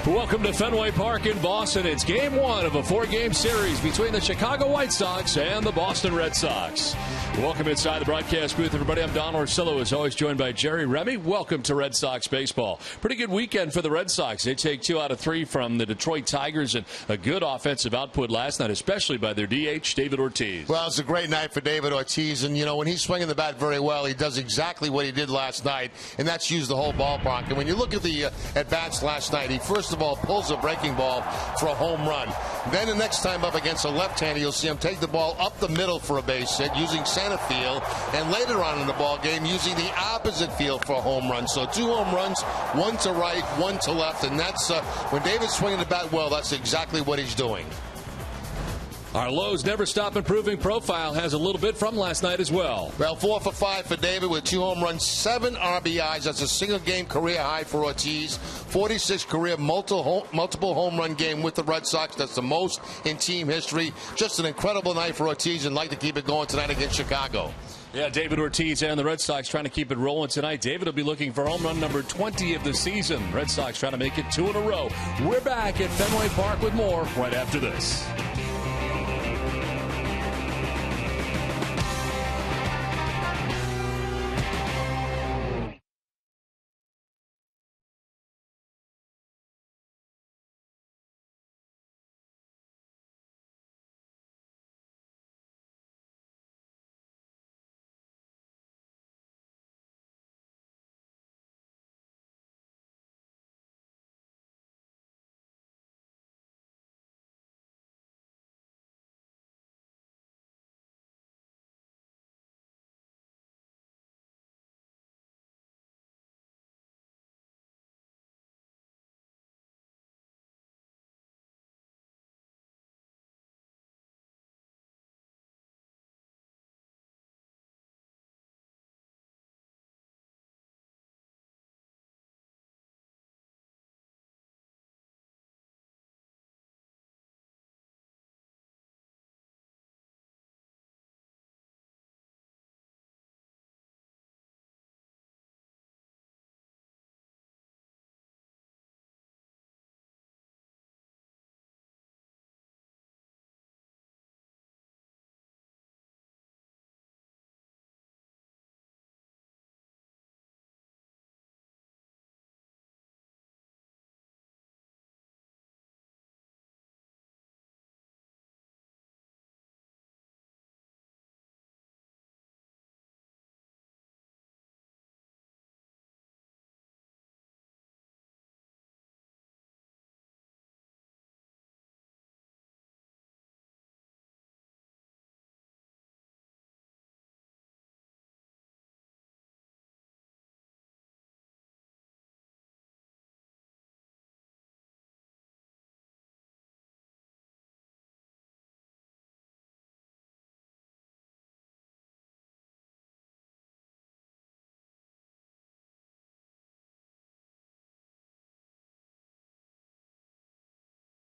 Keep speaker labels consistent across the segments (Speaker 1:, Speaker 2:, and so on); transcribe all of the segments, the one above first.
Speaker 1: Welcome to Fenway Park in Boston. It's game one of a four-game series between the Chicago White Sox and the Boston Red Sox. Welcome inside the broadcast booth, everybody. I'm Don Orsillo, as always, joined by Jerry Remy. Welcome to Red Sox baseball. Pretty good weekend for the Red Sox. They take 2 out of 3 from the Detroit Tigers, and a good offensive output last night, especially by their DH, David Ortiz.
Speaker 2: Well, it's a great night for David Ortiz, and, you know, when he's swinging the bat very well, he does exactly what he did last night, and that's use the whole ballpark. And when you look at the at-bats last night, he first of all pulls a breaking ball for a home run. Then the next time up against a left-hander, you'll see him take the ball up the middle for a base hit using center field, and later on in the ball game using the opposite field for a home run. So 2 home runs, 1 to right, 1 to left, and that's when David's swinging the bat well, that's exactly what he's doing.
Speaker 1: Our Lowe's Never Stop Improving profile has a little bit from last night as well.
Speaker 2: Well, 4 for 5 for David with 2 home runs, 7 RBIs. That's a single-game career high for Ortiz. 46 career multiple home run game with the Red Sox. That's the most in team history. Just an incredible night for Ortiz, and like to keep it going tonight against Chicago.
Speaker 1: Yeah, David Ortiz and the Red Sox trying to keep it rolling tonight. David will be looking for home run number 20 of the season. Red Sox trying to make it 2 in a row. We're back at Fenway Park with more right after this.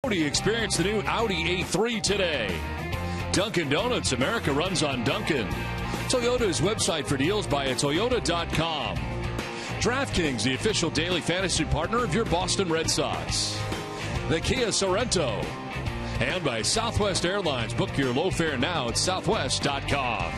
Speaker 1: Experience the new Audi A3 today. Dunkin' Donuts, America runs on Dunkin'. Toyota's website for deals by Toyota.com. DraftKings, the official daily fantasy partner of your Boston Red Sox. The Kia Sorrento. And by Southwest Airlines. Book your low fare now at Southwest.com.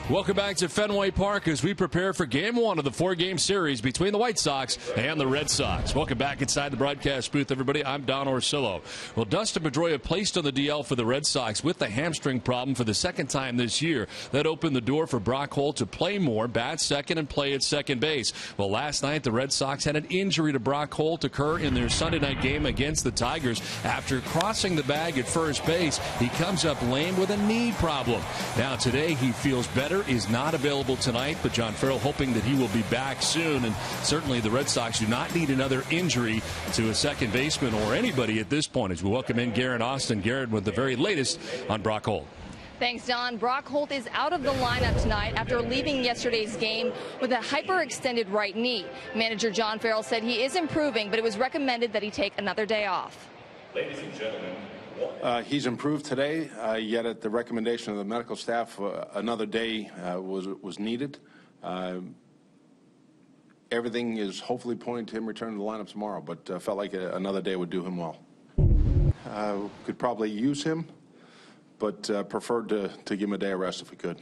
Speaker 1: Welcome back to Fenway Park as we prepare for Game 1 of the 4-game series between the White Sox and the Red Sox. Welcome back inside the broadcast booth, everybody. I'm Don Orsillo. Well, Dustin Pedroia placed on the DL for the Red Sox with the hamstring problem for the second time this year. That opened the door for Brock Holt to play more, bat second, and play at second base. Well, last night the Red Sox had an injury to Brock Holt occur in their Sunday night game against the Tigers. After crossing the bag at first base, he comes up lame with a knee problem. Now today he feels better. Is not available tonight, but John Farrell hoping that he will be back soon. And certainly the Red Sox do not need another injury to a second baseman or anybody at this point, as we welcome in Garrett Austin. Garrett with the very latest on Brock Holt.
Speaker 3: Thanks, Don. Brock Holt is out of the lineup tonight after leaving yesterday's game with a hyperextended right knee. Manager John Farrell said he is improving, but it was recommended that he take another day off.
Speaker 4: Ladies and gentlemen, he's improved today, yet at the recommendation of the medical staff, another day was needed. everything is hopefully pointing to him returning to the lineup tomorrow, but felt like another day would do him well. Could probably use him, but preferred to give him a day of rest if we could.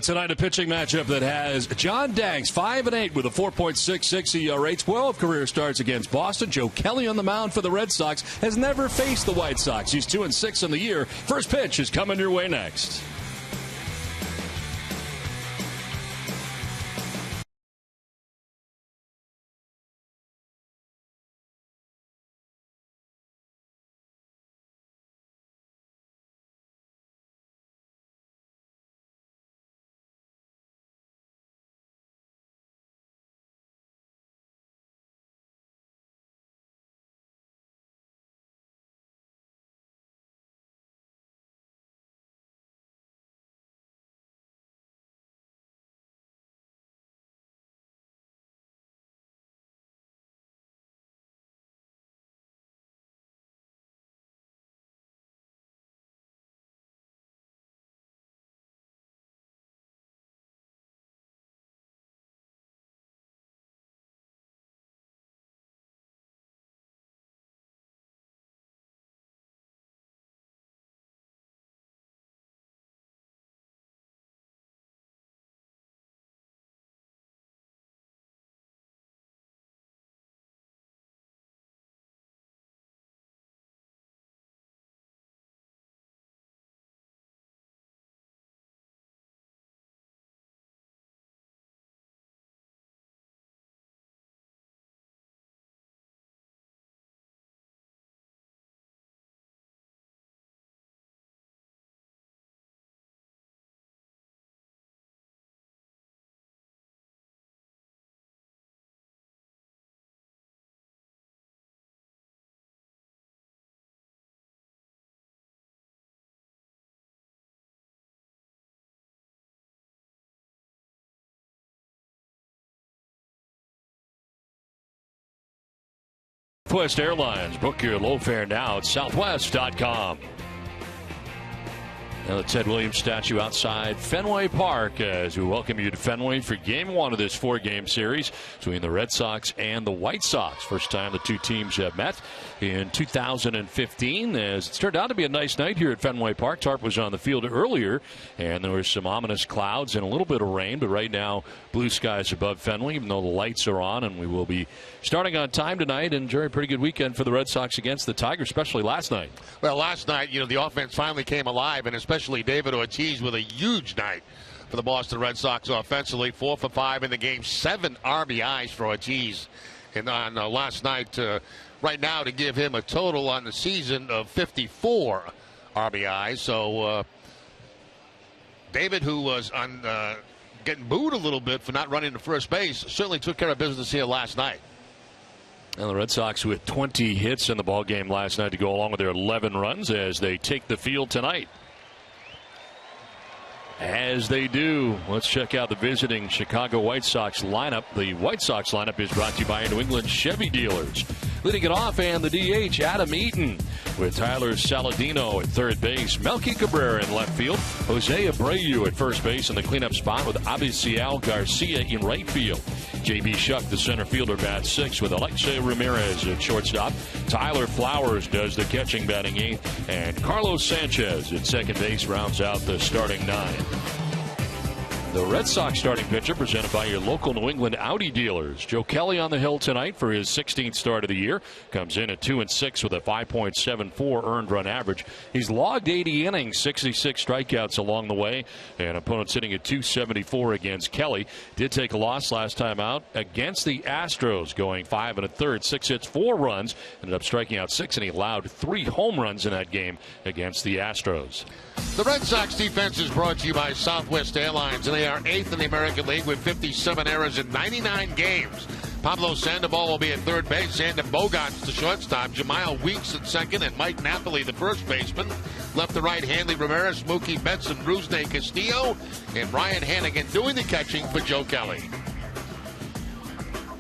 Speaker 1: Tonight, a pitching matchup that has John Danks, 5-8 with a 4.66 ERA, 12 career starts against Boston. Joe Kelly on the mound for the Red Sox has never faced the White Sox. He's 2-6 in the year. First pitch is coming your way next. Southwest Airlines. Book your low fare now at southwest.com. Now the Ted Williams statue outside Fenway Park as we welcome you to Fenway for Game 1 of this 4-game series between the Red Sox and the White Sox. First time the two teams have met in 2015. As it's turned out to be a nice night here at Fenway Park. Tarp was on the field earlier, and there were some ominous clouds and a little bit of rain, but right now blue skies above Fenway, even though the lights are on, and we will be starting on time tonight. And Jerry, pretty good weekend for the Red Sox against the Tigers, especially last night.
Speaker 2: Well, last night, the offense finally came alive, and especially David Ortiz with a huge night for the Boston Red Sox offensively. 4 for 5 in the game, 7 RBIs for Ortiz on last night. Right now, to give him a total on the season of 54 RBIs. So David, who was getting booed a little bit for not running to first base, certainly took care of business here last night.
Speaker 1: And the Red Sox with 20 hits in the ballgame last night to go along with their 11 runs as they take the field tonight. As they do, let's check out the visiting Chicago White Sox lineup. The White Sox lineup is brought to you by New England Chevy dealers. Leading it off, and the DH, Adam Eaton, with Tyler Saladino at third base, Melky Cabrera in left field, Jose Abreu at first base in the cleanup spot with Abisail Garcia in right field. J.B. Shuck, the center fielder, bats 6 with Alexei Ramirez at shortstop. Tyler Flowers does the catching, batting 8th, and Carlos Sanchez at second base rounds out the starting 9. The Red Sox starting pitcher presented by your local New England Audi dealers. Joe Kelly on the hill tonight for his 16th start of the year. Comes in at 2-6 with a 5.74 earned run average. He's logged 80 innings, 66 strikeouts along the way, and opponents sitting at 274 against Kelly. Did take a loss last time out against the Astros, going 5 1/3, 6 hits, 4 runs. Ended up striking out 6, and he allowed 3 home runs in that game against the Astros.
Speaker 2: The Red Sox defense is brought to you by Southwest Airlines, and they are 8th in the American League with 57 errors in 99 games. Pablo Sandoval will be at third base, Xander Bogaerts the shortstop, Jemile Weeks at second, and Mike Napoli the first baseman. Left to right, Hanley Ramirez, Mookie Betts, and Rusney Castillo, and Ryan Hannigan doing the catching for Joe Kelly.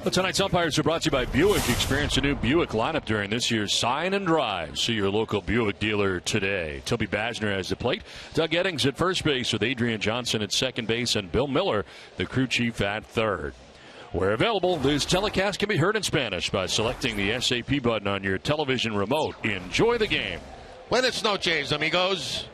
Speaker 1: Well, tonight's umpires are brought to you by Buick. Experience a new Buick lineup during this year's Sign and Drive. See your local Buick dealer today. Toby Basner has the plate. Doug Eddings at first base with Adrian Johnson at second base and Bill Miller, the crew chief, at third. Where available, this telecast can be heard in Spanish by selecting the SAP button on your television remote. Enjoy the game.
Speaker 2: Buenas noches, amigos.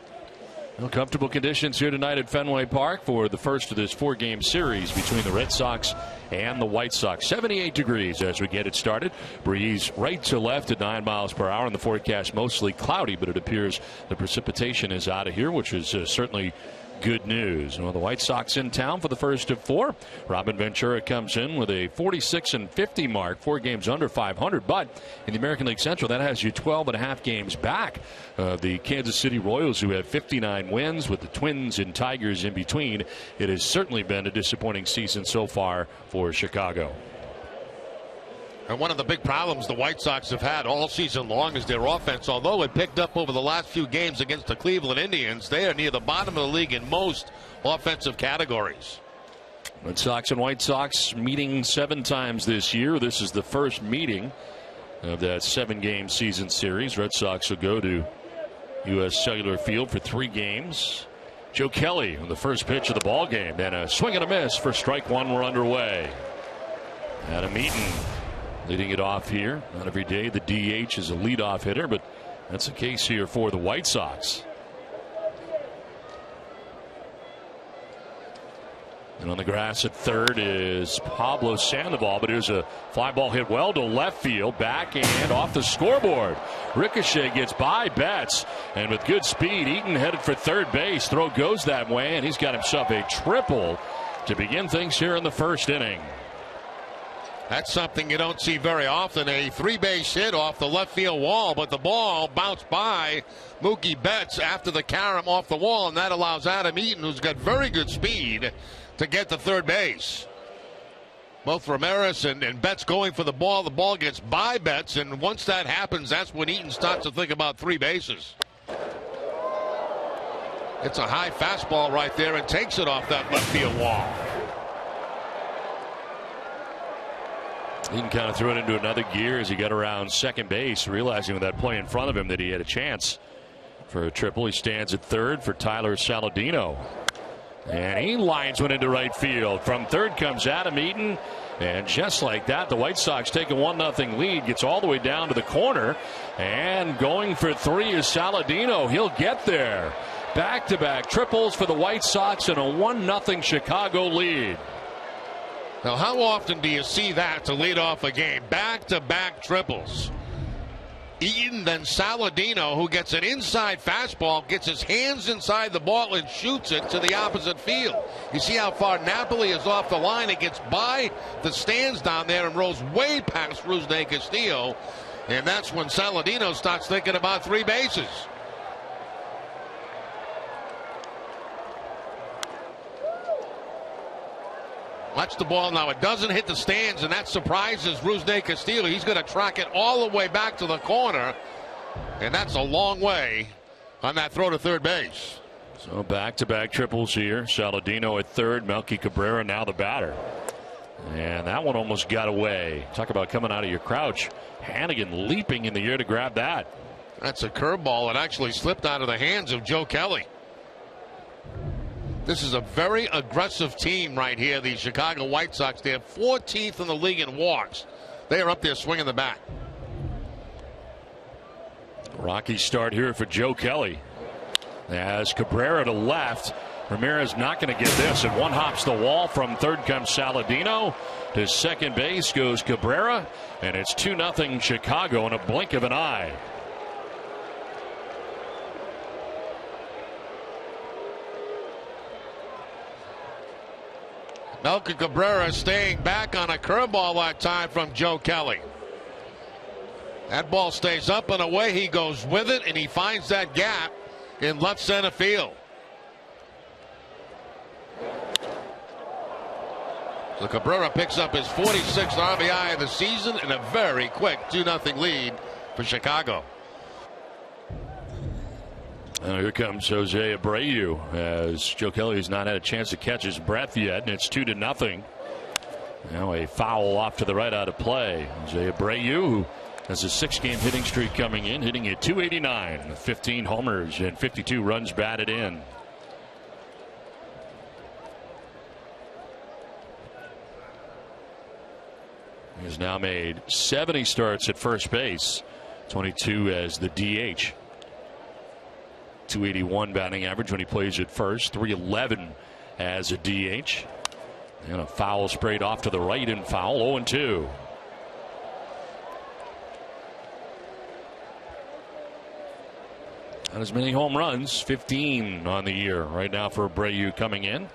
Speaker 1: Well, comfortable conditions here tonight at Fenway Park for the first of this 4-game series between the Red Sox and the White Sox. 78 degrees as we get it started. Breeze right to left at 9 miles per hour. In the forecast, mostly cloudy, but it appears the precipitation is out of here, which is certainly good news. Well, the White Sox in town for the first of 4. Robin Ventura comes in with a 46-50 mark, 4 games under 500. But in the American League Central, that has you 12.5 games back. The Kansas City Royals, who have 59 wins with the Twins and Tigers in between. It has certainly been a disappointing season so far for Chicago.
Speaker 2: And one of the big problems the White Sox have had all season long is their offense. Although it picked up over the last few games against the Cleveland Indians, they are near the bottom of the league in most offensive categories.
Speaker 1: Red Sox and White Sox meeting 7 times this year. This is the first meeting of that 7-game season series. Red Sox will go to U.S. Cellular Field for 3 games. Joe Kelly on the first pitch of the ball game, and a swing and a miss for strike 1. We're underway. Adam Eaton leading it off here. Not every day the DH is a leadoff hitter, but that's the case here for the White Sox. And on the grass at third is Pablo Sandoval, but here's a fly ball hit well to left field, back and off the scoreboard. Ricochet gets by Betts, and with good speed, Eaton headed for third base. Throw goes that way, and he's got himself a triple to begin things here in the first inning.
Speaker 2: That's something you don't see very often. A 3-base hit off the left field wall, but the ball bounced by Mookie Betts after the carom off the wall, and that allows Adam Eaton, who's got very good speed, to get to third base. Both Ramirez and Betts going for the ball. The ball gets by Betts, and once that happens, that's when Eaton starts to think about 3 bases. It's a high fastball right there and takes it off that left field wall.
Speaker 1: Eaton kind of threw it into another gear as he got around second base, realizing with that play in front of him that he had a chance for a triple. He stands at third for Tyler Saladino. And he lines one into right field. From third comes Adam Eaton. And just like that, the White Sox take a 1-0 lead. Gets all the way down to the corner. And going for 3 is Saladino. He'll get there. Back-to-back triples for the White Sox and a 1-0 Chicago lead.
Speaker 2: Now, how often do you see that to lead off a game? Back-to-back triples. Eaton, then Saladino, who gets an inside fastball, gets his hands inside the ball and shoots it to the opposite field. You see how far Napoli is off the line. It gets by the stands down there and rolls way past Rusney Castillo. And that's when Saladino starts thinking about 3 bases. Watch the ball now. It doesn't hit the stands, and that surprises Rusney Castillo. He's going to track it all the way back to the corner, and that's a long way on that throw to third base.
Speaker 1: So back-to-back triples here. Saladino at third. Melky Cabrera now the batter. And that one almost got away. Talk about coming out of your crouch. Hannigan leaping in the air to grab that.
Speaker 2: That's a curveball. It actually slipped out of the hands of Joe Kelly. This is a very aggressive team right here, the Chicago White Sox. They're 14th in the league in walks. They are up there swinging the bat.
Speaker 1: Rockies start here for Joe Kelly. As Cabrera to left. Ramirez not going to get this, and one hops the wall. From third comes Saladino. To second base goes Cabrera, and it's 2-0 Chicago in a blink of an eye.
Speaker 2: Melky Cabrera staying back on a curveball that time from Joe Kelly. That ball stays up and away. He goes with it, and he finds that gap in left center field. So Cabrera picks up his 46th RBI of the season in a very quick 2-0 lead for Chicago.
Speaker 1: Here comes Jose Abreu as Joe Kelly has not had a chance to catch his breath yet, and it's 2-0. Now a foul off to the right out of play. Jose Abreu, who has a 6-game hitting streak coming in, hitting at .289, 15 homers and 52 runs batted in. He's now made 70 starts at first base, 22 as the DH. 281 batting average when he plays at first, 311 as a DH. And a foul sprayed off to the right and foul, 0-2. Not as many home runs, 15 on the year right now for Abreu coming in.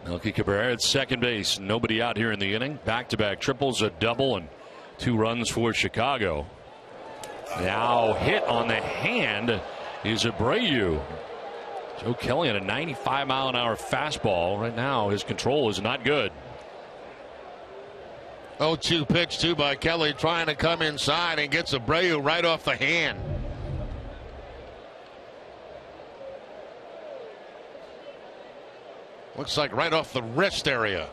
Speaker 1: Melky Cabrera at second base. Nobody out here in the inning. Back-to-back triples, a double, and 2 runs for Chicago. Now hit on the hand is Abreu. Joe Kelly on a 95-mile-an-hour fastball. Right now his control is not good.
Speaker 2: 0-2 pitch too by Kelly, trying to come inside and gets Abreu right off the hand. Looks like right off the wrist area.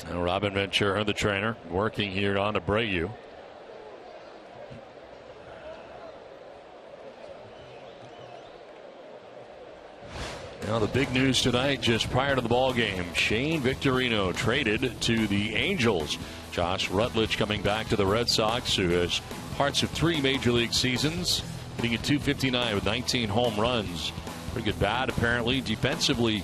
Speaker 1: And Robin Ventura, the trainer, working here on Abreu. Now the big news tonight, just prior to the ball game, Shane Victorino traded to the Angels. Josh Rutledge coming back to the Red Sox, who has parts of 3 major league seasons, hitting at .259 with 19 home runs. Pretty good bat apparently. Defensively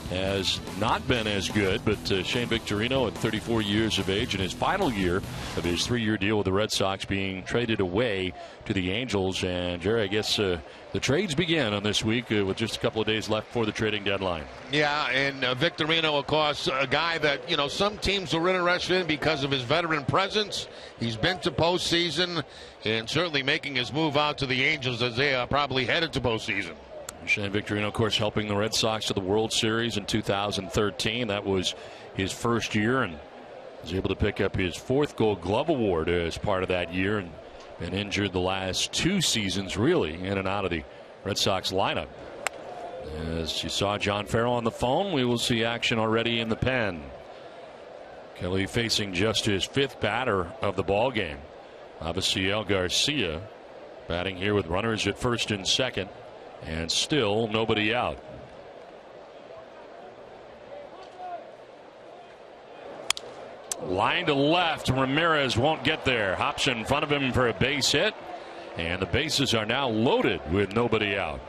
Speaker 1: has not been as good, but Shane Victorino at 34 years of age in his final year of his 3-year deal with the Red Sox being traded away to the Angels. And Jerry, I guess the trades begin on this week with just a couple of days left for the trading deadline.
Speaker 2: Yeah, and Victorino, of course, a guy that, you know, some teams are interested in because of his veteran presence. He's been to postseason and certainly making his move out to the Angels as they are probably headed to postseason.
Speaker 1: Shane Victorino, of course, helping the Red Sox to the World Series in 2013. That was his first year, and was able to pick up his 4th Gold Glove Award as part of that year, and been injured the last 2 seasons, really, in and out of the Red Sox lineup. As you saw John Farrell on the phone, we will see action already in the pen. Kelly facing just his 5th batter of the ball game. Avisail Garcia batting here with runners at first and second. And still nobody out. Line to left. Ramirez won't get there. Hops in front of him for a base hit. And the bases are now loaded with nobody out.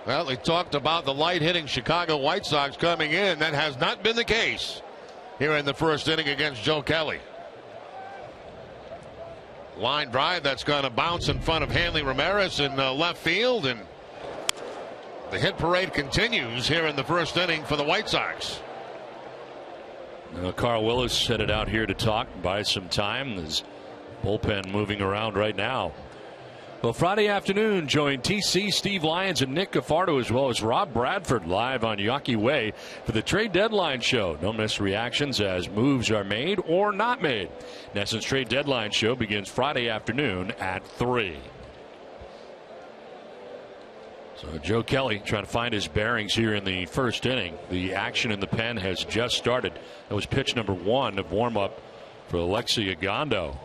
Speaker 2: Well, they talked about the light hitting Chicago White Sox coming in. That has not been the case here in the first inning against Joe Kelly. Line drive that's going to bounce in front of Hanley Ramirez in left field, and the hit parade continues here in the first inning for the White Sox.
Speaker 1: Carl Willis headed out here to talk, buy some time. His bullpen moving around right now. Well, Friday afternoon, join TC, Steve Lyons, and Nick Cafardo, as well as Rob Bradford, live on Yawkey Way for the trade deadline show. Don't miss reactions as moves are made or not made. NESN's trade deadline show begins Friday afternoon at 3. So Joe Kelly trying to find his bearings here in the first inning. The action in the pen has just started. That was pitch number 1 of warm-up for Alexi Agondo.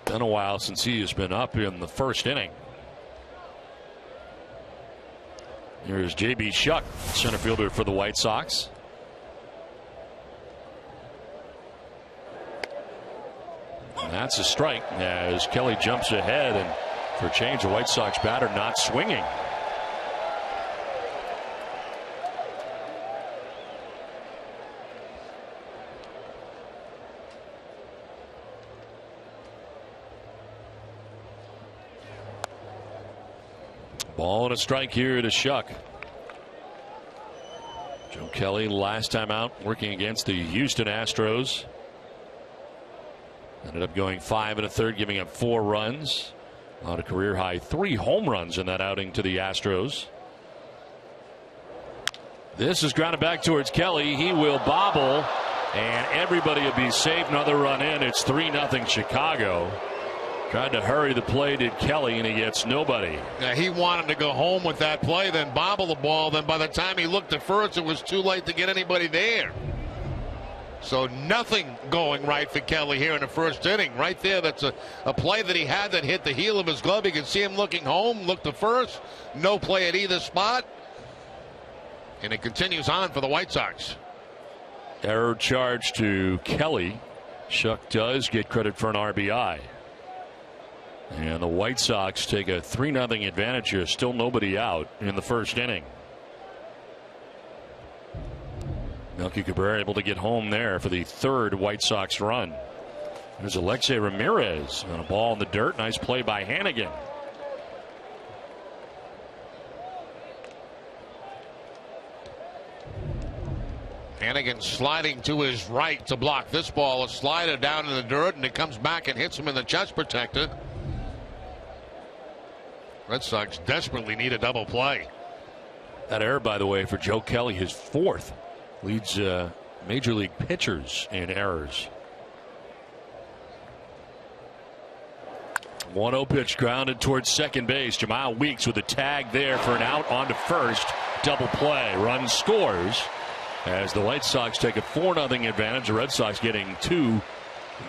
Speaker 1: Been a while since he has been up in the first inning. Here's J.B. Shuck, center fielder for the White Sox. And that's a strike as Kelly jumps ahead, and for a change, the White Sox batter not swinging. Ball and a strike here to Shuck. Joe Kelly last time out working against the Houston Astros. Ended up going 5 1/3, giving up 4 runs. On a career high 3 home runs in that outing to the Astros. This is grounded back towards Kelly. He will bobble, and everybody will be safe. Another run in. It's 3-0 Chicago. Tried to hurry the play, did Kelly, and he gets nobody.
Speaker 2: Yeah, he wanted to go home with that play, then bobble the ball. Then by the time he looked at first, it was too late to get anybody there. So nothing going right for Kelly here in the first inning. Right there, that's a play that he had that hit the heel of his glove. You can see him looking home, look to first. No play at either spot. And it continues on for the White Sox.
Speaker 1: Error charge to Kelly. Shuck does get credit for an RBI. And the White Sox take a 3-0 advantage here. Still nobody out in the first inning. Melky Cabrera able to get home there for the third White Sox run. There's Alexei Ramirez on a ball in the dirt. Nice play by Hannigan.
Speaker 2: Hannigan sliding to his right to block this ball. A slider down in the dirt, and it comes back and hits him in the chest protector. Red Sox desperately need a double play.
Speaker 1: That error, by the way, for Joe Kelly, his fourth. Leads major league pitchers in errors. 1-0 pitch grounded towards second base. Jamal Weeks with a tag there for an out onto first. Double play. Run scores as the White Sox take a 4-0 advantage. The Red Sox getting two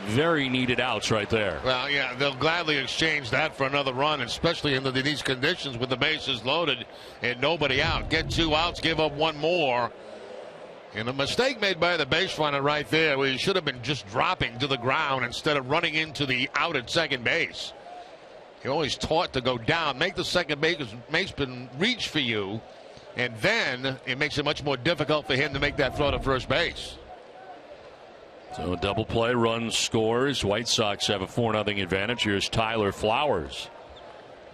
Speaker 1: very needed outs right there.
Speaker 2: Well, yeah, they'll gladly exchange that for another run, especially under these conditions with the bases loaded and nobody out. Get two outs, give up one more. And a mistake made by the base runner right there, where he should have been just dropping to the ground instead of running into the out at second base. You're always taught to go down, make the second baseman reach for you, and then it makes it much more difficult for him to make that throw to first base.
Speaker 1: So a double play, run scores. White Sox have a 4-0 advantage. Here's Tyler Flowers,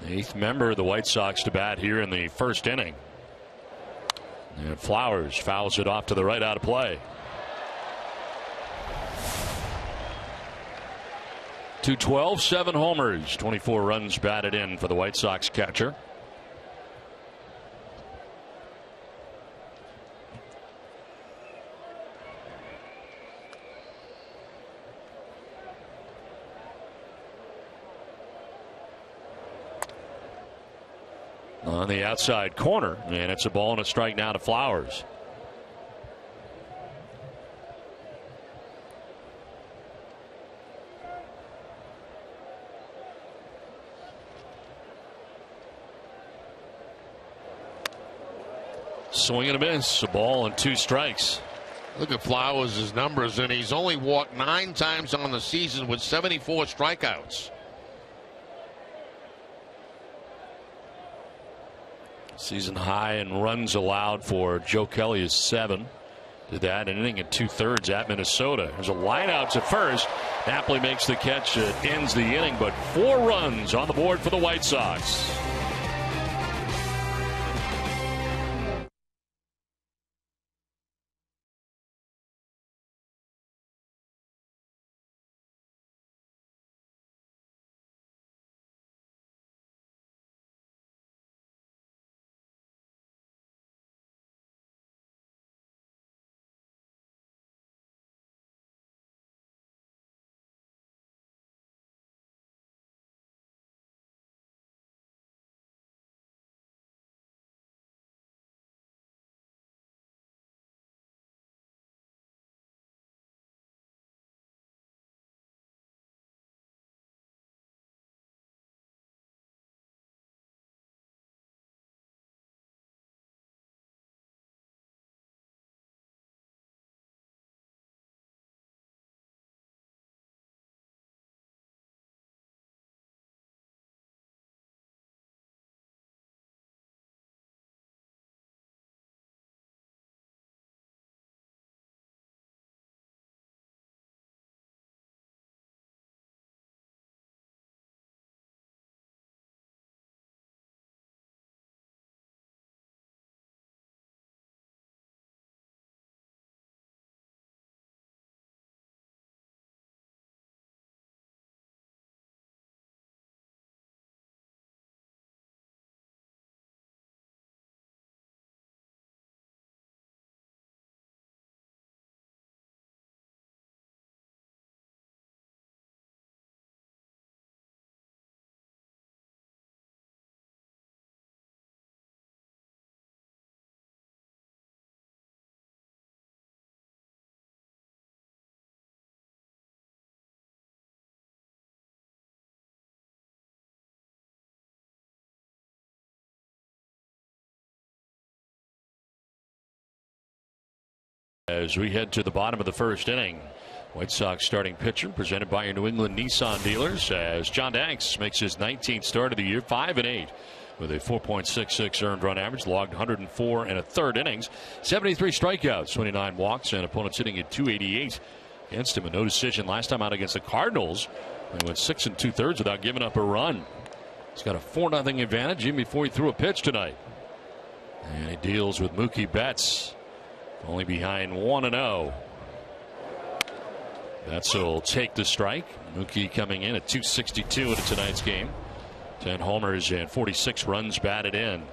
Speaker 1: the eighth member of the White Sox to bat here in the first inning. And Flowers fouls it off to the right, out of play. 212, 7 homers, 24 runs batted in for the White Sox catcher. On the outside corner, and it's a ball and a strike now to Flowers. Swing and a miss, a ball and 2 strikes.
Speaker 2: Look at Flowers' numbers, and he's only walked 9 times on the season with 74 strikeouts.
Speaker 1: Season high in runs allowed for Joe Kelly is 7. Did that an inning and 2/3 at Minnesota. There's a line out to first. Napoli makes the catch. It ends the inning, but 4 runs on the board for the White Sox. As we head to the bottom of the first inning, White Sox starting pitcher presented by your New England Nissan dealers as John Danks makes his 19th start of the year, 5-8 with a 4.66 earned run average, logged 104 and a third innings, 73 strikeouts, 29 walks, and opponents hitting at 288 against him. A no decision last time out against the Cardinals. He went 6 2/3 without giving up a run. He's got a 4-0 advantage even before he threw a pitch tonight. And he deals with Mookie Betts, only behind 1-0. Betts will take the strike. Mookie coming in at 262 into tonight's game. 10 homers and 46 runs batted in.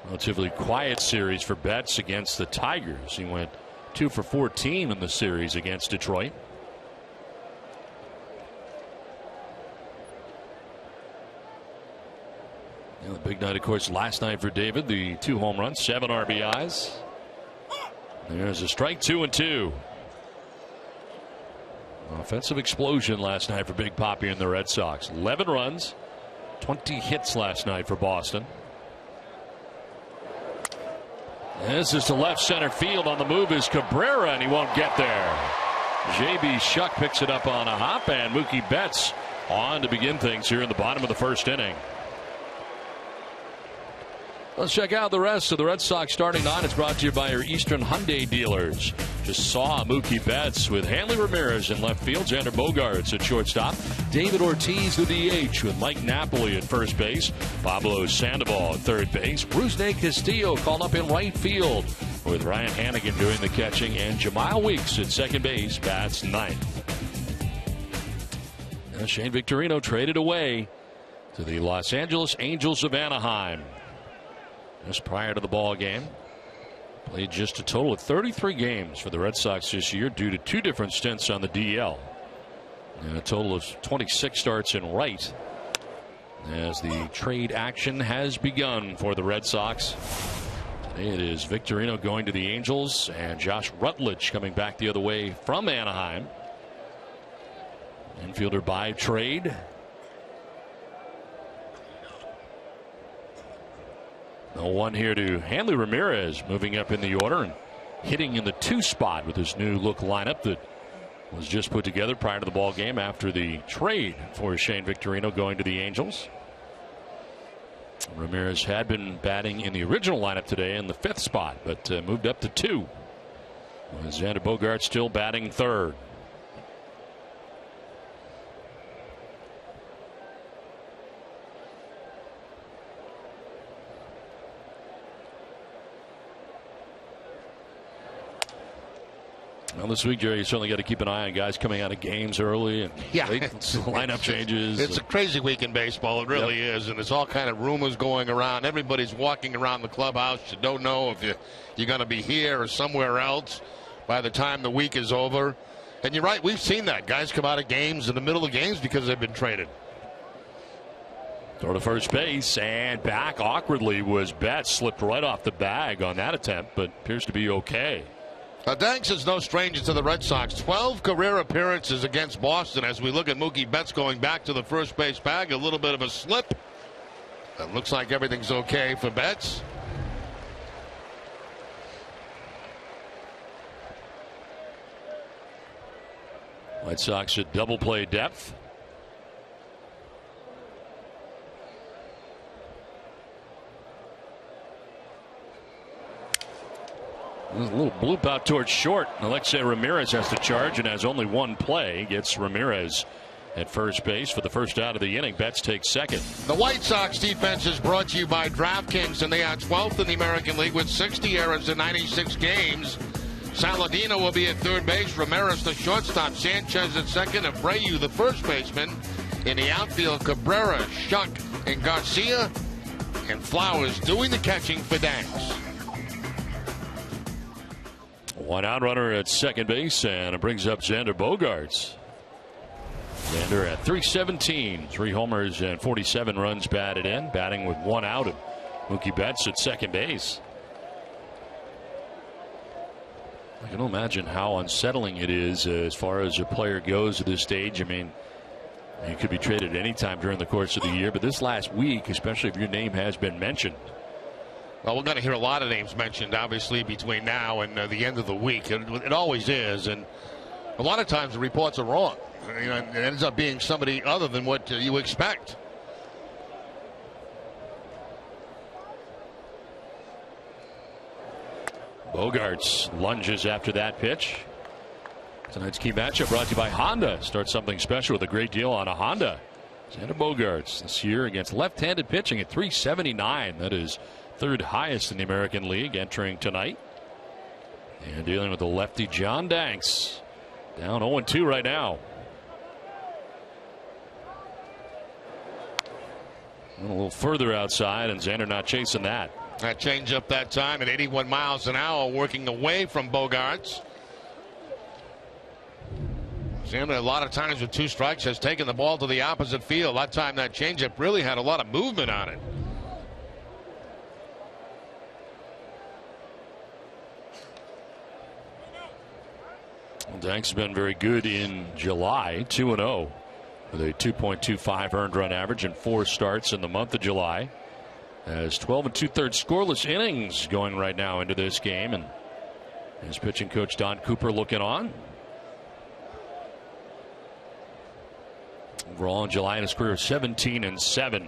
Speaker 1: Relatively quiet series for Betts against the Tigers. He went 2 for 14 in the series against Detroit. And the big night, of course, last night for David. The 2 home runs, 7 RBIs. There's a strike, 2-2. Offensive explosion last night for Big Papi and the Red Sox. 11 runs, 20 hits last night for Boston. And this is to left center field. On the move is Cabrera, and he won't get there. J.B. Shuck picks it up on a hop, and Mookie Betts on to begin things here in the bottom of the first inning. Let's check out the rest of the Red Sox starting 9. It's brought to you by your Eastern Hyundai dealers. Just saw Mookie Betts with Hanley Ramirez in left field, Xander Bogaerts at shortstop, David Ortiz the DH with Mike Napoli at first base, Pablo Sandoval at third base, Rusney Castillo called up in right field with Ryan Hannigan doing the catching, and Jamal Weeks at second base bats ninth. Now Shane Victorino traded away to the Los Angeles Angels of Anaheim. Just prior to the ball game, played just a total of 33 games for the Red Sox this year due to 2 different stints on the DL, and a total of 26 starts in right as the trade action has begun for the Red Sox. Today it is Victorino going to the Angels and Josh Rutledge coming back the other way from Anaheim. Infielder by trade. No one here to Hanley Ramirez, moving up in the order and hitting in the 2 spot with his new look lineup that was just put together prior to the ball game after the trade for Shane Victorino going to the Angels. Ramirez had been batting in the original lineup today in the 5th spot, but moved up to 2. With Xander Bogaerts still batting third. Well, this week, Jerry, you certainly got to keep an eye on guys coming out of games early and late lineup changes.
Speaker 2: It's a crazy week in baseball. It really is. And there's all kind of rumors going around. Everybody's walking around the clubhouse. You don't know if you're going to be here or somewhere else by the time the week is over. And you're right. We've seen that. Guys come out of games in the middle of games because they've been traded.
Speaker 1: Throw to first base and back awkwardly was Betts. Slipped right off the bag on that attempt, but appears to be okay.
Speaker 2: Danks is no stranger to the Red Sox. 12 career appearances against Boston. As we look at Mookie Betts going back to the first base bag, a little bit of a slip. It looks like everything's okay for Betts.
Speaker 1: White Sox at double play depth. There's a little bloop out towards short. Alexei Ramirez has to charge and has only 1 play. Gets Ramirez at first base for the first out of the inning. Betts takes second.
Speaker 2: The White Sox defense is brought to you by DraftKings, and they are 12th in the American League with 60 errors in 96 games. Saladino will be at third base. Ramirez the shortstop. Sanchez at second. Abreu the first baseman. In the outfield, Cabrera, Shuck, and Garcia. And Flowers doing the catching for Danks.
Speaker 1: 1 out runner at second base, and it brings up Xander Bogaerts. Xander at 317, 3 homers and 47 runs batted in, batting with 1 out of Mookie Betts at second base. I can imagine how unsettling it is as far as a player goes at this stage. I mean, you could be traded any time during the course of the year, but this last week, especially if your name has been mentioned,
Speaker 2: Well, we're going to hear a lot of names mentioned, obviously, between now and the end of the week. It always is, and a lot of times the reports are wrong. You know, it ends up being somebody other than what you expect.
Speaker 1: Bogaerts lunges after that pitch. Tonight's key matchup brought to you by Honda. Start something special with a great deal on a Honda. Xander Bogaerts this year against left-handed pitching at .379. That is third highest in the American League entering tonight. And dealing with the lefty John Danks. Down 0-2 right now. A little further outside, and Xander not chasing that.
Speaker 2: That changeup that time at 81 miles an hour, working away from Bogaerts. Xander, a lot of times with 2 strikes, has taken the ball to the opposite field. That time, that changeup really had a lot of movement on it.
Speaker 1: Well, Danks has been very good in July, 2-0, with a 2.25 earned run average and 4 starts in the month of July. Has 12 2/3 scoreless innings going right now into this game, and his pitching coach Don Cooper looking on. Overall in July in his career, 17-7.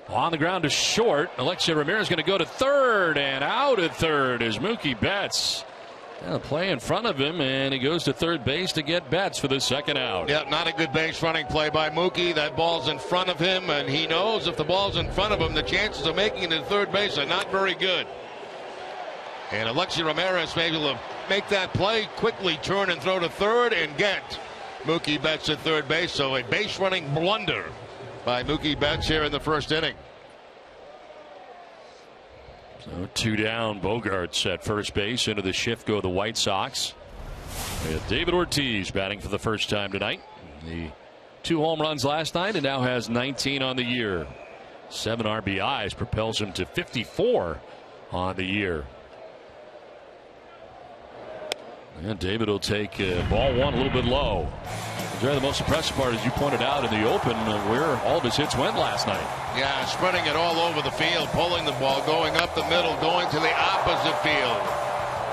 Speaker 1: On the ground to short. Alexei Ramirez going to go to third, and out at third is Mookie Betts. Play in front of him, and he goes to third base to get Betts for the second out.
Speaker 2: Yeah, not a good base running play by Mookie. That ball's in front of him, and he knows if the ball's in front of him, the chances of making it to third base are not very good. And Alexei Ramirez may be able to make that play, quickly turn and throw to third, and get Mookie Betts at third base. So a base running blunder by Mookie Betts here in the first inning.
Speaker 1: So 2 down. Bogaerts at first base. Into the shift go the White Sox. With David Ortiz batting for the first time tonight. The 2 home runs last night and now has 19 on the year. 7 RBIs propels him to 54 on the year. And David will take ball 1 a little bit low. The most impressive part, as you pointed out in the open, where all of his hits went last night.
Speaker 2: Yeah, spreading it all over the field, pulling the ball, going up the middle, going to the opposite field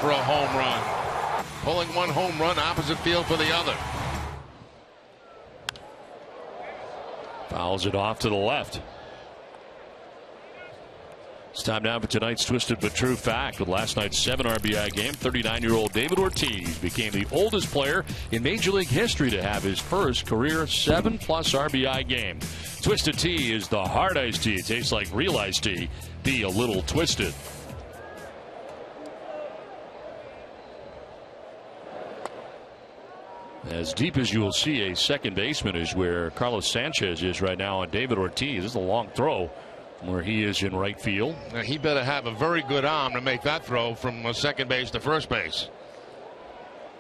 Speaker 2: for a home run. Pulling 1 home run, opposite field for the other.
Speaker 1: Fouls it off to the left. It's time now for tonight's Twisted but True Fact. With last night's 7 RBI game, 39-year-old David Ortiz became the oldest player in Major League history to have his first career 7+ RBI game. Twisted Tea is the hard iced tea. It tastes like real iced tea. Be a little twisted. As deep as you will see a second baseman is where Carlos Sanchez is right now on David Ortiz. This is a long throw where he is in right field.
Speaker 2: Now, he better have a very good arm to make that throw from second base to first base.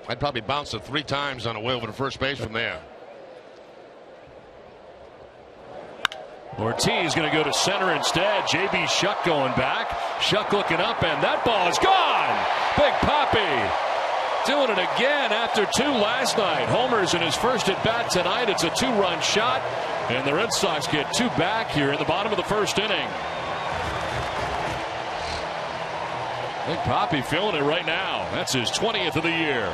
Speaker 2: I'd probably bounce it 3 times on a way over to first base from there.
Speaker 1: Ortiz going to go to center instead. J.B. Shuck going back. Shuck looking up, and that ball is gone. Big Papi doing it again after 2 last night. Homers in his first at bat tonight. It's a 2-run shot. And the Red Sox get 2 back here in the bottom of the first inning. Big Papi feeling it right now. That's his 20th of the year.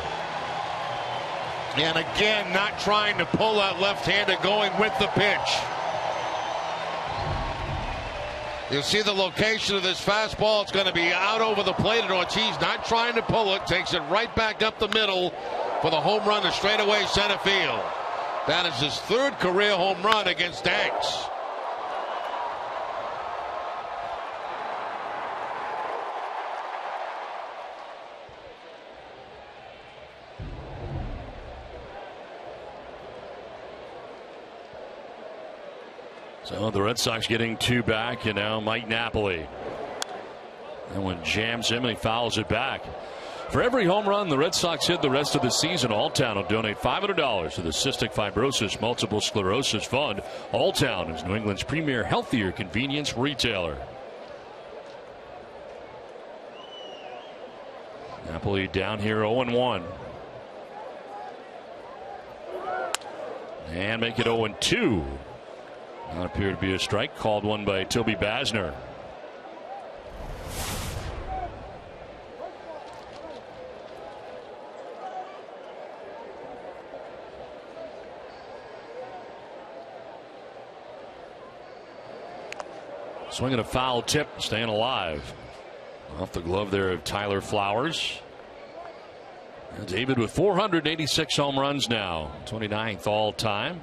Speaker 2: And again, not trying to pull that left-hander, going with the pitch. You'll see the location of this fastball. It's going to be out over the plate, and Ortiz not trying to pull it. Takes it right back up the middle for the home run to straightaway center field. That is his 3rd career home run against Danks.
Speaker 1: So the Red Sox getting 2 back, and now Mike Napoli. That one jams him and he fouls it back. For every home run the Red Sox hit the rest of the season, Alltown will donate $500 to the Cystic Fibrosis Multiple Sclerosis Fund. Alltown is New England's premier healthier convenience retailer. Napoli down here 0-1. And make it 0-2. Not appear to be a strike. Called one by Toby Basner. Swinging a foul tip, staying alive. Off the glove there of Tyler Flowers. And David with 486 home runs now, 29th all time.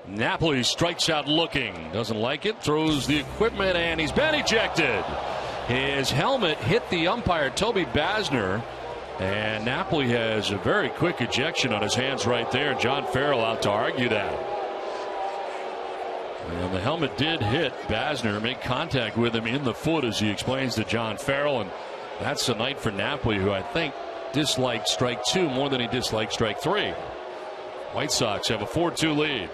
Speaker 1: Napoli strikes out looking. Doesn't like it. Throws the equipment, and he's been ejected. His helmet hit the umpire, Toby Basner. And Napoli has a very quick ejection on his hands right there. John Farrell out to argue that. And the helmet did hit Basner, make contact with him in the foot, as he explains to John Farrell. And that's the night for Napoli, who I think disliked strike 2 more than he disliked strike 3. White Sox have a 4-2 lead.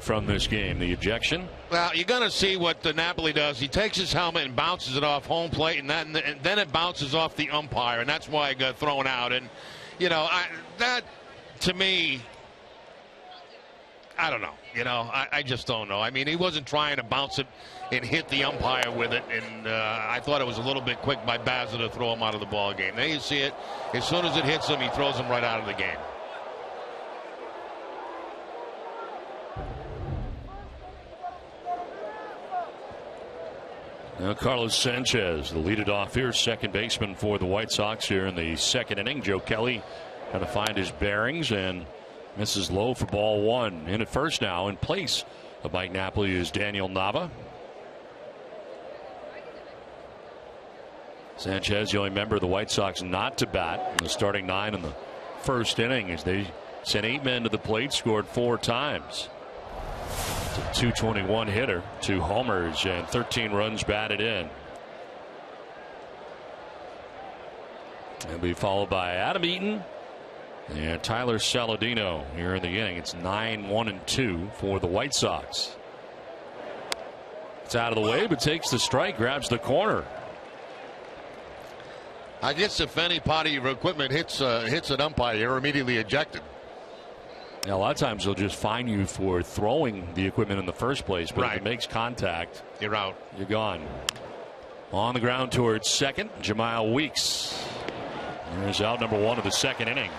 Speaker 1: From this game, the ejection.
Speaker 5: Well, you're going to see what the Napoli does. He takes his helmet and bounces it off home plate, and then it bounces off the umpire, and that's why it got thrown out. And you know, that to me, I don't know. You know, I just don't know. I mean, he wasn't trying to bounce it and hit the umpire with it, and I thought it was a little bit quick by Bazza to throw him out of the ball game. There you see it. As soon as it hits him, he throws him right out of the game.
Speaker 1: Now Carlos Sanchez, the lead it off here, second baseman for the White Sox here in the second inning. Joe Kelly trying to find his bearings and misses low for ball 1. In at first now, in place of Mike Napoli, is Daniel Nava. Sanchez, the only member of the White Sox not to bat in the starting 9 in the first inning, as they sent 8 men to the plate, scored 4 times. It's a 221 hitter, 2 homers, and 13 runs batted in. And be followed by Adam Eaton and Tyler Saladino here in the inning. It's 9-1-2 for the White Sox. It's out of the way, but takes the strike, grabs the corner.
Speaker 2: I guess if any part of your equipment hits an umpire, you're immediately ejected.
Speaker 1: Now, a lot of times they'll just fine you for throwing the equipment in the first place, but if it makes contact,
Speaker 5: you're out.
Speaker 1: You're gone. On the ground towards second, Jamal Weeks. There's out number 1 of the second inning.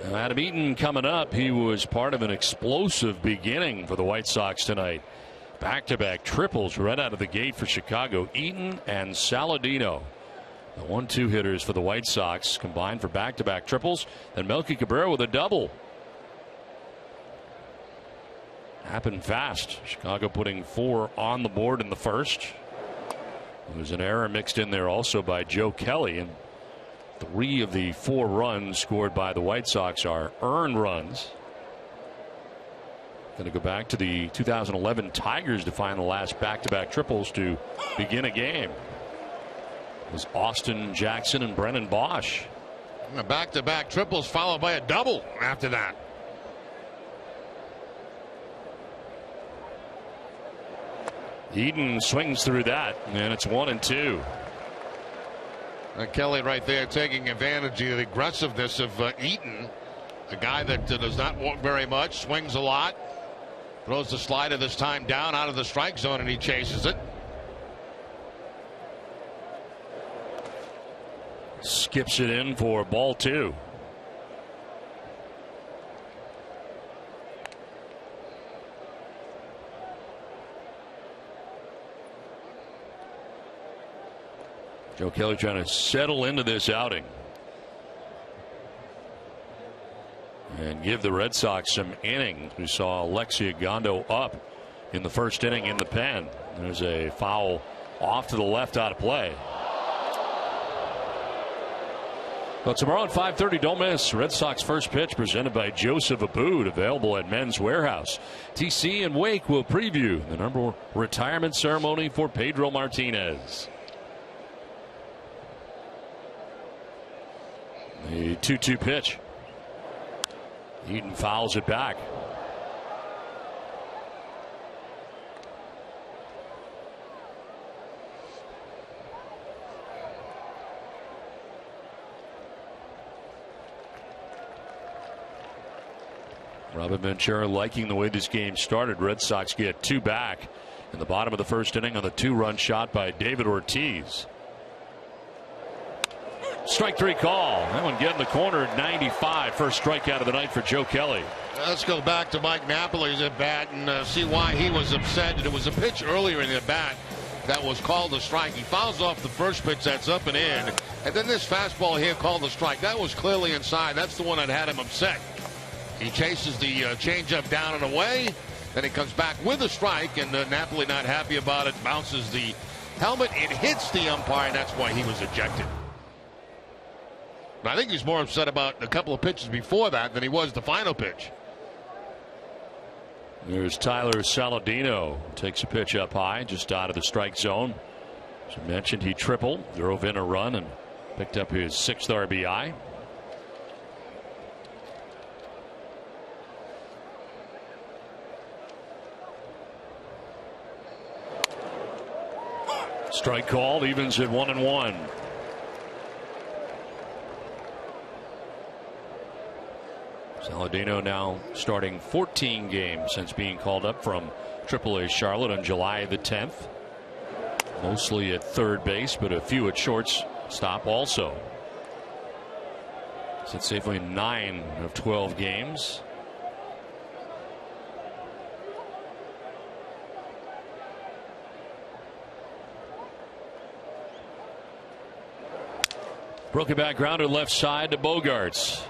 Speaker 1: Now, Adam Eaton coming up. He was part of an explosive beginning for the White Sox tonight. Back-to-back triples right out of the gate for Chicago. Eaton and Saladino The 1-2 hitters for the White Sox combined for back-to-back triples. Then Melky Cabrera with a double. Happened fast. Chicago putting 4 on the board in the first. There was an error mixed in there also by Joe Kelly, and 3 of the 4 runs scored by the White Sox are earned runs. Going to go back to the 2011 Tigers to find the last back-to-back triples to begin a game. It was Austin Jackson and Brennan Bosch.
Speaker 5: Back-to-back triples followed by a double after that.
Speaker 1: Eden swings through that, and it's 1-2.
Speaker 5: Kelly right there taking advantage of the aggressiveness of Eaton, a guy that does not walk very much, swings a lot, throws the slider this time down out of the strike zone, and he chases it.
Speaker 1: Skips it in for ball 2. Joe Kelly trying to settle into this outing and give the Red Sox some innings. We saw Alexia Gondo up in the first inning in the pen. There's a foul off to the left out of play. Well, tomorrow at 5:30, don't miss Red Sox first pitch presented by Joseph Abboud, available at Men's Warehouse. TC and Wake will preview the number retirement ceremony for Pedro Martinez. The 2-2 pitch. Eaton fouls it back. Robin Ventura liking the way this game started. Red Sox get 2 back in the bottom of the first inning on the 2-run shot by David Ortiz. Strike 3 call. That one getting the corner at 95. First strikeout of the night for Joe Kelly.
Speaker 5: Let's go back to Mike Napoli's at bat and see why he was upset. It was a pitch earlier in the bat that was called a strike. He fouls off the first pitch that's up and in, and then this fastball here called a strike. That was clearly inside. That's the one that had him upset. He chases the changeup down and away. Then he comes back with a strike, and Napoli not happy about it. Bounces the helmet. It hits the umpire, and that's why he was ejected. I think he's more upset about a couple of pitches before that than he was the final pitch.
Speaker 1: There's Tyler Saladino. Takes a pitch up high, just out of the strike zone. As I mentioned, he tripled, drove in a run, and picked up his 6th RBI. Strike called, evens at 1-1. Saladino now starting 14 games since being called up from AAA Charlotte on July the 10th. Mostly at third base, but a few at shortstop also. So it's safely 9 of 12 games. Broken back grounder left side to Bogarts.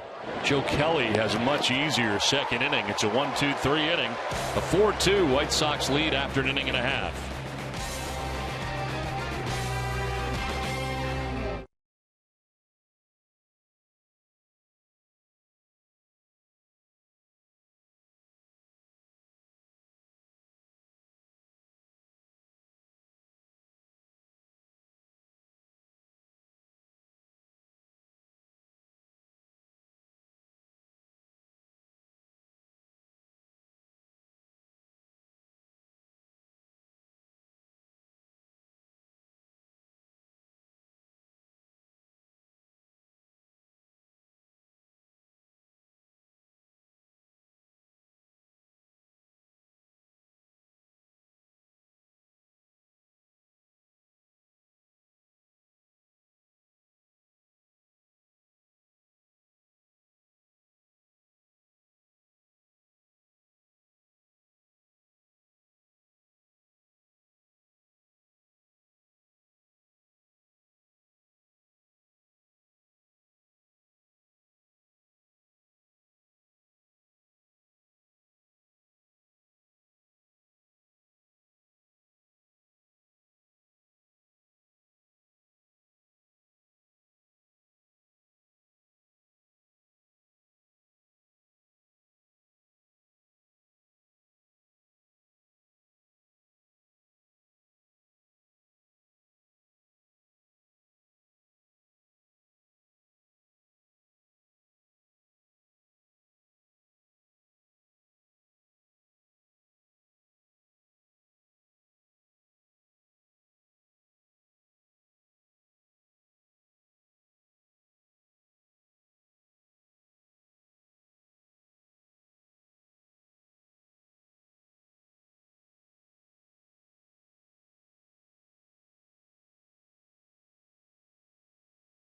Speaker 1: Joe Kelly has a much easier second inning. It's a 1-2-3 inning. A 4-2 White Sox lead after an inning and a half.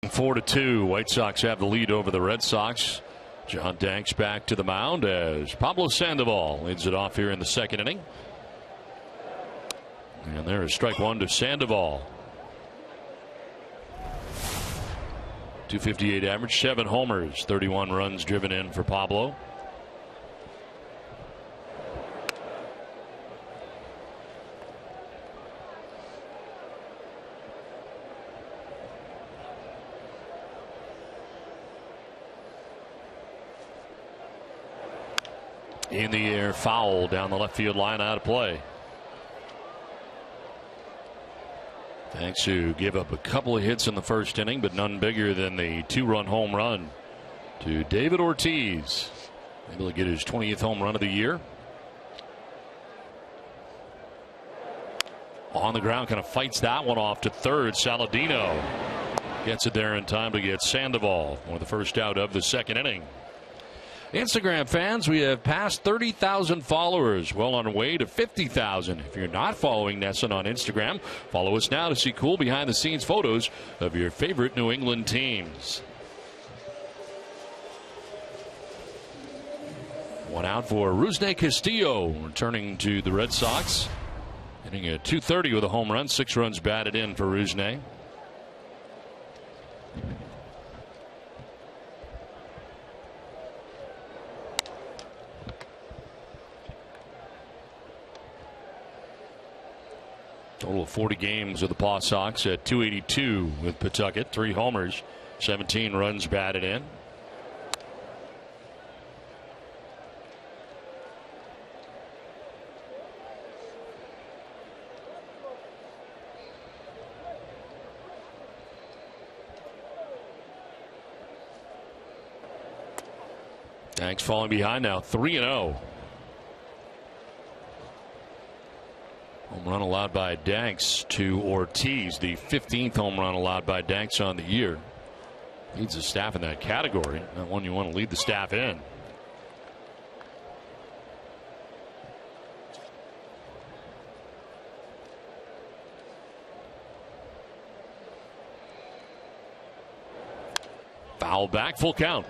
Speaker 1: 4-2. White Sox have the lead over the Red Sox. John Danks back to the mound as Pablo Sandoval leads it off here in the second inning. And there is strike one to Sandoval. 258 average, 7 homers, 31 runs driven in for Pablo. In the air, foul down the left field line, out of play. Thanks to give up a couple of hits in the first inning, but none bigger than the 2-run home run to David Ortiz. Able to get his 20th home run of the year. On the ground, kind of fights that one off to third. Saladino gets it there in time to get Sandoval on the first out of the second inning. Instagram fans, we have passed 30,000 followers, well on our way to 50,000. If you're not following NESN on Instagram, follow us now to see cool behind-the-scenes photos of your favorite New England teams. One out for Rusney Castillo, returning to the Red Sox. Hitting a .230 with a home run, 6 runs batted in for Rusney. Total of 40 games with the Paw Sox at .282 with Pawtucket. 3 homers, 17 runs batted in. Danks falling behind now, 3-0. Home run allowed by Danks to Ortiz, the 15th home run allowed by Danks on the year. Leads the staff in that category. Not one you want to lead the staff in. Foul back, full count.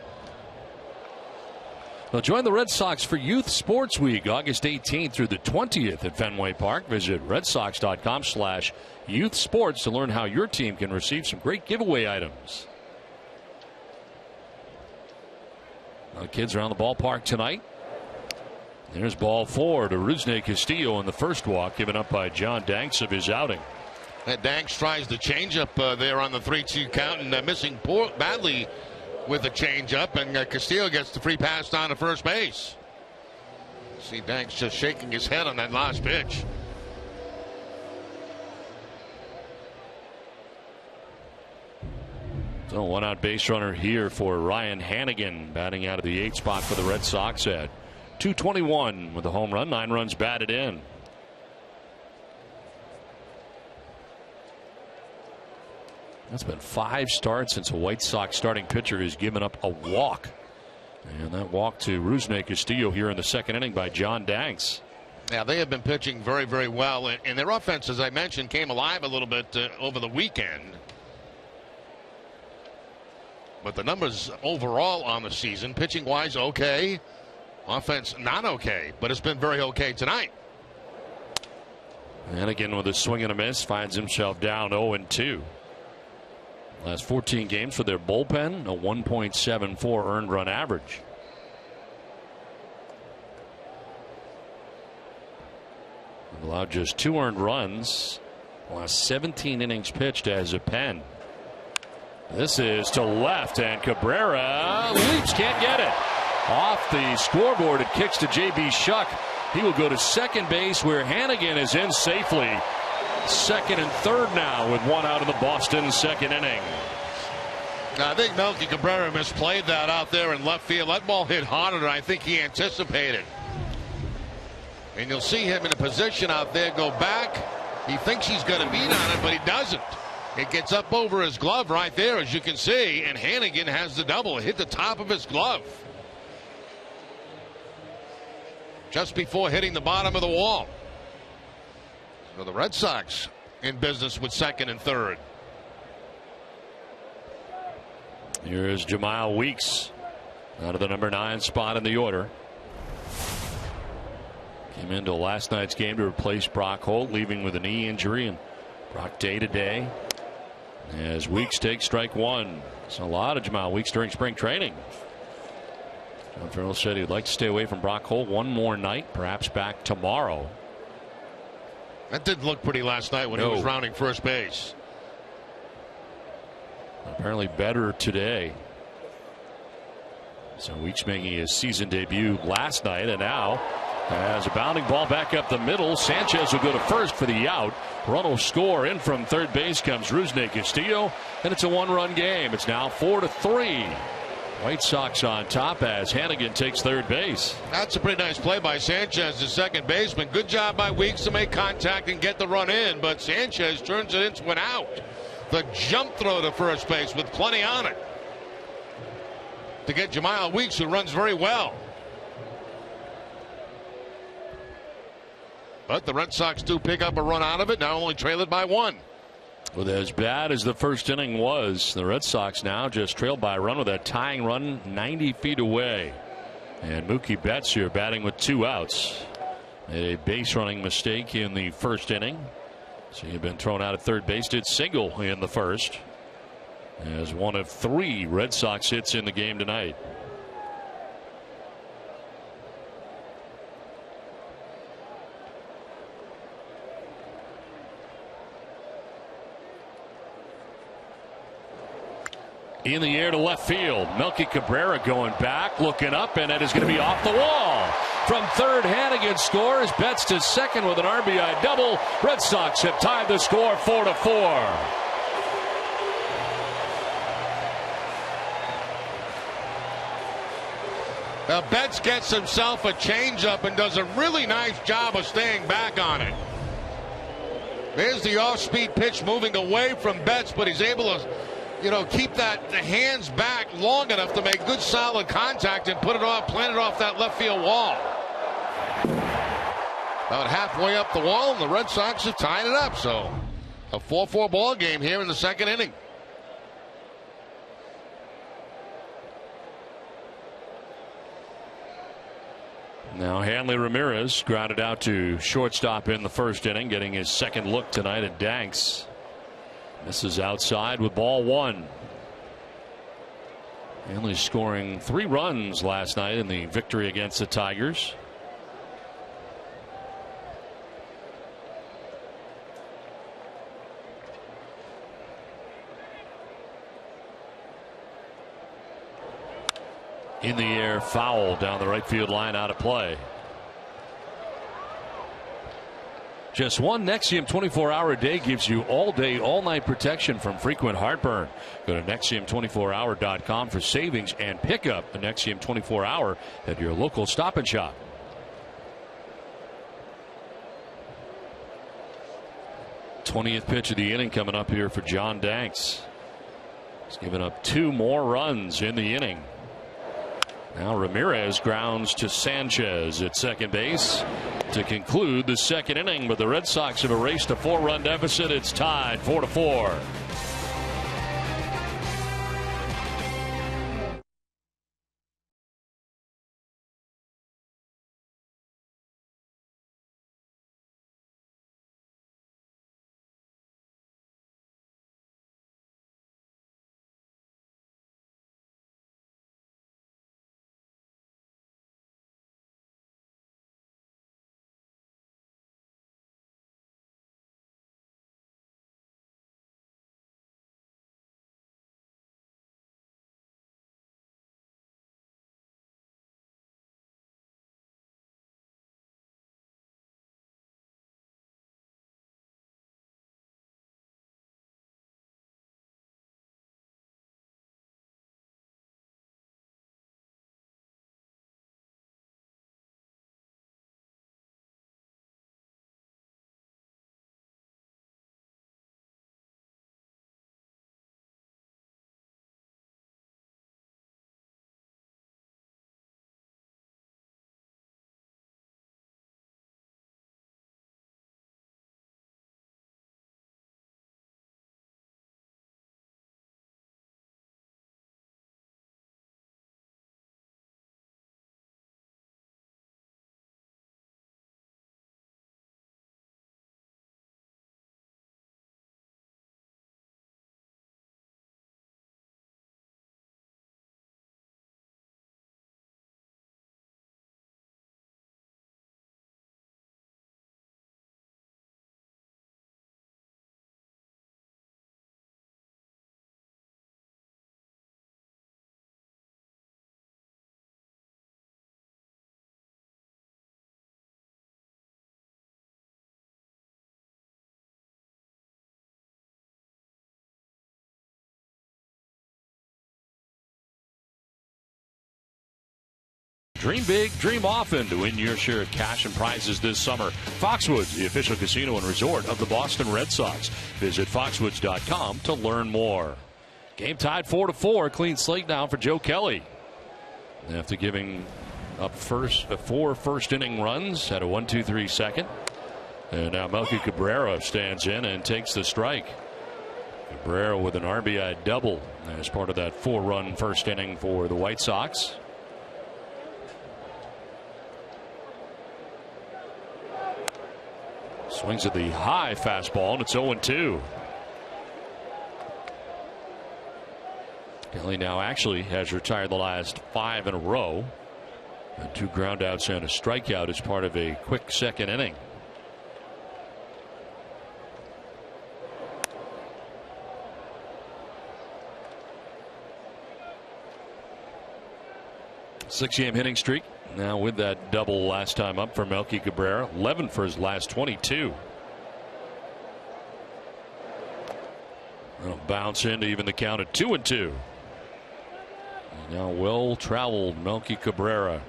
Speaker 1: Now join the Red Sox for Youth Sports Week, August 18th through the 20th at Fenway Park. Visit redsox.com/youthsports to learn how your team can receive some great giveaway items. Now, kids around the ballpark tonight. There's ball 4 to Rusney Castillo in the first walk, given up by John Danks of his outing.
Speaker 5: Danks tries the changeup there on the 3-2 count and missing badly with a changeup, and Castillo gets the free pass down to first base. See Danks just shaking his head on that last pitch.
Speaker 1: So one out base runner here for Ryan Hannigan, batting out of the 8th spot for the Red Sox at .221 with a home run, 9 runs batted in. That's been 5 starts since a White Sox starting pitcher has given up a walk. And that walk to Rusney Castillo here in the second inning by John Danks.
Speaker 5: Yeah, they have been pitching very, very well. And their offense, as I mentioned, came alive a little bit over the weekend. But the numbers overall on the season, pitching-wise, okay. Offense, not okay. But it's been very okay tonight.
Speaker 1: And again, with a swing and a miss, finds himself down 0-2. Last 14 games for their bullpen, a 1.74 earned run average. Allowed just 2 earned runs. Last 17 innings pitched as a pen. This is to left, and Cabrera leaps, can't get it. Off the scoreboard, it kicks to J.B. Shuck. He will go to second base where Hannigan is in safely. Second and third now with 1 out of the Boston second inning.
Speaker 5: Now, I think Melky Cabrera misplayed that out there in left field. That ball hit harder than I think he anticipated. And you'll see him in a position out there go back. He thinks he's going to beat on it, but he doesn't. It gets up over his glove right there, as you can see, and Hannigan has the double. It hit the top of his glove just before hitting the bottom of the wall. So the Red Sox in business with second and third.
Speaker 1: Here's Jemile Weeks out of the number 9 spot in the order. Came into last night's game to replace Brock Holt, leaving with a knee injury, and Brock day to day as Weeks takes strike 1. It's a lot of Jemile Weeks during spring training. John Farrell said he'd like to stay away from Brock Holt one more night, perhaps back tomorrow.
Speaker 5: That didn't look pretty last night when he was rounding first base.
Speaker 1: Apparently better today. So Weeks making his season debut last night, and now has a bounding ball back up the middle. Sanchez will go to first for the out. Run will score. In from third base comes Rusney Castillo, and it's a 1-run game. It's now 4-3. White Sox on top as Hannigan takes third base.
Speaker 5: That's a pretty nice play by Sanchez, the second baseman. Good job by Weeks to make contact and get the run in, but Sanchez turns it into an out. The jump throw to first base with plenty on it to get Jemile Weeks, who runs very well. But the Red Sox do pick up a run out of it, now only trail it by 1.
Speaker 1: With as bad as the first inning was, the Red Sox now just trailed by a run with a tying run 90 feet away. And Mookie Betts here batting with 2 outs. Made a base running mistake in the first inning. So he'd been thrown out at third base. Did single in the first. As one of 3 Red Sox hits in the game tonight. In the air to left field. Melky Cabrera going back, looking up, and it is going to be off the wall. From third, Hannigan scores. Betts to second with an RBI double. Red Sox have tied the score 4-4.
Speaker 5: Now Betts gets himself a changeup and does a really nice job of staying back on it. There's the off-speed pitch moving away from Betts, but he's able to, keep the hands back long enough to make good solid contact and put it off, plant it off that left field wall. About halfway up the wall, and the Red Sox have tied it up. So a 4-4 ball game here in the second inning.
Speaker 1: Now Hanley Ramirez grounded out to shortstop in the first inning, getting his second look tonight at Danks. Misses outside with ball 1. Hanley scoring 3 runs last night in the victory against the Tigers. In the air, foul down the right field line, out of play. Just one Nexium 24-hour-a-day gives you all-day, all-night protection from frequent heartburn. Go to Nexium24hour.com for savings and pick up a Nexium 24-hour at your local Stop and Shop. '20th pitch of the inning coming up here for John Danks. He's given up 2 more runs in the inning. Now Ramirez grounds to Sanchez at second base to conclude the second inning, but the Red Sox have erased a 4-run deficit. It's tied 4-4. Dream big, dream often to win your share of cash and prizes this summer. Foxwoods, the official casino and resort of the Boston Red Sox. Visit foxwoods.com to learn more. Game tied 4-4. Clean slate now for Joe Kelly. After giving up four first-inning runs, had a 1-2-3 second. And now Melky Cabrera stands in and takes the strike. Cabrera with an RBI double as part of that 4-run first inning for the White Sox. Swings at the high fastball, and it's 0-2. Kelly now actually has retired the last 5 in a row. And 2 groundouts and a strikeout as part of a quick second inning. Six-game hitting streak. Now with that double last time up for Melky Cabrera. 11 for his last 22. That'll bounce in to even the count at 2-2. Now well-traveled Melky Cabrera.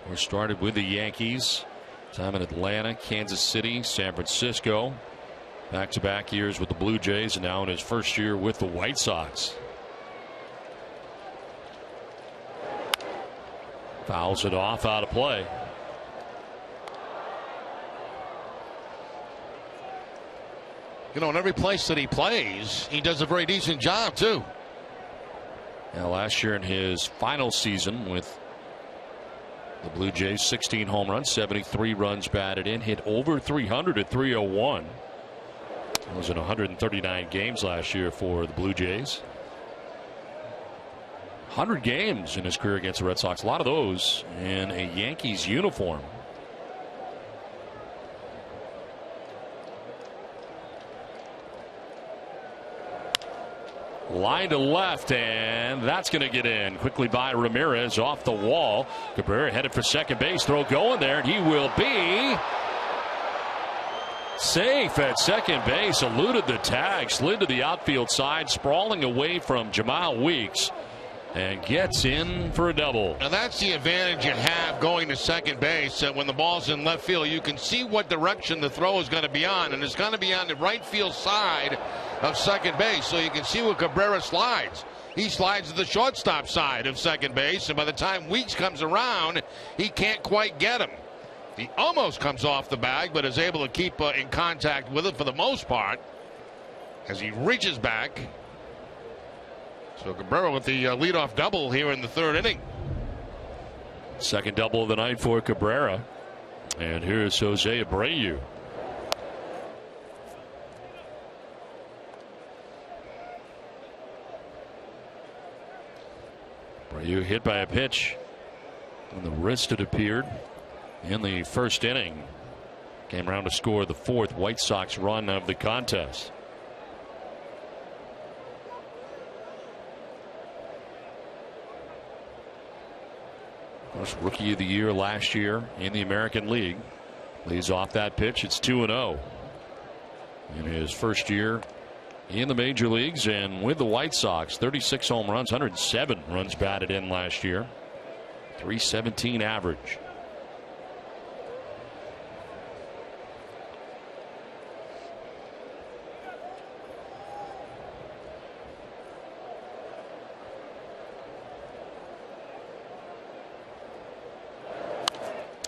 Speaker 1: We started with the Yankees. Time in Atlanta, Kansas City, San Francisco. Back-to-back years with the Blue Jays, and now in his first year with the White Sox. Fouls it off, out of play.
Speaker 5: You know, in every place that he plays, he does a very decent job, too.
Speaker 1: Now, last year in his final season with the Blue Jays, 16 home runs, 73 runs batted in, hit over 300 at 301. It was in 139 games last year for the Blue Jays. 100 games in his career against the Red Sox. A lot of those in a Yankees uniform. Line to left, and that's going to get in. Quickly by Ramirez off the wall. Cabrera headed for second base. Throw going there, and he will be safe at second base. Eluded the tag, slid to the outfield side, sprawling away from Jamal Weeks, and gets in for a double.
Speaker 5: Now that's the advantage you have going to second base. When the ball's in left field, you can see what direction the throw is going to be on, and it's going to be on the right field side of second base, so you can see where Cabrera slides. He slides to the shortstop side of second base, and by the time Weeks comes around, he can't quite get him. He almost comes off the bag, but is able to keep in contact with it for the most part as he reaches back. So Cabrera with the leadoff double here in the third inning.
Speaker 1: Second double of the night for Cabrera. And here's Jose Abreu. Abreu hit by a pitch on the wrist, it appeared, in the first inning. Came around to score the 4th White Sox run of the contest. Of course, Rookie of the Year last year in the American League. Leads off that pitch. It's 2-0 in his first year in the major leagues and with the White Sox. 36 home runs, 107 runs batted in last year. 317 average.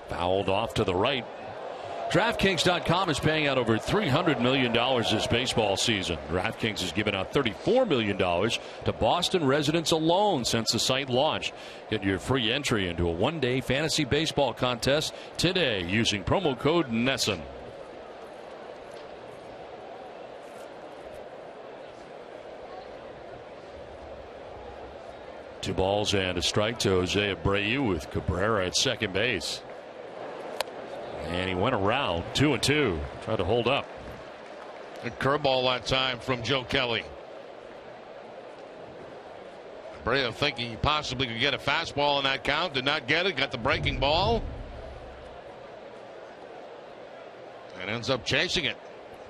Speaker 1: Fouled off to the right. DraftKings.com is paying out over $300 million this baseball season. DraftKings has given out $34 million to Boston residents alone since the site launched. Get your free entry into a one-day fantasy baseball contest today using promo code NESSN. Two balls and a strike to Jose Abreu with Cabrera at second base. And he went around 2-2. Tried to hold up.
Speaker 5: A curveball that time from Joe Kelly. Abreu thinking he possibly could get a fastball in that count. Did not get it. Got the breaking ball. And ends up chasing it.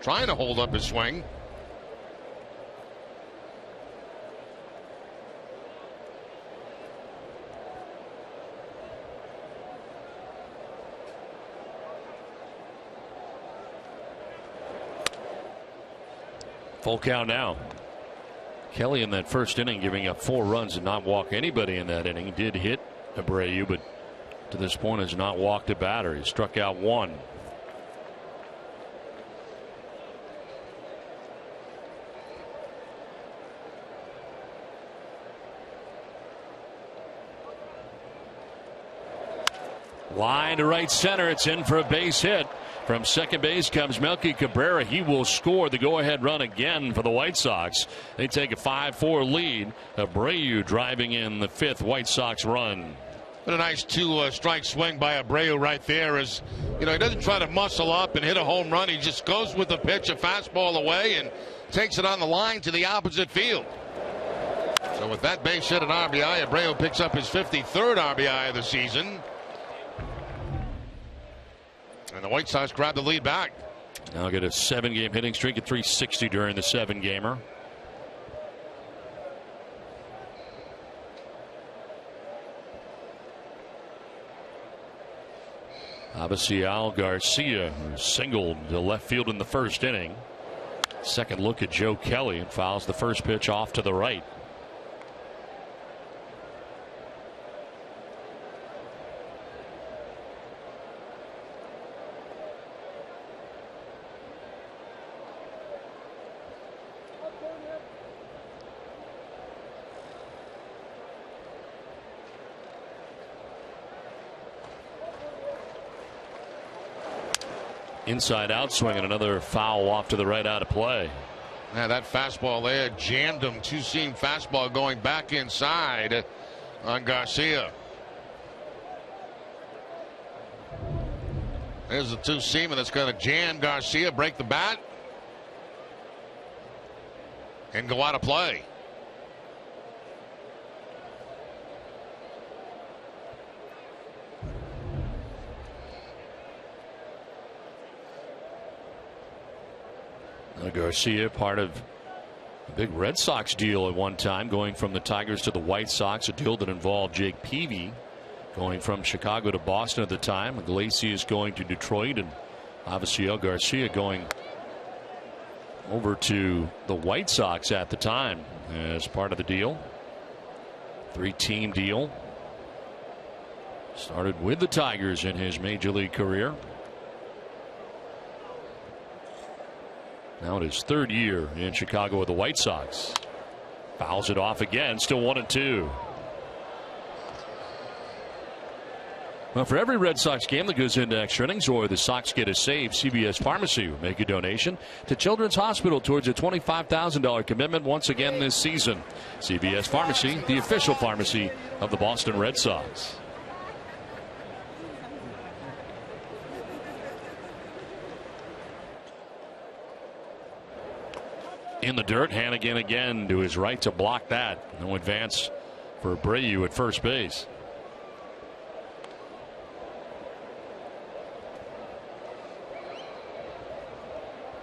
Speaker 5: Trying to hold up his swing.
Speaker 1: Full count now. Kelly in that first inning giving up 4 runs and not walk anybody in that inning. Did hit Abreu, but to this point has not walked a batter. He struck out 1. Line to right center. It's in for a base hit. From second base comes Melky Cabrera. He will score the go-ahead run again for the White Sox. They take a 5-4 lead. Abreu driving in the 5th White Sox run.
Speaker 5: What a nice 2-strike swing by Abreu right there. As you know, he doesn't try to muscle up and hit a home run. He just goes with the pitch, a fastball away, and takes it on the line to the opposite field. So with that base hit and RBI, Abreu picks up his 53rd RBI of the season. And the White Sox grab the lead back.
Speaker 1: Now get a 7-game hitting streak at .360 during the 7-gamer. Abacial Garcia singled to left field in the first inning. Second look at Joe Kelly and fouls the first pitch off to the right. Inside out swing and another foul off to the right out of play.
Speaker 5: Yeah, that fastball there jammed him. 2-seam fastball going back inside on Garcia. There's the 2-seamer that's going to jam Garcia, break the bat, and go out of play.
Speaker 1: Garcia, part of a big Red Sox deal at one time, going from the Tigers to the White Sox, a deal that involved Jake Peavy going from Chicago to Boston at the time. Iglesias going to Detroit, and Abacial Garcia going over to the White Sox at the time as part of the deal. 3-team deal. Started with the Tigers in his major league career. Now in his 3rd year in Chicago with the White Sox. Fouls it off again. Still 1-2. Well, for every Red Sox game that goes into extra innings or the Sox get a save, CVS Pharmacy will make a donation to Children's Hospital towards a $25,000 commitment once again this season. CVS Pharmacy, the official pharmacy of the Boston Red Sox. In the dirt, Hannigan again to his right to block that. No advance for Abreu at first base.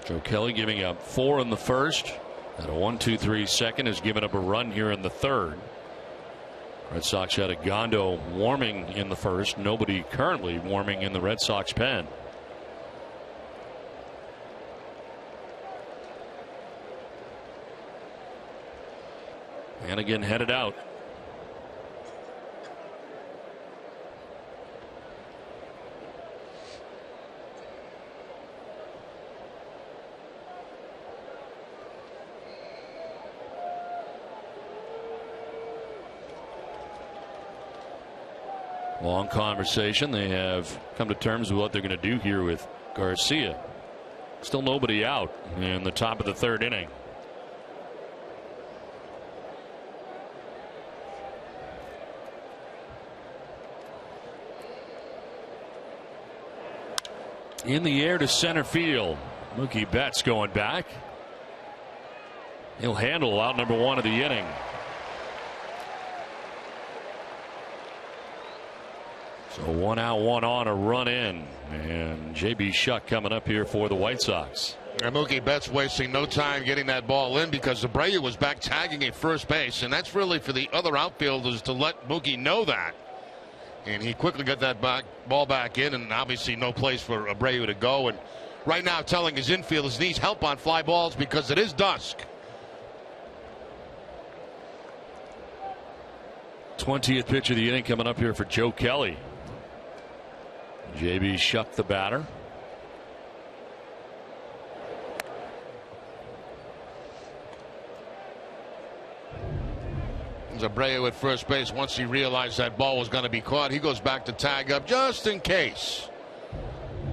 Speaker 1: Joe Kelly giving up 4 in the first, and a 1-2-3 second, has given up a run here in the 3rd. Red Sox had a Gondo warming in the first. Nobody currently warming in the Red Sox pen. Hannigan headed out. Long conversation. They have come to terms with what they're going to do here with Garcia. Still nobody out in the top of the 3rd inning. In the air to center field. Mookie Betts going back. He'll handle out number 1 of the inning. So 1 out, 1 on, a run in. And J.B. Shuck coming up here for the White Sox.
Speaker 5: And Mookie Betts wasting no time getting that ball in because Abreu was back tagging at first base. And that's really for the other outfielders to let Mookie know that. And he quickly got that ball back in, and obviously no place for Abreu to go. And right now telling his infielders he needs help on fly balls because it is dusk.
Speaker 1: 20th pitch of the inning coming up here for Joe Kelly. J.B. Shuck, the batter.
Speaker 5: Abreu at first base. Once he realized that ball was going to be caught, he goes back to tag up just in case.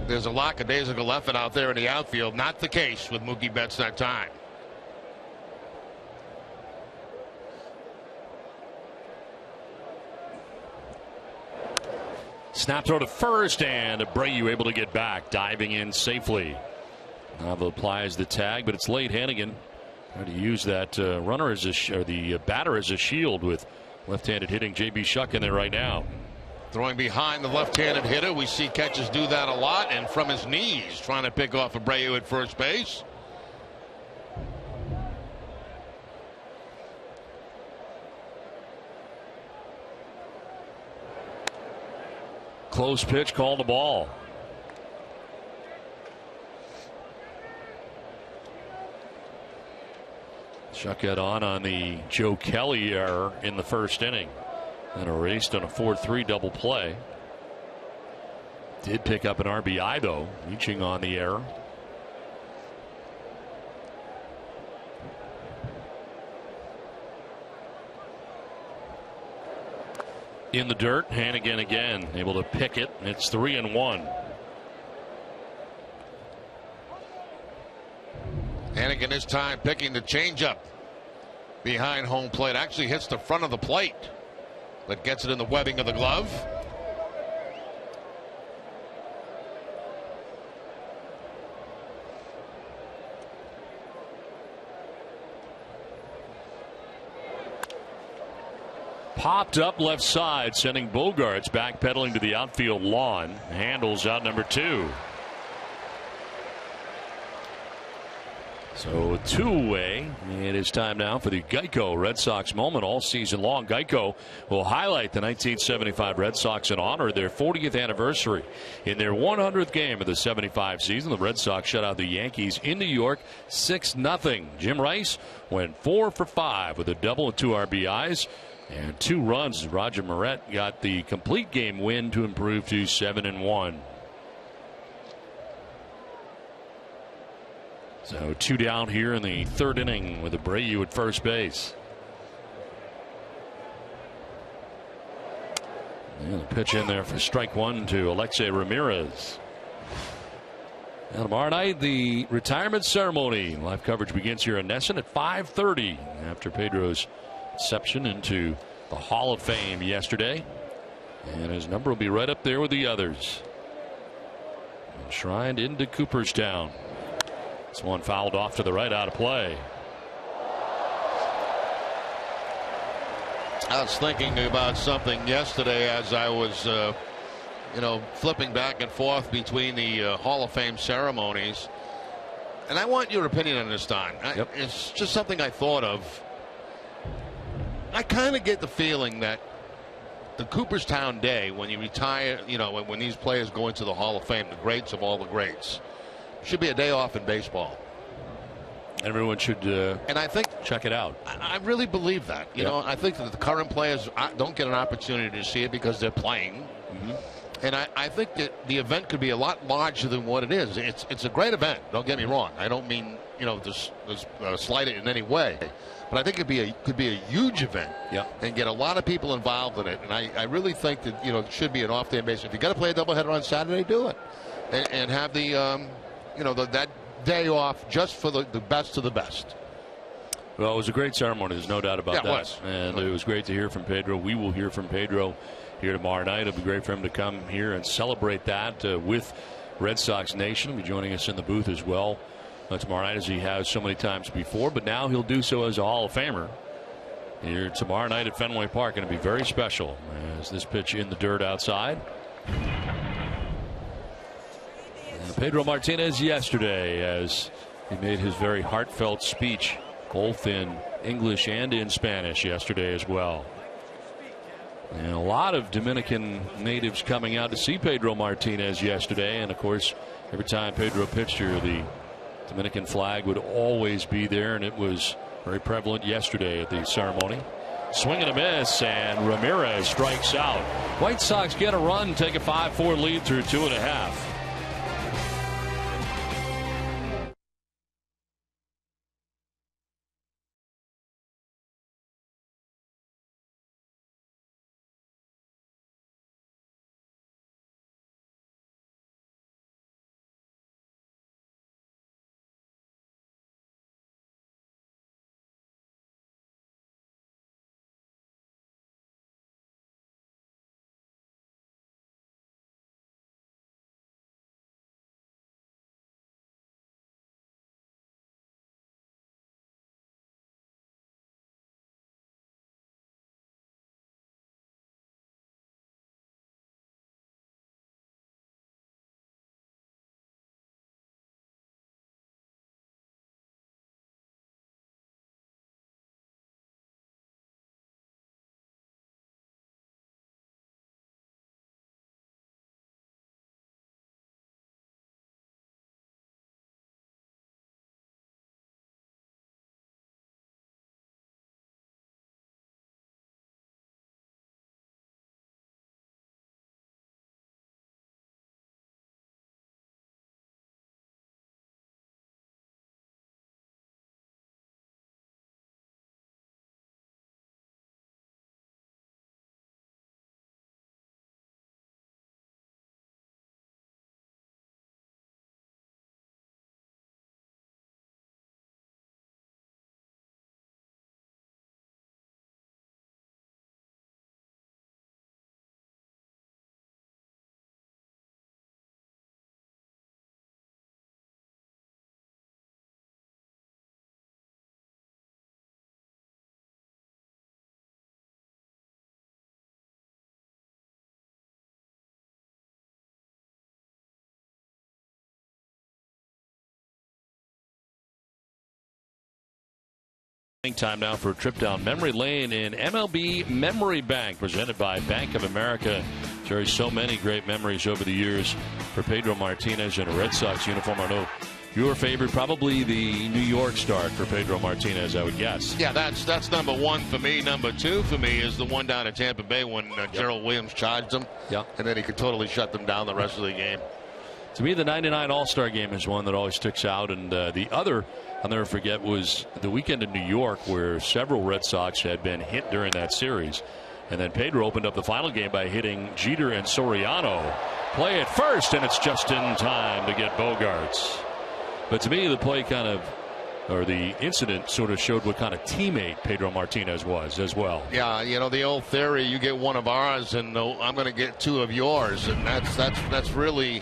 Speaker 5: There's a lackadaisical effort out there in the outfield. Not the case with Mookie Betts that time.
Speaker 1: Snap throw to first, and Abreu able to get back, diving in safely. Nava applies the tag, but it's late. Hannigan trying to use that runner as the batter as a shield with left-handed hitting J.B. Shuck in there right now.
Speaker 5: Throwing behind the left-handed hitter. We see catchers do that a lot, and from his knees trying to pick off Abreu at first base.
Speaker 1: Close pitch, called the ball. Shuck got on the Joe Kelly error in the first inning and erased on a 4-3 double play. Did pick up an RBI though, reaching on the error. In the dirt, Hannigan again able to pick it. It's 3-1.
Speaker 5: Hannigan this time picking the changeup behind home plate. Actually hits the front of the plate, but gets it in the webbing of the glove.
Speaker 1: Popped up left side, sending Bogarts backpedaling to the outfield lawn. Handles out number 2. So a two-way. It is time now for the Geico Red Sox moment all season long. Geico will highlight the 1975 Red Sox in honor of their 40th anniversary. In their 100th game of the 75 season, the Red Sox shut out the Yankees in New York 6-0. Jim Rice went 4 for 5 with a double and 2 RBIs. And 2 runs. Roger Moret got the complete game win to improve to 7-1. So 2 down here in the 3rd inning with Abreu at first base. And a pitch in there for strike 1 to Alexei Ramirez. Now tomorrow night, the retirement ceremony. Live coverage begins here in Nesson at 5:30 after Pedro's reception into the Hall of Fame yesterday, and his number will be right up there with the others. Enshrined into Cooperstown. This one fouled off to the right, out of play.
Speaker 5: I was thinking about something yesterday as I was flipping back and forth between the Hall of Fame ceremonies, and I want your opinion on this, Don.
Speaker 1: Yep.
Speaker 5: It's just something I thought of. I kind of get the feeling that the Cooperstown Day, when you retire, when these players go into the Hall of Fame, the greats of all the greats, should be a day off in baseball.
Speaker 1: Everyone should
Speaker 5: and I think
Speaker 1: check it out.
Speaker 5: I really believe that. You know, I think that the current players don't get an opportunity to see it because they're playing. Mm-hmm. And I think that the event could be a lot larger than what it is. It's a great event. Don't get me wrong. I don't mean to slight it in any way. But I think it could be a huge event, and get a lot of people involved in it. And I really think that it should be an off day in baseball. If you got to play a doubleheader on Saturday, do it, and have the that day off just for the best of the best.
Speaker 1: Well, it was a great ceremony. There's no doubt about that.
Speaker 5: It was.
Speaker 1: And it was great to hear from Pedro. We will hear from Pedro here tomorrow night. It'll be great for him to come here and celebrate that with Red Sox Nation. He'll be joining us in the booth as well tomorrow night, as he has so many times before, but now he'll do so as a Hall of Famer here tomorrow night at Fenway Park. Going to be very special as this pitch in the dirt outside. Pedro Martinez yesterday, as he made his very heartfelt speech both in English and in Spanish yesterday as well. And a lot of Dominican natives coming out to see Pedro Martinez yesterday, and of course Every time Pedro pitched here, the Dominican flag would always be there, and it was very prevalent yesterday at the ceremony. Swing and a miss, and Ramirez strikes out. White Sox get a run, take a 5-4 lead through 2.5. Time now for a trip down memory lane in MLB Memory Bank, presented by Bank of America. Jerry, so many great memories over the years for Pedro Martinez in a Red Sox uniform. I know your favorite, probably the New York start for Pedro Martinez, I would guess.
Speaker 5: Yeah, that's number one for me. Number two for me is the one down at Tampa Bay when Gerald Williams charged him.
Speaker 1: Yeah.
Speaker 5: And then he could totally shut them down the rest of the game.
Speaker 1: To me, the '99 All-Star game is one that always sticks out. And the other I'll never forget was the weekend in New York where several Red Sox had been hit during that series. And then Pedro opened up the final game by hitting Jeter and Soriano. Play at first, and it's just in time to get Bogarts. But to me, the play or the incident sort of showed what kind of teammate Pedro Martinez was as well.
Speaker 5: Yeah, you know, the old theory, you get one of ours and I'm going to get two of yours. And that's really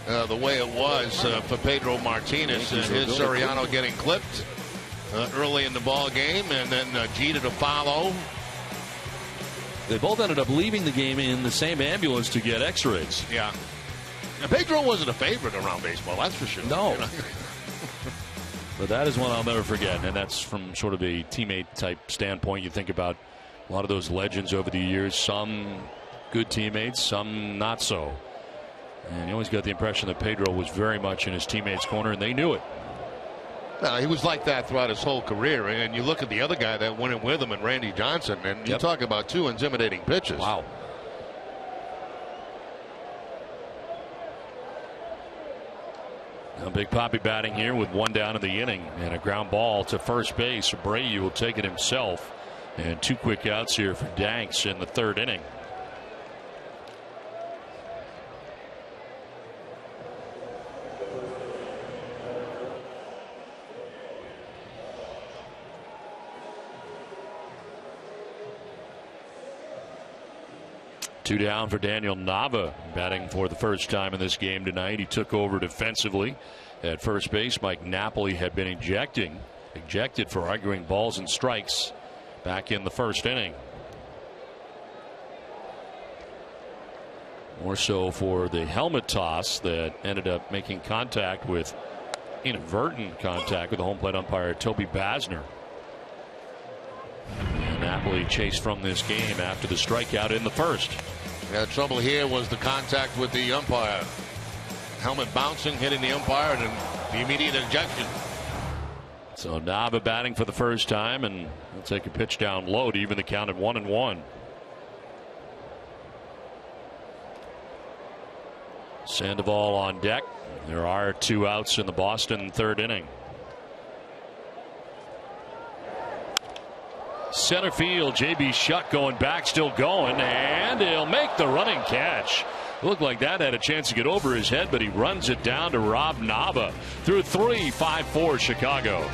Speaker 5: the way it was for Pedro Martinez. His Soriano getting clipped early in the ball game, and then Jeter to follow.
Speaker 1: They both ended up leaving the game in the same ambulance to get x-rays.
Speaker 5: Yeah. Now, Pedro wasn't a favorite around baseball, that's for sure.
Speaker 1: No.
Speaker 5: You know?
Speaker 1: But that is one I'll never forget, and that's from sort of a teammate-type standpoint. You think about a lot of those legends over the years, some good teammates, some not so. And you always got the impression that Pedro was very much in his teammates' corner, and they knew it.
Speaker 5: No, he was like that throughout his whole career. And you look at the other guy that went in with him, and Randy Johnson, and you talk about two intimidating pitches.
Speaker 1: Wow. Now Big Papi batting here with one down in the inning, and a ground ball to first base. Abreu will take it himself, and two quick outs here for Danks in the third inning. Two down for Daniel Nava, batting for the first time in this game tonight. He took over defensively at first base. Mike Napoli had been ejected for arguing balls and strikes back in the first inning. More so for the helmet toss that ended up making inadvertent contact with the home plate umpire Toby Basner. And Napoli chased from this game after the strikeout in the first.
Speaker 5: Yeah, the trouble here was the contact with the umpire. helmet bouncing, hitting the umpire, and then the immediate ejection.
Speaker 1: So Nava batting for the first time, and he'll take a pitch down low to even the count at 1-1. Sandoval on deck. There are 2 outs in the Boston third inning. Center field, J.B. Shutt going back, still going, and he'll make the running catch. Looked like that had a chance to get over his head, but he runs it down to Rob Nava through 3, 5-4 Chicago.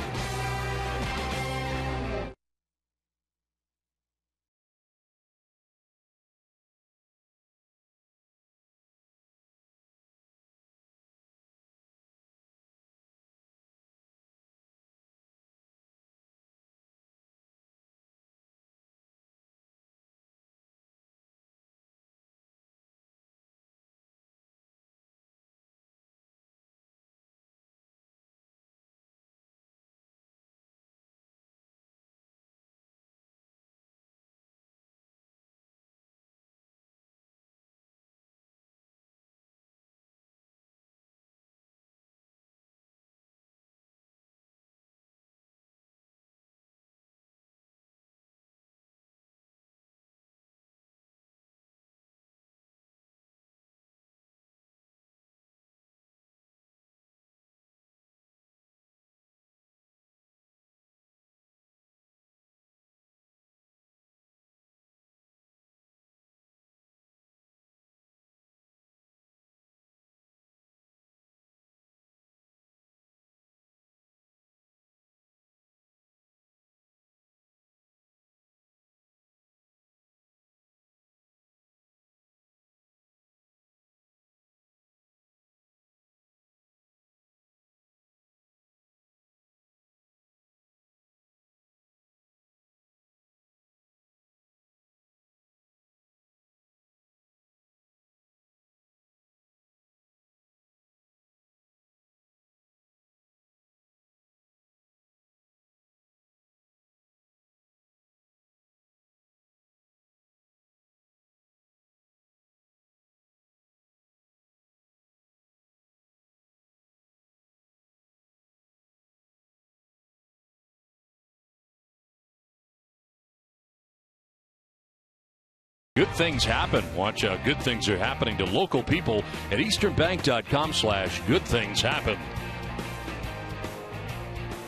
Speaker 1: Good things happen. Watch how good things are happening to local people at easternbank.com/goodthingshappen.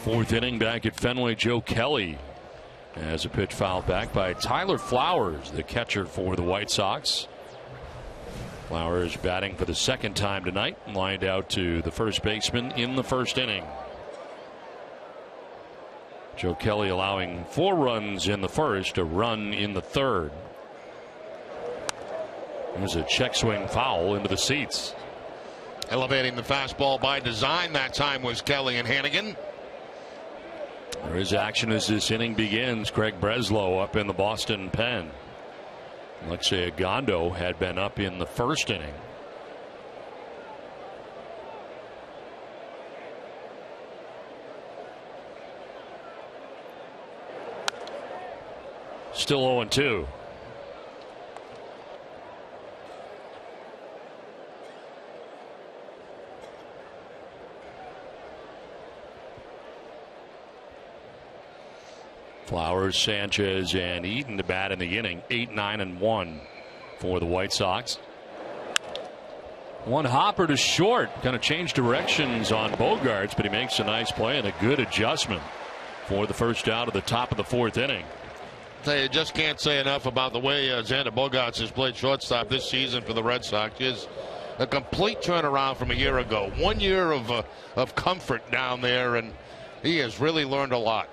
Speaker 1: Fourth inning back at Fenway, Joe Kelly has a pitch fouled back by Tyler Flowers, the catcher for the White Sox. Flowers batting for the second time tonight, lined out to the first baseman in the first inning. Joe Kelly allowing 4 runs in the first, a run in the third. There's a check swing foul into the seats.
Speaker 5: Elevating the fastball by design that time was Kelly and Hannigan.
Speaker 1: There is action as this inning begins. Craig Breslow up in the Boston pen. Alexei Agondo had been up in the first inning. Still 0-2. Flowers, Sanchez, and Eaton to bat in the inning. 8, 9, and 1 for the White Sox. One hopper to short. Kind of changed directions on Bogaerts, but he makes a nice play and a good adjustment for the first out of the top of the fourth inning.
Speaker 5: You just can't say enough about the way Xander Bogaerts has played shortstop this season for the Red Sox. Is a complete turnaround from a year ago. 1 year of comfort down there, and he has really learned a lot.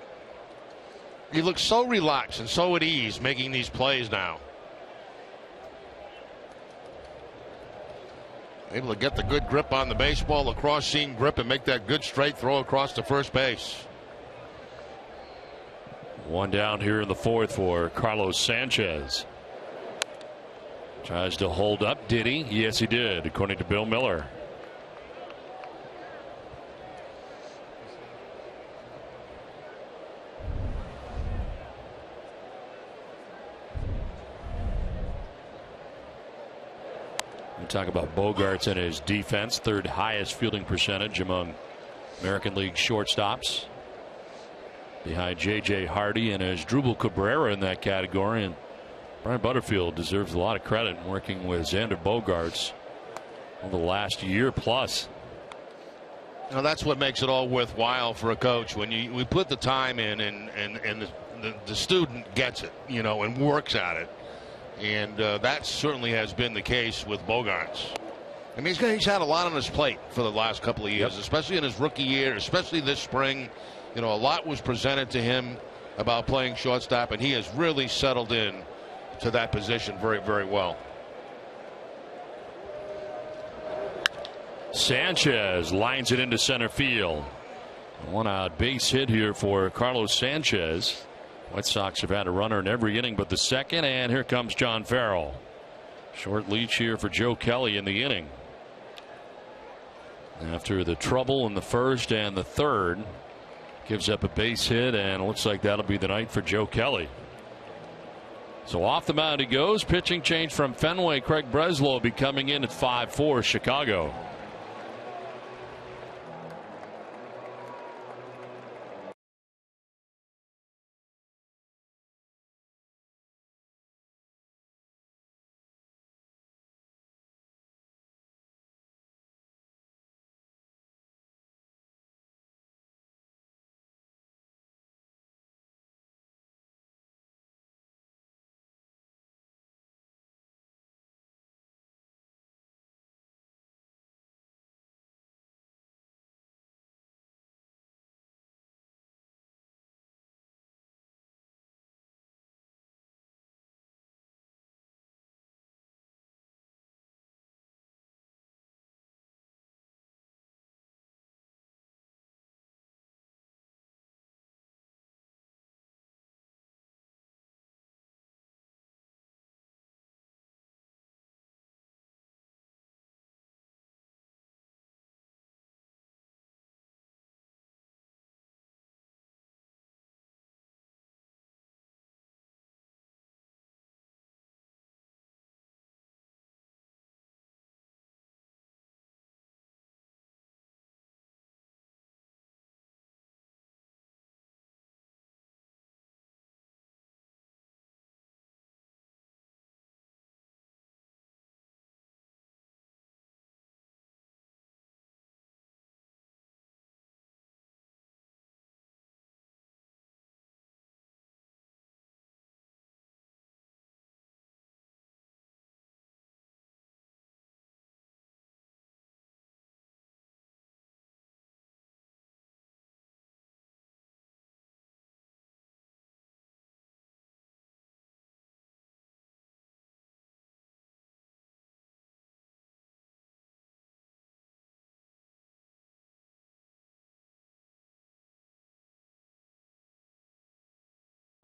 Speaker 5: He looks so relaxed and so at ease making these plays now. Able to get the good grip on the baseball, the cross-seam grip, and make that good straight throw across to first base.
Speaker 1: One down here in the fourth for Carlos Sanchez. Tries to hold up. Did he? Yes, he did, according to Bill Miller. We talk about Bogaerts and his defense, third highest fielding percentage among American League shortstops, behind J.J. Hardy and Asdrubal Cabrera in that category. And Brian Butterfield deserves a lot of credit working with Xander Bogaerts over the last year plus.
Speaker 5: Now that's what makes it all worthwhile for a coach, when we put the time in and the student gets it, and works at it. And that certainly has been the case with Bogaerts. I mean, he's had a lot on his plate for the last couple of years, especially in his rookie year, especially this spring. A lot was presented to him about playing shortstop, and he has really settled in to that position very, very well.
Speaker 1: Sanchez lines it into center field. One out base hit here for Carlos Sanchez. White Sox have had a runner in every inning but the second, and here comes John Farrell. Short leash here for Joe Kelly in the inning. After the trouble in the first and the third, gives up a base hit, and it looks like that'll be the night for Joe Kelly. So off the mound he goes. Pitching change from Fenway. Craig Breslow will be coming in at 5-4 Chicago.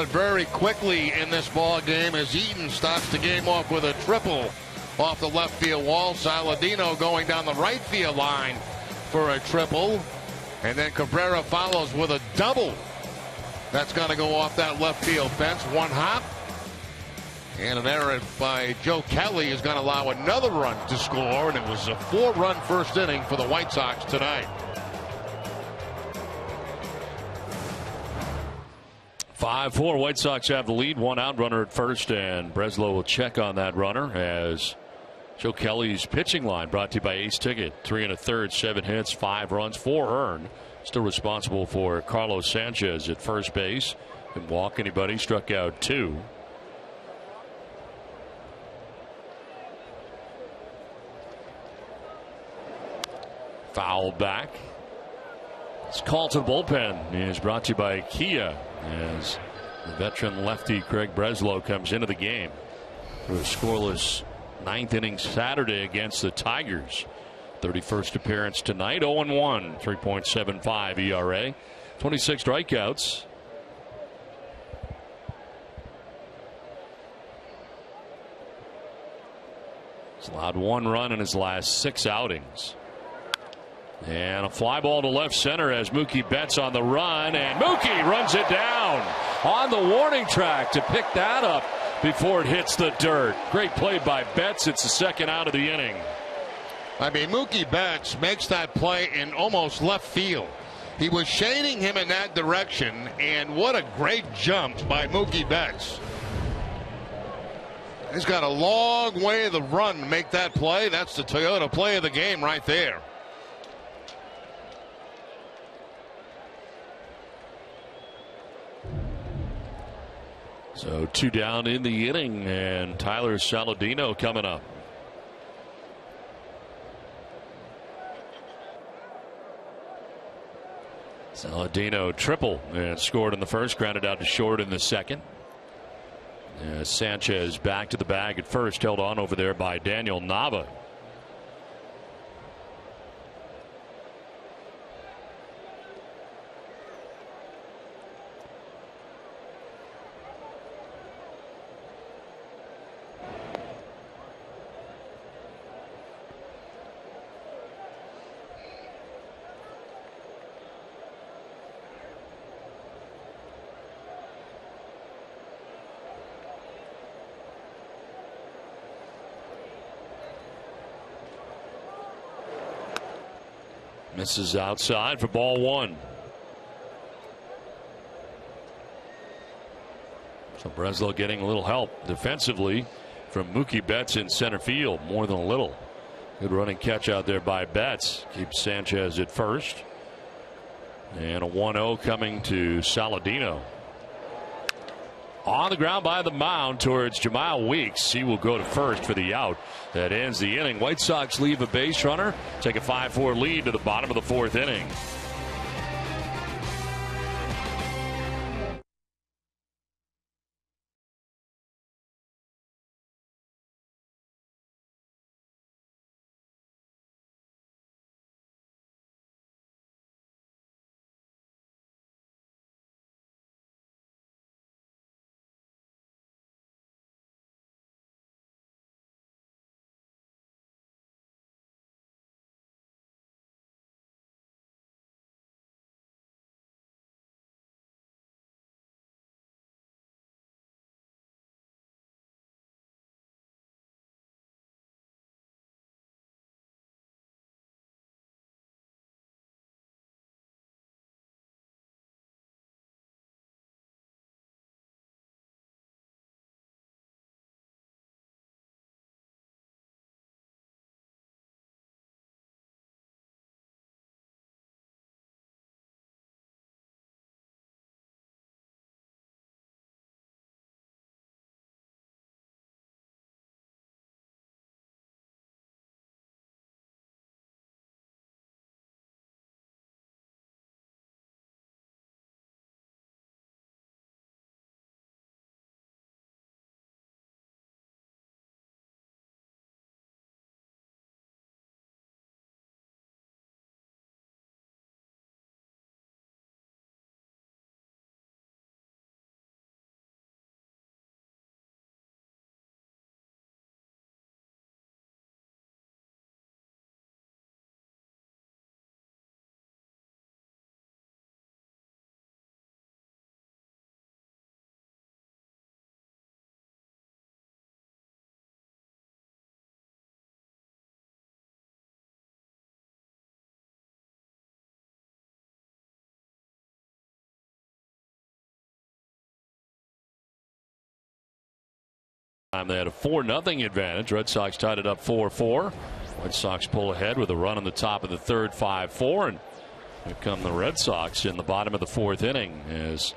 Speaker 5: Very quickly in this ball game as Eaton starts the game off with a triple off the left field wall. Saladino going down the right field line for a triple, and then Cabrera follows with a double. That's going to go off that left field fence. One hop, and an error by Joe Kelly is going to allow another run to score, and it was a 4-run first inning for the White Sox tonight.
Speaker 1: 5-4. White Sox have the lead. One out, runner at first, and Breslow will check on that runner as Joe Kelly's pitching line brought to you by Ace Ticket. 3 1/3, 7 hits, 5 runs, 4 earned. Still responsible for Carlos Sanchez at first base. Didn't walk anybody, struck out 2. Foul back. It's called to the bullpen. It is brought to you by Kia as the veteran lefty Craig Breslow comes into the game for a scoreless 9th inning Saturday against the Tigers. 31st appearance tonight. 0-1, 3.75 ERA, 26 strikeouts. He's allowed 1 run in his last 6 outings. And a fly ball to left center as Mookie Betts on the run, and Mookie runs it down on the warning track to pick that up before it hits the dirt. Great play by Betts. It's the second out of the inning.
Speaker 5: I mean, Mookie Betts makes that play in almost left field. He was shading him in that direction, and what a great jump by Mookie Betts. He's got a long way to run to make that play. That's the Toyota play of the game right there.
Speaker 1: So 2 down in the inning, and Tyler Saladino coming up. Saladino triple and scored in the first, grounded out to short in the second. Sanchez back to the bag at first, held on over there by Daniel Nava. Misses outside for ball 1. So Breslow getting a little help defensively from Mookie Betts in center field, more than a little. Good running catch out there by Betts. Keeps Sanchez at first. And a 1-0 coming to Saladino. On the ground by the mound towards Jamal Weeks. He will go to first for the out. That ends the inning. White Sox leave a base runner. Take a 5-4 lead to the bottom of the 4th inning. They had a 4-0 advantage. Red Sox tied it up 4-4. Red Sox pull ahead with a run on the top of the third, 5-4, and here come the Red Sox in the bottom of the 4th inning as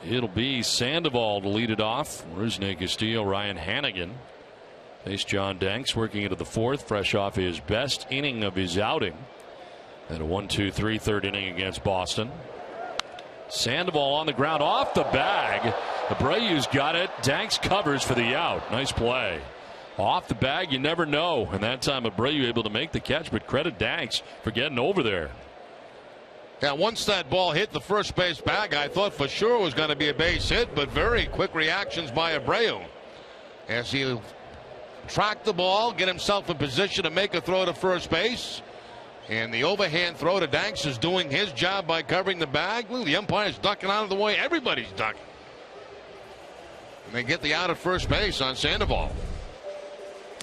Speaker 1: it'll be Sandoval to lead it off. Rusney Castillo, Ryan Hannigan face John Danks working into the 4th, fresh off his best inning of his outing. And a 1-2-3 3rd inning against Boston. Sandoval on the ground off the bag. Abreu's got it. Danks covers for the out. Nice play. Off the bag, you never know. And that time Abreu able to make the catch, but credit Danks for getting over there.
Speaker 5: Yeah, once that ball hit the first base bag, I thought for sure it was going to be a base hit, but very quick reactions by Abreu as he tracked the ball, get himself in position to make a throw to first base. And the overhand throw to Danks is doing his job by covering the bag. Well, the umpire's ducking out of the way. Everybody's ducking. And they get the out at first base on Sandoval.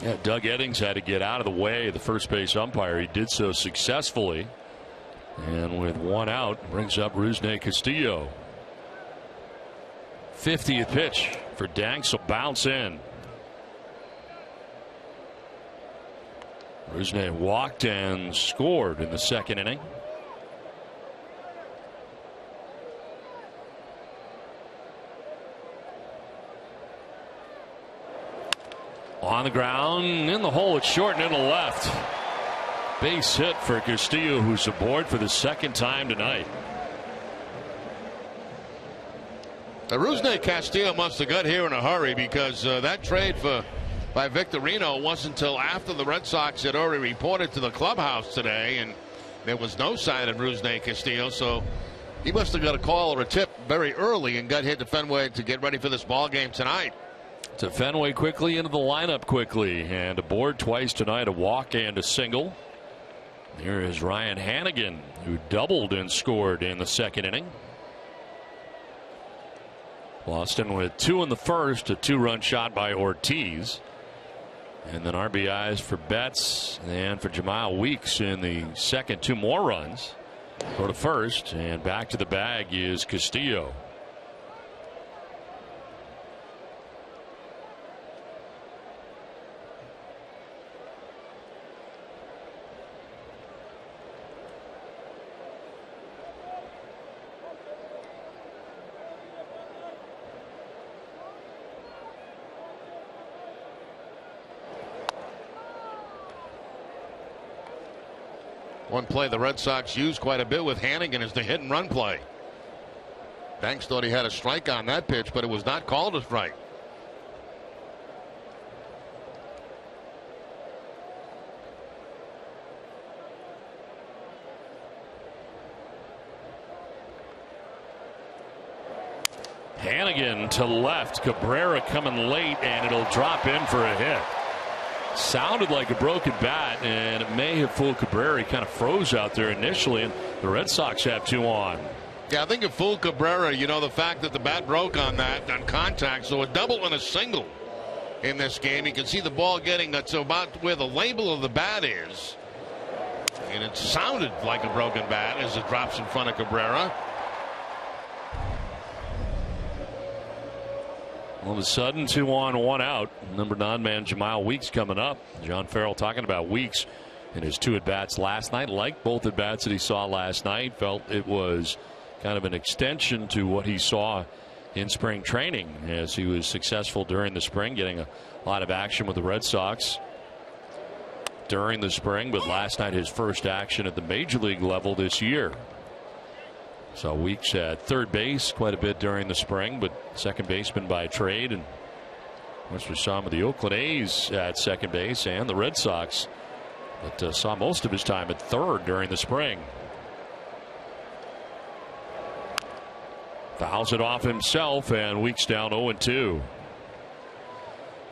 Speaker 1: Yeah, Doug Eddings had to get out of the way of the first base umpire. He did so successfully. And with one out, brings up Rusney Castillo. 50th pitch for Danks will bounce in. Rusney walked and scored in the second inning. On the ground, in the hole, it's short and in the left. Base hit for Castillo, who's aboard for the second time tonight.
Speaker 5: Rusney Castillo must have got here in a hurry, because that trade by Victorino wasn't until after the Red Sox had already reported to the clubhouse today, and there was no sign of Rusney Castillo, so he must have got a call or a tip very early and got hit to Fenway to get ready for this ball game tonight.
Speaker 1: To Fenway quickly, into the lineup quickly, and aboard twice tonight, a walk and a single. Here is Ryan Hannigan, who doubled and scored in the second inning. Boston with 2 in the first, a 2-run shot by Ortiz. And then RBIs for Betts and for Jamal Weeks in the second. 2 more runs. Go to first, and back to the bag is Castillo.
Speaker 5: One play the Red Sox used quite a bit with Hannigan is the hit and run play. Banks thought he had a strike on that pitch, but it was not called a strike.
Speaker 1: Hannigan to left, Cabrera coming late, and it'll drop in for a hit. Sounded like a broken bat, and it may have fooled Cabrera. He kind of froze out there initially, and the Red Sox have 2 on.
Speaker 5: Yeah, I think it fooled Cabrera, the fact that the bat broke on contact, so a double and a single in this game. You can see the ball getting to about where the label of the bat is, and it sounded like a broken bat as it drops in front of Cabrera.
Speaker 1: All of a sudden, 2 on, 1 out. Number 9 man Jamal Weeks coming up. John Farrell talking about Weeks in his 2 at-bats last night. Liked both at-bats that he saw last night. Felt it was kind of an extension to what he saw in spring training, as he was successful during the spring, getting a lot of action with the Red Sox during the spring. But last night, his first action at the major league level this year. So Weeks at third base quite a bit during the spring, but second baseman by trade. And once we saw him with the Oakland A's at second base, and the Red Sox, but saw most of his time at third during the spring. Fouls it off himself, and Weeks down 0-2.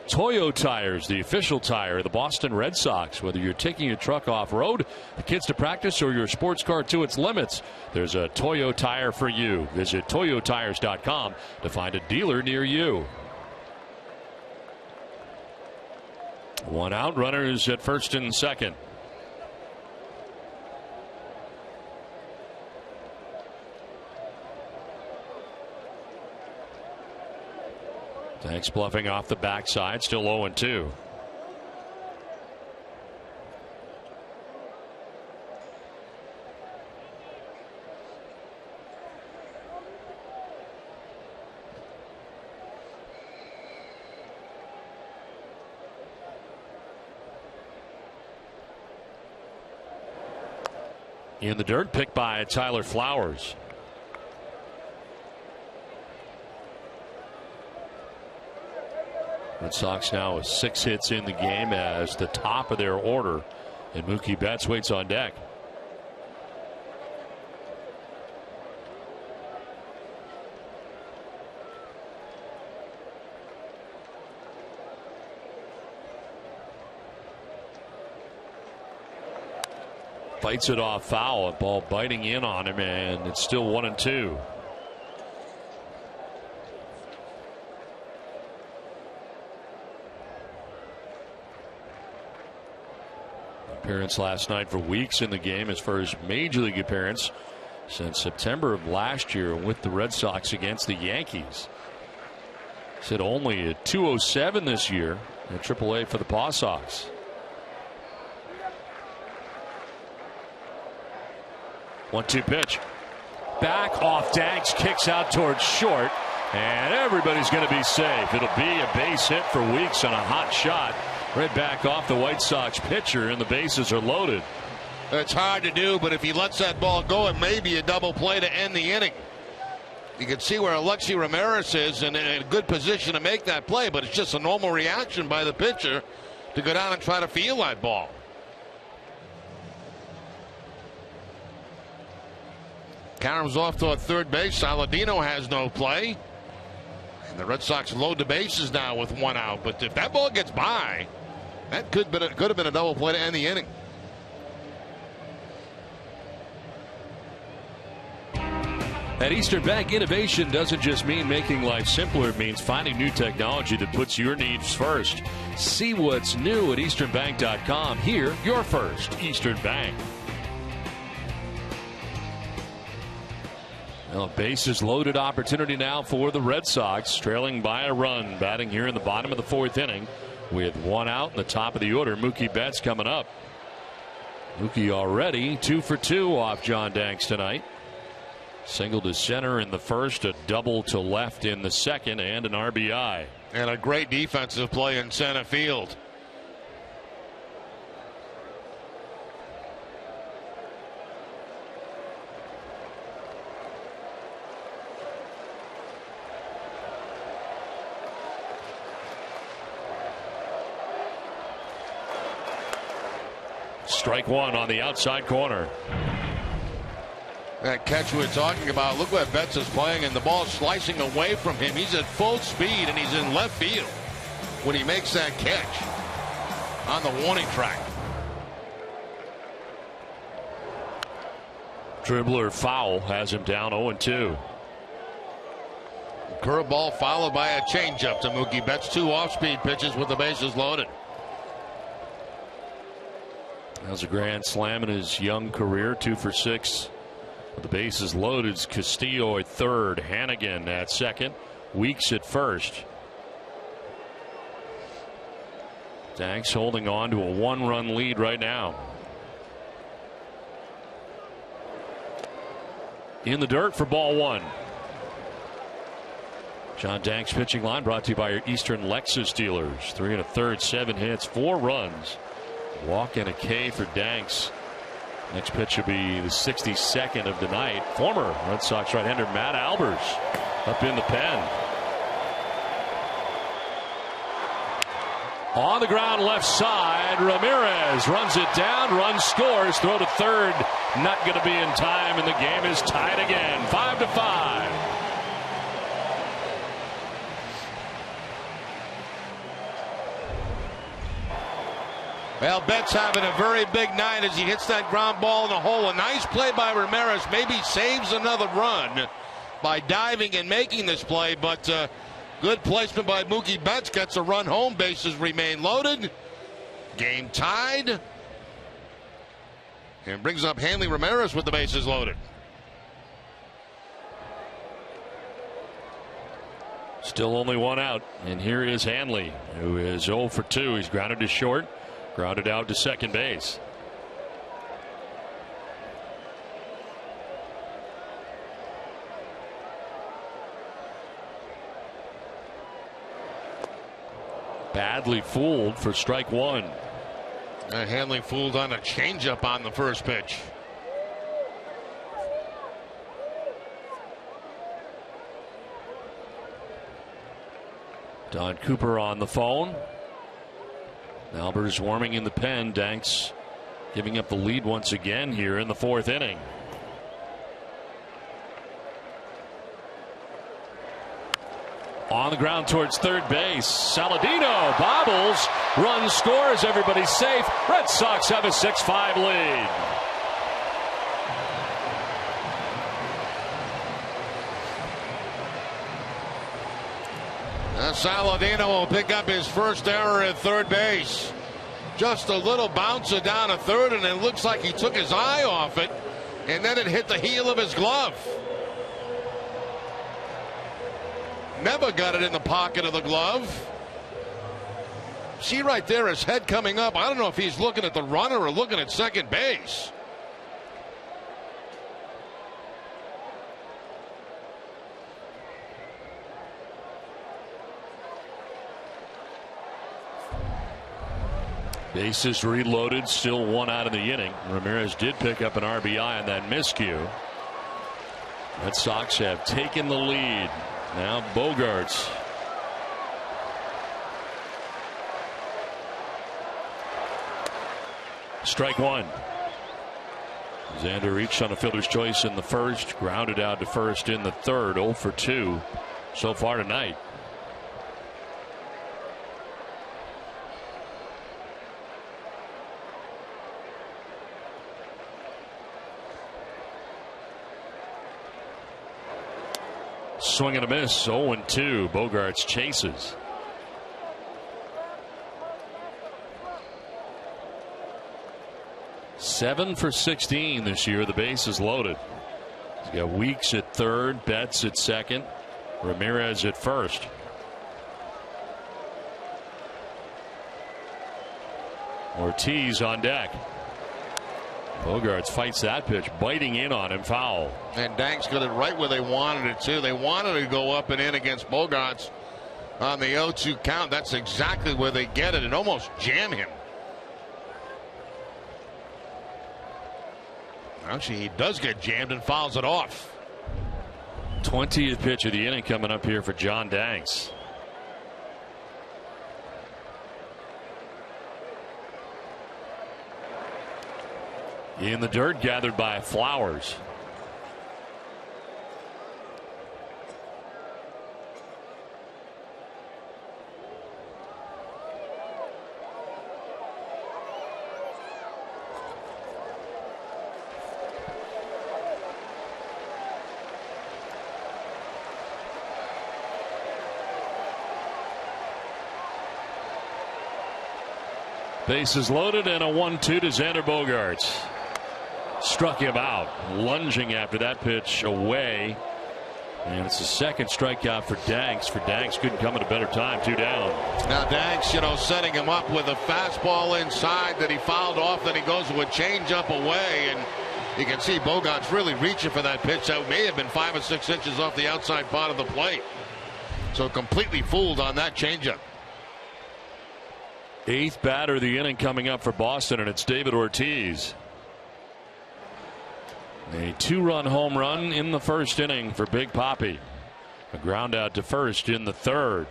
Speaker 1: Toyo Tires, the official tire of the Boston Red Sox. Whether you're taking your truck off-road, the kids to practice, or your sports car to its limits, there's a Toyo Tire for you. Visit toyotires.com to find a dealer near you. 1 out, runners at first and second. Thanks, bluffing off the backside, still 0-2. In the dirt, picked by Tyler Flowers. Red Sox now with 6 hits in the game as the top of their order, and Mookie Betts waits on deck. Fights it off foul, a ball biting in on him, and it's still 1-2. appearance last night for Weeks in the game, his first major league appearance since September of last year with the Red Sox against the Yankees. He's hit only a .207 this year at AAA for the Paw Sox. 1-2 pitch. Back off Danks, kicks out towards short, and everybody's going to be safe. It'll be a base hit for Weeks on a hot shot right back off the White Sox pitcher, and the bases are loaded.
Speaker 5: It's hard to do, but if he lets that ball go, it may be a double play to end the inning. You can see where Alexi Ramirez is in a good position to make that play, but it's just a normal reaction by the pitcher to go down and try to feel that ball. Karam's off to a third base. Saladino has no play. And the Red Sox load the bases now with one out. But if that ball gets by, that could have been a double play to end the inning.
Speaker 1: At Eastern Bank, innovation doesn't just mean making life simpler. It means finding new technology that puts your needs first. See what's new at easternbank.com. Here, you're first. Eastern Bank. Well, bases loaded opportunity now for the Red Sox, trailing by a run, batting here in the bottom of the fourth inning with one out in the top of the order. Mookie Betts coming up. Mookie already 2 for 2 off John Danks tonight. Single to center in the first, a double to left in the second, and an RBI.
Speaker 5: And a great defensive play in center field.
Speaker 1: Strike one on the outside corner.
Speaker 5: That catch we're talking about, look where Betts is playing, and the ball slicing away from him. He's at full speed, and he's in left field when he makes that catch on the warning track.
Speaker 1: Dribbler foul has him down 0-2.
Speaker 5: Curveball followed by a changeup to Mookie Betts. 2 off-speed pitches with the bases loaded.
Speaker 1: That was a grand slam in his young career, 2 for 6. The bases loaded. Castillo at third, Hannigan at second, Weeks at first. Danks holding on to a 1-run lead right now. In the dirt for ball one. John Danks pitching line brought to you by your Eastern Lexus dealers. 3 1/3, 7 hits, 4 runs. Walk and a K for Danks. Next pitch will be the 62nd of the night. Former Red Sox right-hander Matt Albers up in the pen. On the ground left side, Ramirez runs it down, run scores, throw to third. Not going to be in time, and the game is tied again, 5-5.
Speaker 5: Well, Betts having a very big night as he hits that ground ball in the hole. A nice play by Ramirez. Maybe saves another run by diving and making this play, but good placement by Mookie Betts. Gets a run home. Bases remain loaded. Game tied. And brings up Hanley Ramirez with the bases loaded.
Speaker 1: Still only one out, and here is Hanley, who is 0 for 2. He's grounded to short. Grounded out to second base. Badly fooled for strike one.
Speaker 5: Hanley fooled on a changeup on the first pitch.
Speaker 1: Don Cooper on the phone. Albers warming in the pen. Danks giving up the lead once again here in the fourth inning. On the ground towards third base. Saladino bobbles. Run scores. Everybody's safe. Red Sox have a 6-5 lead.
Speaker 5: Saladino will pick up his first error at third base. Just a little bouncer down a third, and it looks like he took his eye off it, and then it hit the heel of his glove. Never got it in the pocket of the glove. See right there, his head coming up. I don't know if he's looking at the runner or looking at second base.
Speaker 1: Bases reloaded, still one out of the inning. Ramirez did pick up an RBI on that miscue. Red Sox have taken the lead. Now Bogaerts. Strike one. Xander reached on a fielder's choice in the first, grounded out to first in the third. 0 for 2 so far tonight. Swing and a miss. 0-2. Bogaerts chases. Seven for 16 this year. The base is loaded. He's got Weeks at third, Betts at second, Ramirez at first. Ortiz on deck. Bogaerts fights that pitch, biting in on him, foul.
Speaker 5: And Danks got it right where they wanted it to. They wanted to go up and in against Bogaerts on the 0-2 count. That's exactly where they get it and almost jam him. Actually, he does get jammed and fouls it off.
Speaker 1: 20th pitch of the inning coming up here for John Danks. In the dirt, gathered by Flowers. Bases loaded and a 1-2 to Xander Bogaerts. Struck him out, lunging after that pitch away. And it's the second strikeout for Danks. For Danks, couldn't come at a better time. 2 down.
Speaker 5: Now Danks, setting him up with a fastball inside that he fouled off. Then he goes to a changeup away, and you can see Bogaerts really reaching for that pitch that may have been 5 or 6 inches off the outside part of the plate. So completely fooled on that changeup.
Speaker 1: 8th batter of the inning coming up for Boston, and it's David Ortiz. A 2-run home run in the first inning for Big Papi. A ground out to first in the third.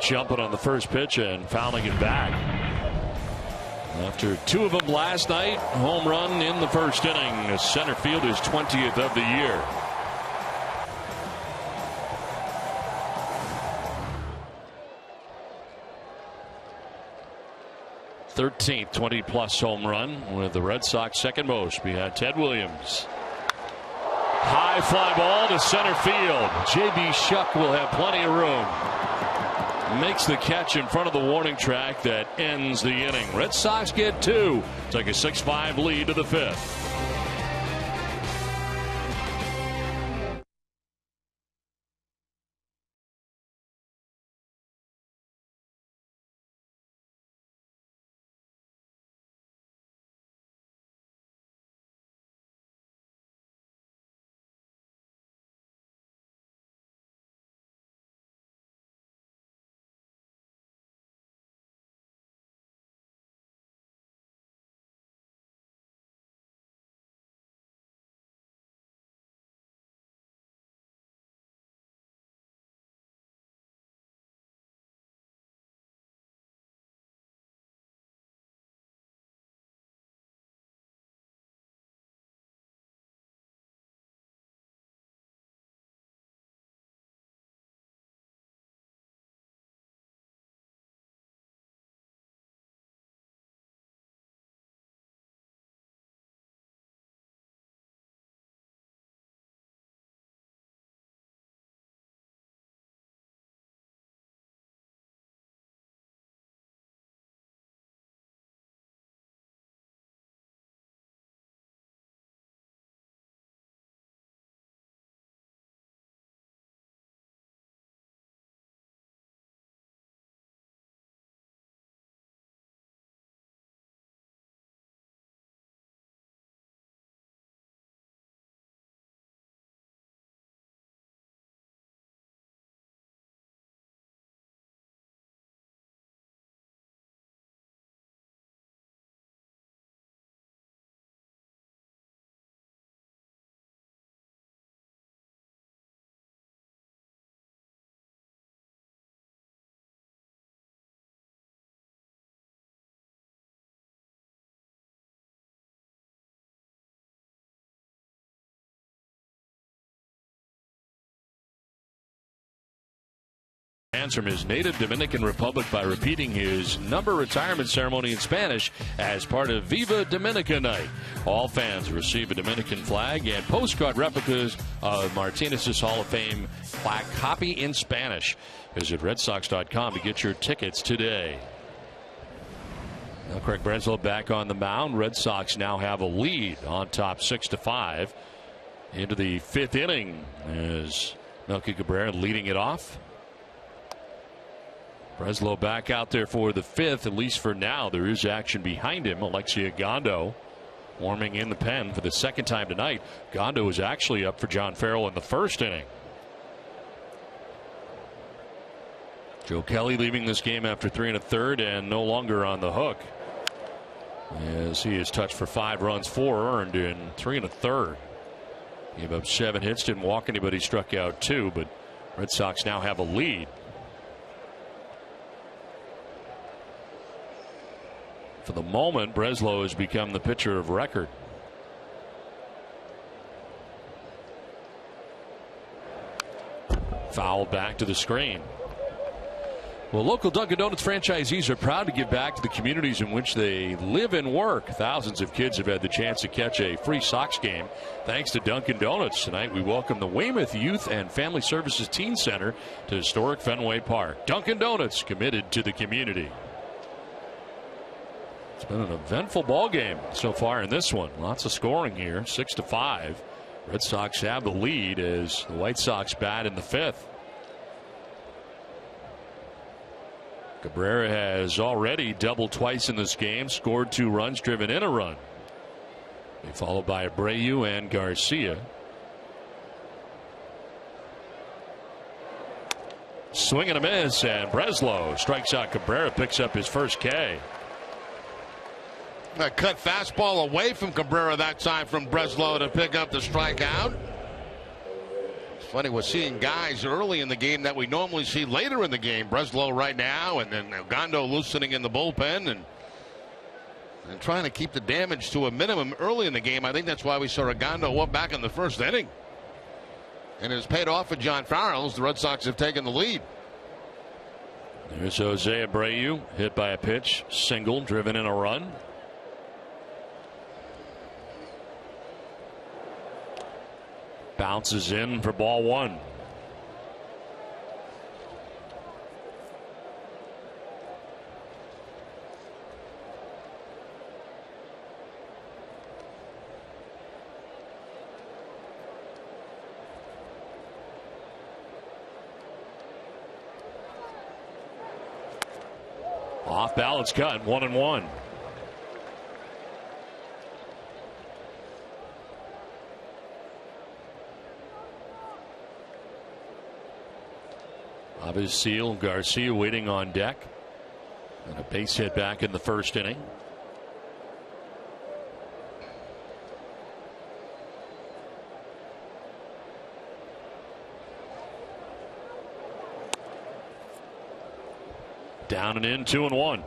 Speaker 1: Jumping on the first pitch and fouling it back. After 2 of them last night, home run in the first inning. Center fielder's 20th of the year. '13th 20-plus home run with the Red Sox second most behind Ted Williams. High fly ball to center field. J.B. Shuck will have plenty of room. Makes the catch in front of the warning track that ends the inning. Red Sox get 2. Take a 6-5 lead to the 5th. fans from his native Dominican Republic by repeating his number retirement ceremony in Spanish as part of Viva Dominica Night. All fans receive a Dominican flag and postcard replicas of Martinez's Hall of Fame plaque copy in Spanish. Visit RedSox.com to get your tickets today. Now Craig Breslow back on the mound. Red Sox now have a lead on top 6-5 into the 5th inning as Melky Cabrera leading it off. Breslow back out there for the 5th, at least for now. There is action behind him. Alexia Gondo warming in the pen for the 2nd time tonight. Gondo was actually up for John Farrell in the 1st inning. Joe Kelly leaving this game after 3 1/3 and no longer on the hook, as he is touched for 5 runs, 4 earned in 3 1/3. Gave up 7 hits, didn't walk anybody, struck out 2, but Red Sox now have a lead. For the moment, Breslow has become the pitcher of record. Fouled back to the screen. Well, local Dunkin' Donuts franchisees are proud to give back to the communities in which they live and work. Thousands of kids have had the chance to catch a free Sox game thanks to Dunkin' Donuts. Tonight we welcome the Weymouth Youth and Family Services Teen Center to historic Fenway Park. Dunkin' Donuts, committed to the community. It's been an eventful ball game so far in this one. Lots of scoring here, 6-5. Red Sox have the lead as the White Sox bat in the 5th. Cabrera has already doubled twice in this game, scored 2 runs, driven in a run. Followed by Abreu and Garcia. Swing and a miss, and Breslow strikes out Cabrera, picks up his first K.
Speaker 5: A cut fastball away from Cabrera that time from Breslow to pick up the strikeout. Funny, we're seeing guys early in the game that we normally see later in the game. Breslow right now, and then Gondo loosening in the bullpen and trying to keep the damage to a minimum early in the game. I think that's why we saw Gondo up back in the 1st inning. And it has paid off for John Farrell as the Red Sox have taken the lead.
Speaker 1: There's Jose Abreu, hit by a pitch, single, driven in a run. Bounces in for ball 1. Off balance cut, 1-1. Obvious seal, Garcia waiting on deck. And a base hit back in the 1st inning. Down and in, 2-1.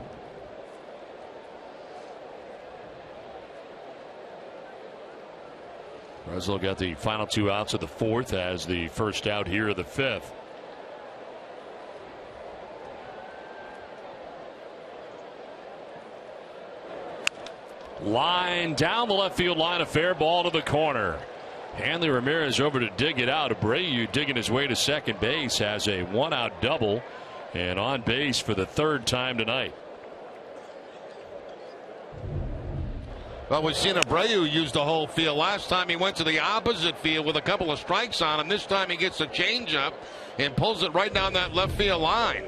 Speaker 1: Breslow got the final 2 outs of the 4th as the first out here of the 5th. Line down the left field line, a fair ball to the corner. Hanley Ramirez over to dig it out. Abreu digging his way to second base, has a 1-out double and on base for the 3rd time tonight.
Speaker 5: Well, we've seen Abreu use the whole field. Last time he went to the opposite field with a couple of strikes on him. This time he gets a changeup and pulls it right down that left field line.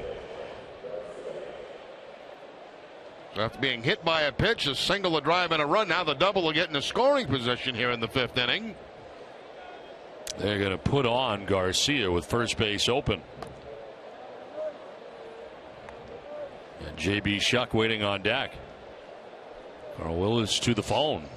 Speaker 5: So after being hit by a pitch, a single, a drive, and a run. Now the double will get in a scoring position here in the 5th inning.
Speaker 1: They're going to put on Garcia with first base open. And J.B. Shuck waiting on deck. Carl Willis to the phone.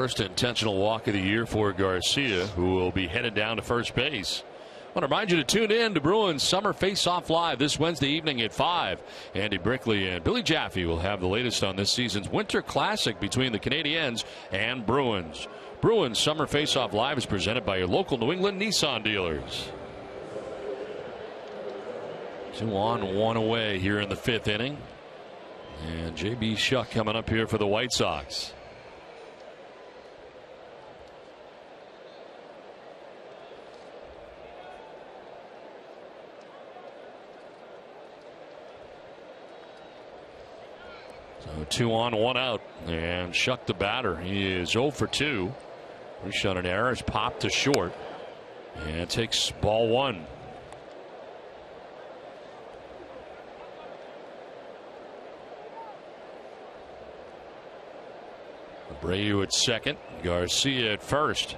Speaker 1: First intentional walk of the year for Garcia, who will be headed down to first base. I want to remind you to tune in to Bruins Summer Face-Off Live this Wednesday evening at 5. Andy Brickley and Billy Jaffe will have the latest on this season's Winter Classic between the Canadiens and Bruins. Bruins Summer Face-Off Live is presented by your local New England Nissan dealers. 2 on, 1 away here in the 5th inning. And J.B. Shuck coming up here for the White Sox. So 2 on, 1 out, and Shuck the batter. He is 0 for 2. We shot an error. It's popped to short, and takes ball 1. Abreu at second, Garcia at first.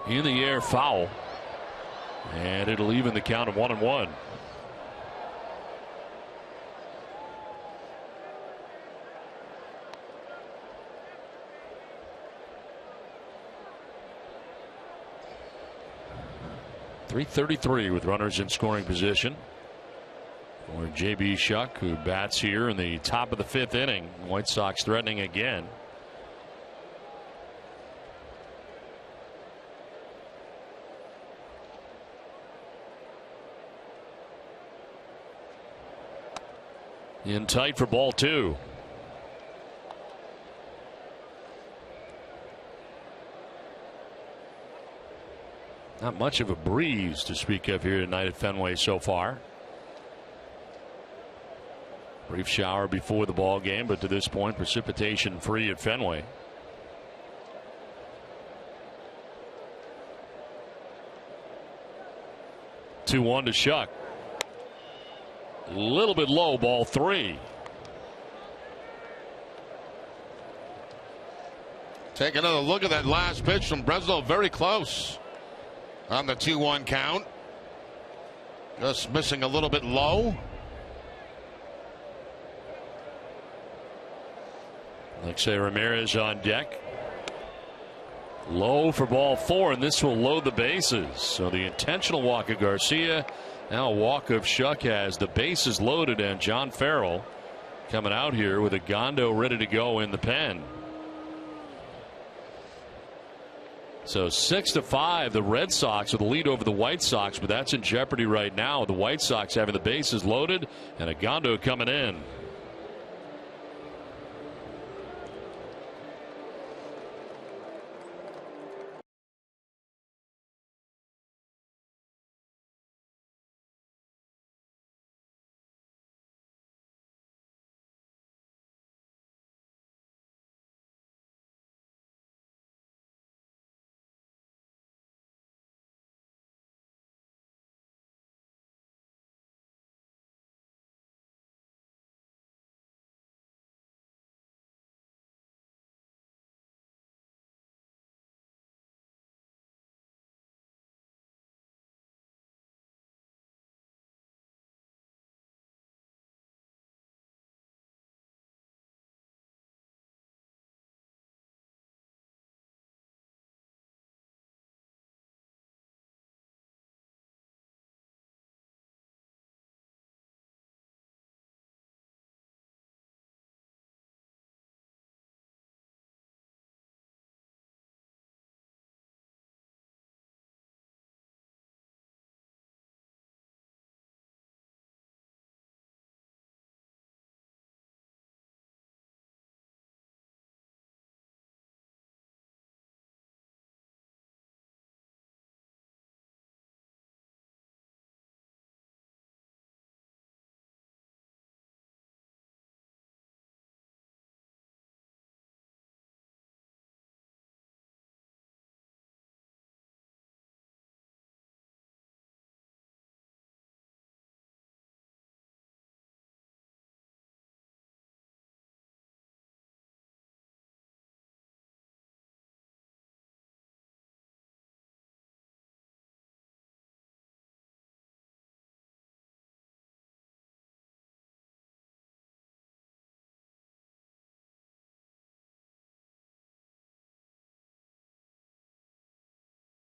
Speaker 1: In the air, foul, and it'll even the count of 1-1. .333 with runners in scoring position for J.B. Shuck, who bats here in the top of the 5th inning. White Sox threatening again. In tight for ball 2. Not much of a breeze to speak of here tonight at Fenway so far. Brief shower before the ball game, but to this point precipitation free at Fenway. Two-one to Shuck. A little bit low, ball 3.
Speaker 5: Take another look at that last pitch from Breslow. Very close on the 2-1 count. Just missing a little bit low.
Speaker 1: Alexei Ramirez on deck. Low for ball 4, and this will load the bases. So the intentional walk of Garcia. Now a walk of Shuck has the bases loaded, and John Farrell coming out here with a Gondo ready to go in the pen. So 6-5, the Red Sox with a lead over the White Sox, but that's in jeopardy right now. The White Sox having the bases loaded and a Gondo coming in.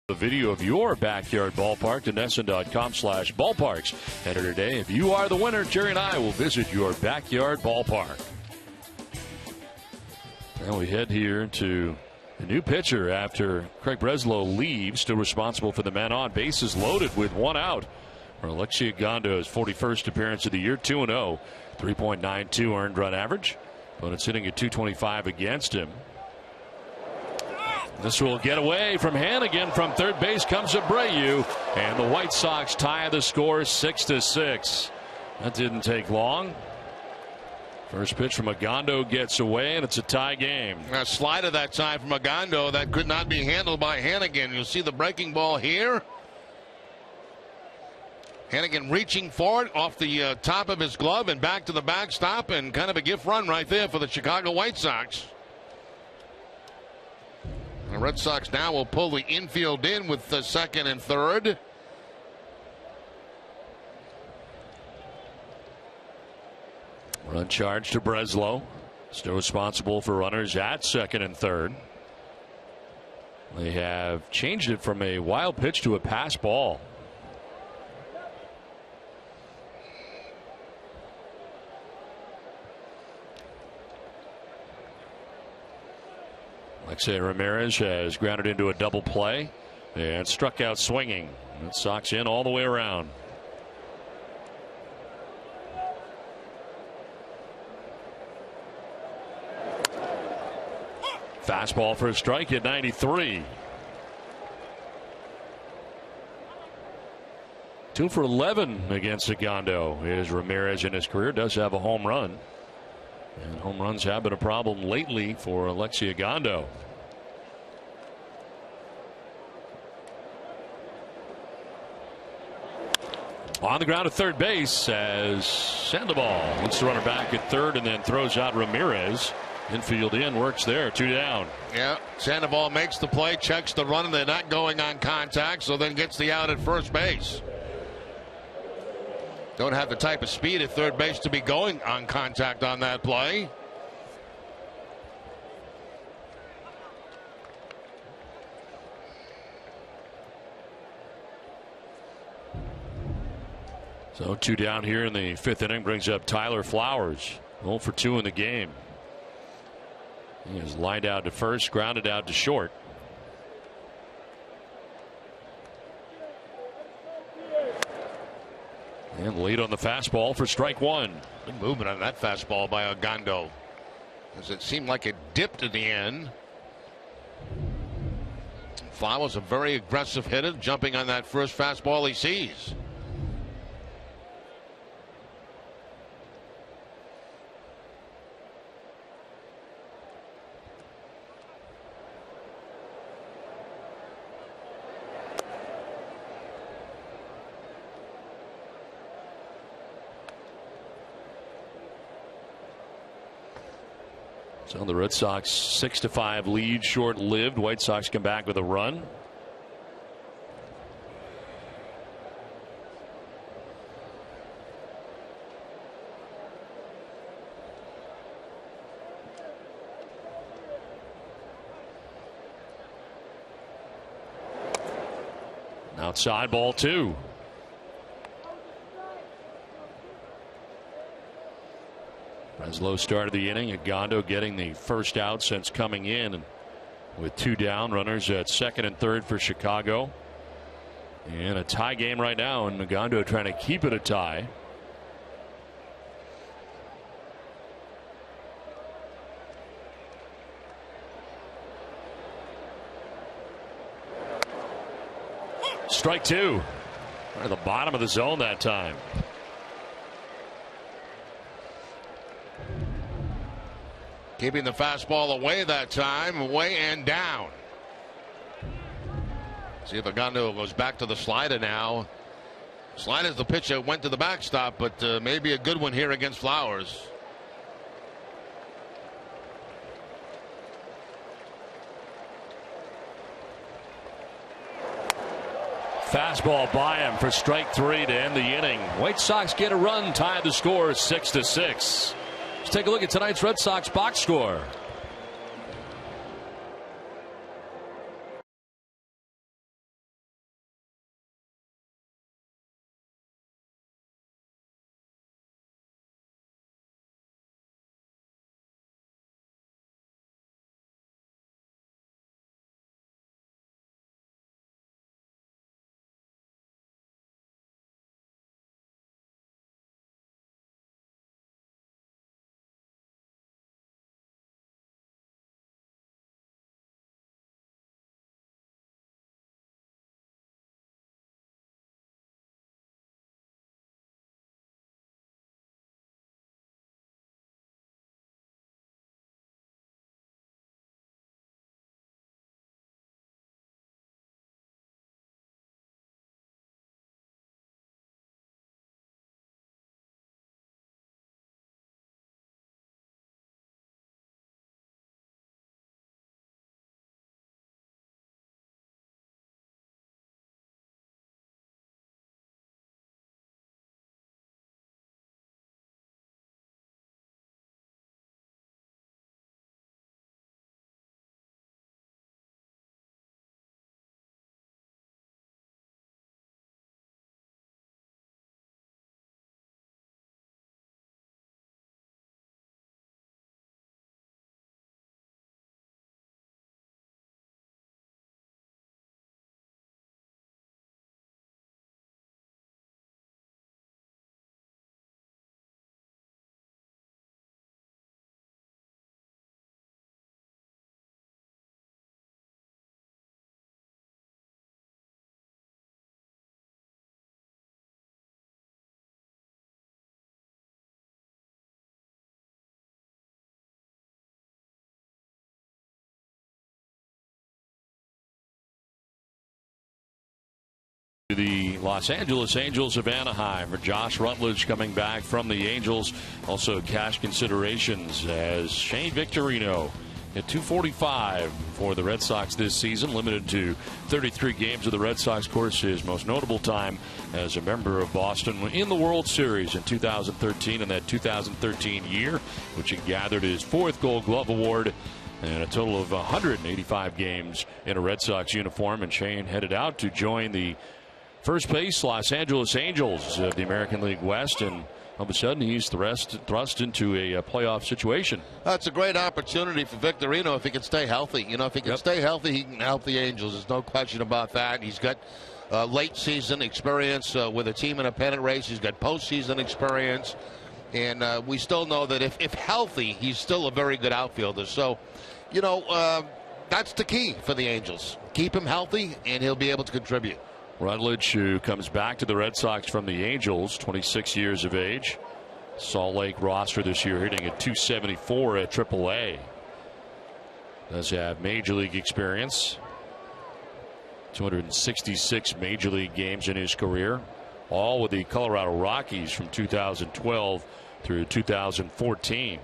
Speaker 1: The video of your backyard ballpark to NESN.com/ballparks. Enter today. If you are the winner, Jerry and I will visit your backyard ballpark. And we head here to the new pitcher after Craig Breslow leaves, still responsible for the man on. Bases loaded with one out for Alexei Agondo's 41st appearance of the year. 2-0, 3.92 earned run average. But it's hitting at 225 against him. This will get away from Hannigan. From third base comes Abreu, and the White Sox tie the score 6-6. That didn't take long. First pitch from Agondo gets away, and it's a tie game.
Speaker 5: A slider that time from Agondo that could not be handled by Hannigan. You'll see the breaking ball here. Hannigan reaching for it off the top of his glove and back to the backstop, and kind of a gift run right there for the Chicago White Sox. The Red Sox now will pull the infield in with the second and third.
Speaker 1: Run charge to Breslow. Still responsible for runners at second and third. They have changed it from a wild pitch to a pass ball. Alexei Ramirez has grounded into a double play and struck out swinging. Red Sox in all the way around. Fastball for a strike at 93. 2 for 11 against Agondo is Ramirez in his career. Does have a home run. And home runs have been a problem lately for Alexei Agondo. On the ground at third base as Sandoval wants to run her back at third and then throws out Ramirez. Infield in, works there, 2 down.
Speaker 5: Yeah, Sandoval makes the play, checks the run, and they're not going on contact, so then gets the out at first base. Don't have the type of speed at third base to be going on contact on that play.
Speaker 1: So 2 down here in the fifth inning brings up Tyler Flowers. 0 for 2 in the game. He is lined out to first, grounded out to short. And lead on the fastball for strike one.
Speaker 5: Good movement on that fastball by Agondo, as it seemed like it dipped at the end. Flowers a very aggressive hitter, jumping on that first fastball he sees.
Speaker 1: So the Red Sox 6-5 lead, short-lived. White Sox come back with a run. Outside ball 2. Breslow started the inning. Agondo getting the first out since coming in, and with 2 down, runners at second and third for Chicago. And a tie game right now, and Agondo trying to keep it a tie. Strike 2. At the bottom of the zone that time.
Speaker 5: Keeping the fastball away that time, away and down. See if Agondo goes back to the slider now. Slider's the pitch that went to the backstop, but maybe a good one here against Flowers.
Speaker 1: Fastball by him for strike 3 to end the inning. White Sox get a run, tie the score 6-6. Let's take a look at tonight's Red Sox box score. to the Los Angeles Angels of Anaheim for Josh Rutledge coming back from the Angels. Also cash considerations as Shane Victorino at $245 for the Red Sox this season, limited to 33 games of the Red Sox. Of course, his most notable time as a member of Boston in the World Series in 2013, in that 2013 year, which he gathered his 4th Gold Glove Award and a total of 185 games in a Red Sox uniform. And Shane headed out to join the first base Los Angeles Angels of the American League West, and all of a sudden he's thrust into a playoff situation.
Speaker 5: That's a great opportunity for Victorino if he can stay healthy. You know, if he can stay healthy, he can help the Angels. There's no question about that. He's got late season experience with a team in a pennant race. He's got postseason experience. And we still know that if healthy, he's still a very good outfielder. So, you know, that's the key for the Angels. Keep him healthy, and he'll be able to contribute.
Speaker 1: Rutledge, who comes back to the Red Sox from the Angels, 26 years of age. Salt Lake roster this year, hitting at .274 at AAA. Does have Major League experience. 266 Major League games in his career, all with the Colorado Rockies from 2012 through 2014.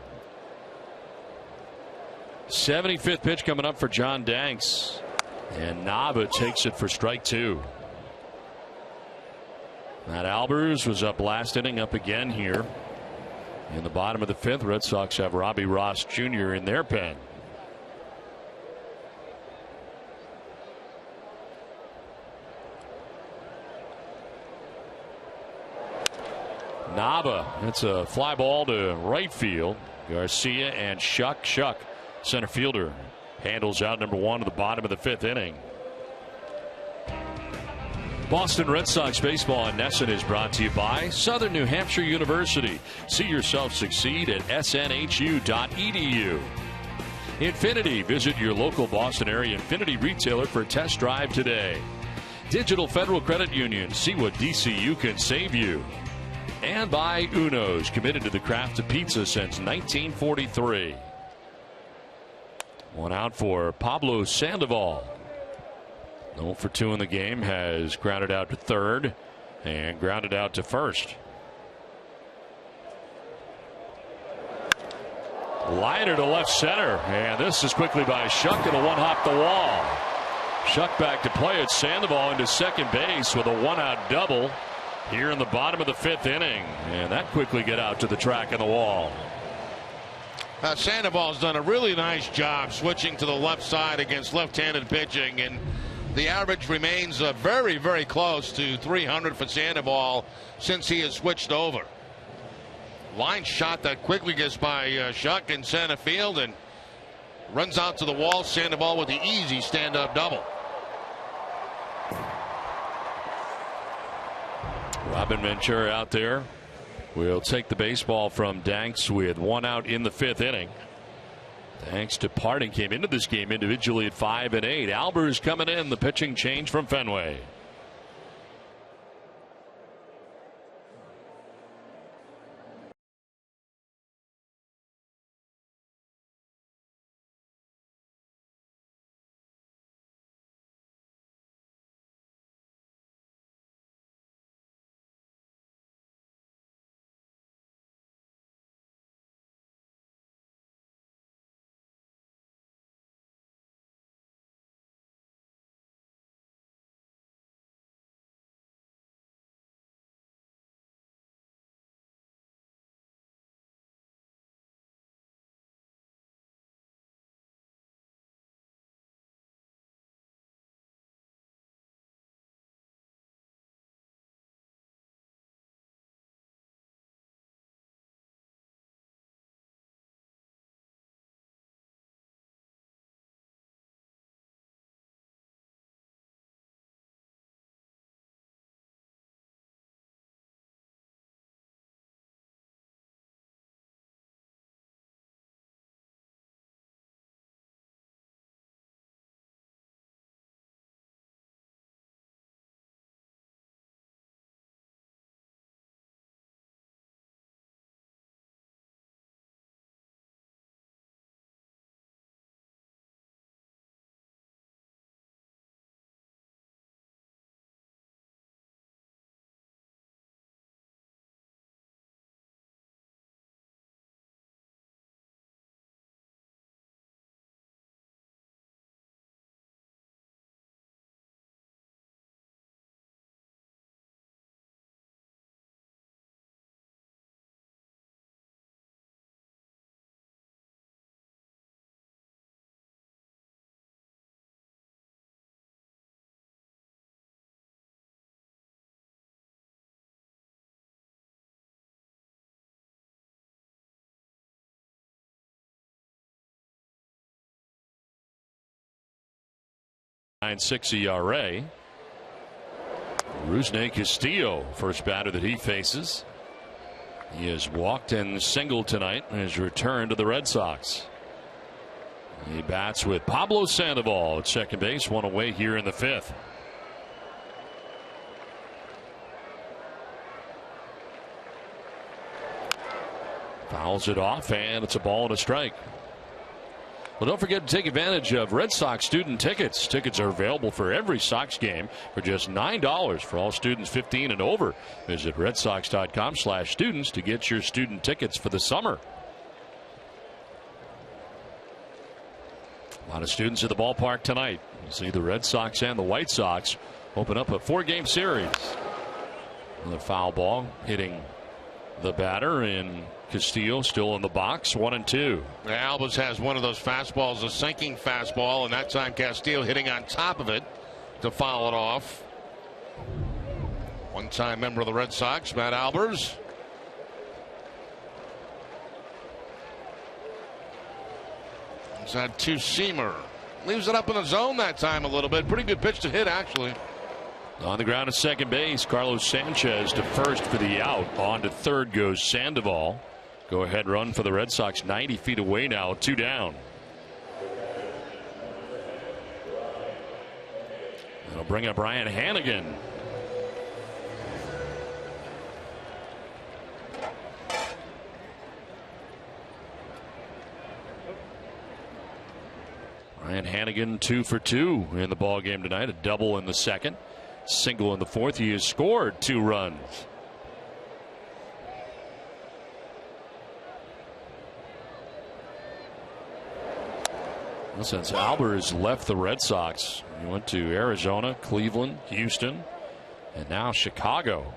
Speaker 1: 75th pitch coming up for John Danks, and Nava takes it for strike 2. Matt Albers was up last inning, up again here in the bottom of the 5th. Red Sox have Robbie Ross Jr. in their pen. Nava, it's a fly ball to right field. Garcia and Shuck, center fielder, handles out number 1 to the bottom of the 5th inning. Boston Red Sox baseball in NESN is brought to you by Southern New Hampshire University. See yourself succeed at snhu.edu. Infinity, visit your local Boston area Infinity retailer for a test drive today. Digital Federal Credit Union, see what DCU can save you. And by Uno's, committed to the craft of pizza since 1943. One out for Pablo Sandoval. 0 for 2 in the game, has grounded out to third and grounded out to first. Liner to left center, and this is quickly by Shuck. It'll one-hop the wall. Shuck back to play at Sandoval into second base with a one-out double here in the bottom of the 5th inning, and that quickly get out to the track and the wall.
Speaker 5: Sandoval's done a really nice job switching to the left side against left-handed pitching, and the average remains very, very close to 300 for Sandoval since he has switched over. Line shot that quickly gets by Shuck in center field and runs out to the wall. Sandoval with the easy stand-up double.
Speaker 1: Robin Ventura out there will take the baseball from Danks with 1 out in the 5th inning. Thanks to Parting, came into this game individually at 5 and 8. Albers coming in, the pitching change from Fenway. 9.6 ERA. Rusney Castillo, first batter that he faces. He has walked and singled tonight in his return to the Red Sox. He bats with Pablo Sandoval at second base, one away here in the fifth. Fouls it off, and it's a ball and a strike. Well, don't forget to take advantage of Red Sox student tickets. Tickets are available for every Sox game for just $9 for all students 15 and over. Visit redsox.com/students to get your student tickets for the summer. A lot of students at the ballpark tonight. You see the Red Sox and the White Sox open up a 4-game series. Another foul ball hitting the batter, and Castillo still in the box, 1-2.
Speaker 5: Albus has one of those fastballs, a sinking fastball, and that time Castillo hitting on top of it to foul it off. One-time member of the Red Sox, Matt Albers. He's had two-seamer. Leaves it up in the zone that time a little bit. Pretty good pitch to hit, actually.
Speaker 1: On the ground at second base, Carlos Sanchez to first for the out. On to third goes Sandoval. Go ahead run for the Red Sox, 90 feet away now, 2 down. That'll bring up Ryan Hannigan. Ryan Hannigan 2 for 2 in the ball game tonight. A double in the second, single in the fourth. He has scored 2 runs. Well, since Albers left the Red Sox, he went to Arizona, Cleveland, Houston, and now Chicago.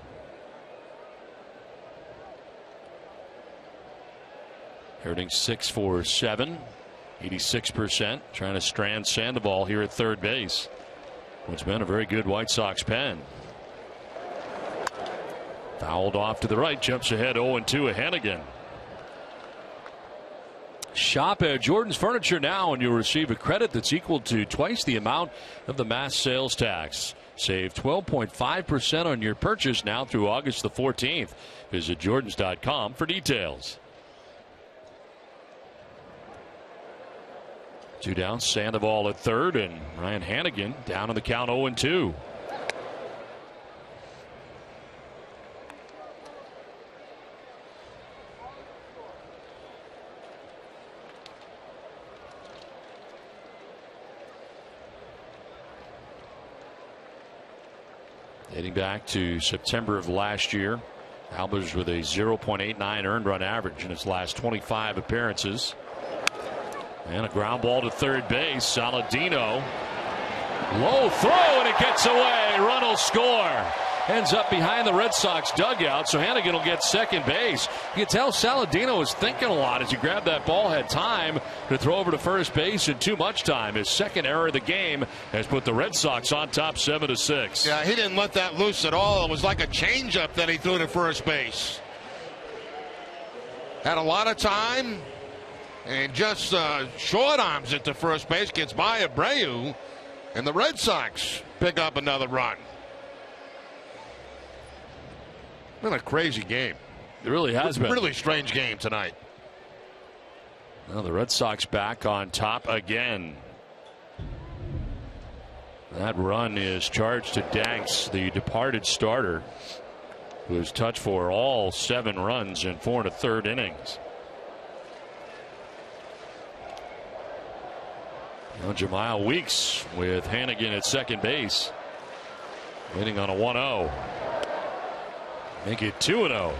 Speaker 1: Hitting 6 for 7, 86%. Trying to strand Sandoval here at third base. It's been a very good White Sox pen. Fouled off to the right, jumps ahead 0-2 of Hannigan. Shop at Jordan's Furniture now and you'll receive a credit that's equal to twice the amount of the mass sales tax. Save 12.5% on your purchase now through August the 14th. Visit Jordans.com for details. 2 down, Sandoval at third, and Ryan Hannigan down on the count 0-2. Dating back to September of last year, Albers with a 0.89 earned run average in his last 25 appearances. And a ground ball to third base. Saladino. Low throw, and it gets away. Run will score. Ends up behind the Red Sox dugout, so Hannigan will get second base. You can tell Saladino was thinking a lot as he grabbed that ball, had time to throw over to first base, and too much time. His second error of the game has put the Red Sox on top 7-6.
Speaker 5: Yeah, he didn't let that loose at all. It was like a changeup that he threw to first base. Had a lot of time, and just short arms it to first base, gets by Abreu, and the Red Sox pick up another run. Been a crazy game.
Speaker 1: It really has been.
Speaker 5: Really strange game tonight.
Speaker 1: Well, the Red Sox back on top again. That run is charged to Danks, the departed starter, who has touched for all 7 runs in 4 1/3 innings. Now Jamiel Weeks with Hannigan at second base, waiting on a 1-0. Make it 2-0.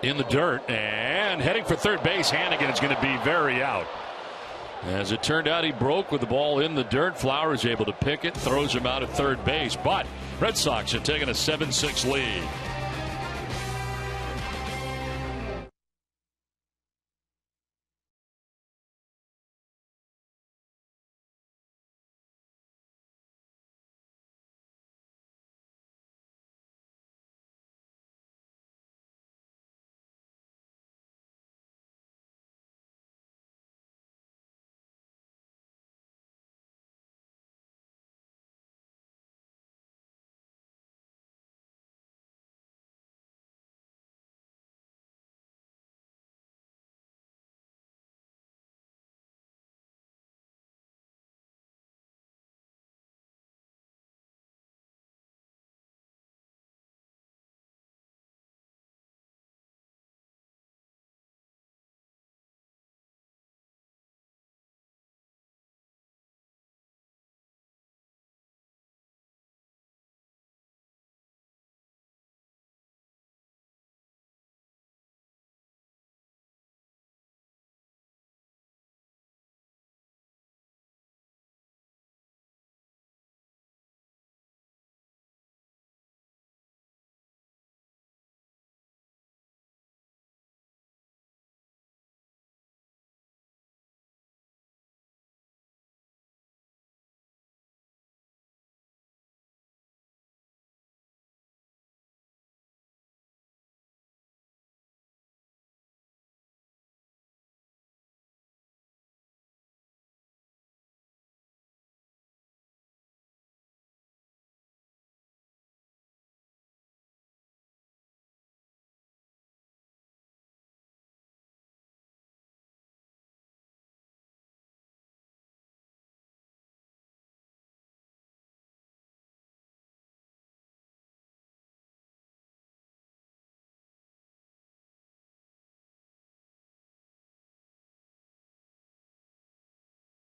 Speaker 1: In the dirt and heading for third base. Hannigan is going to be very out. As it turned out, he broke with the ball in the dirt. Flowers able to pick it, throws him out at third base. But Red Sox have taken a 7-6 lead.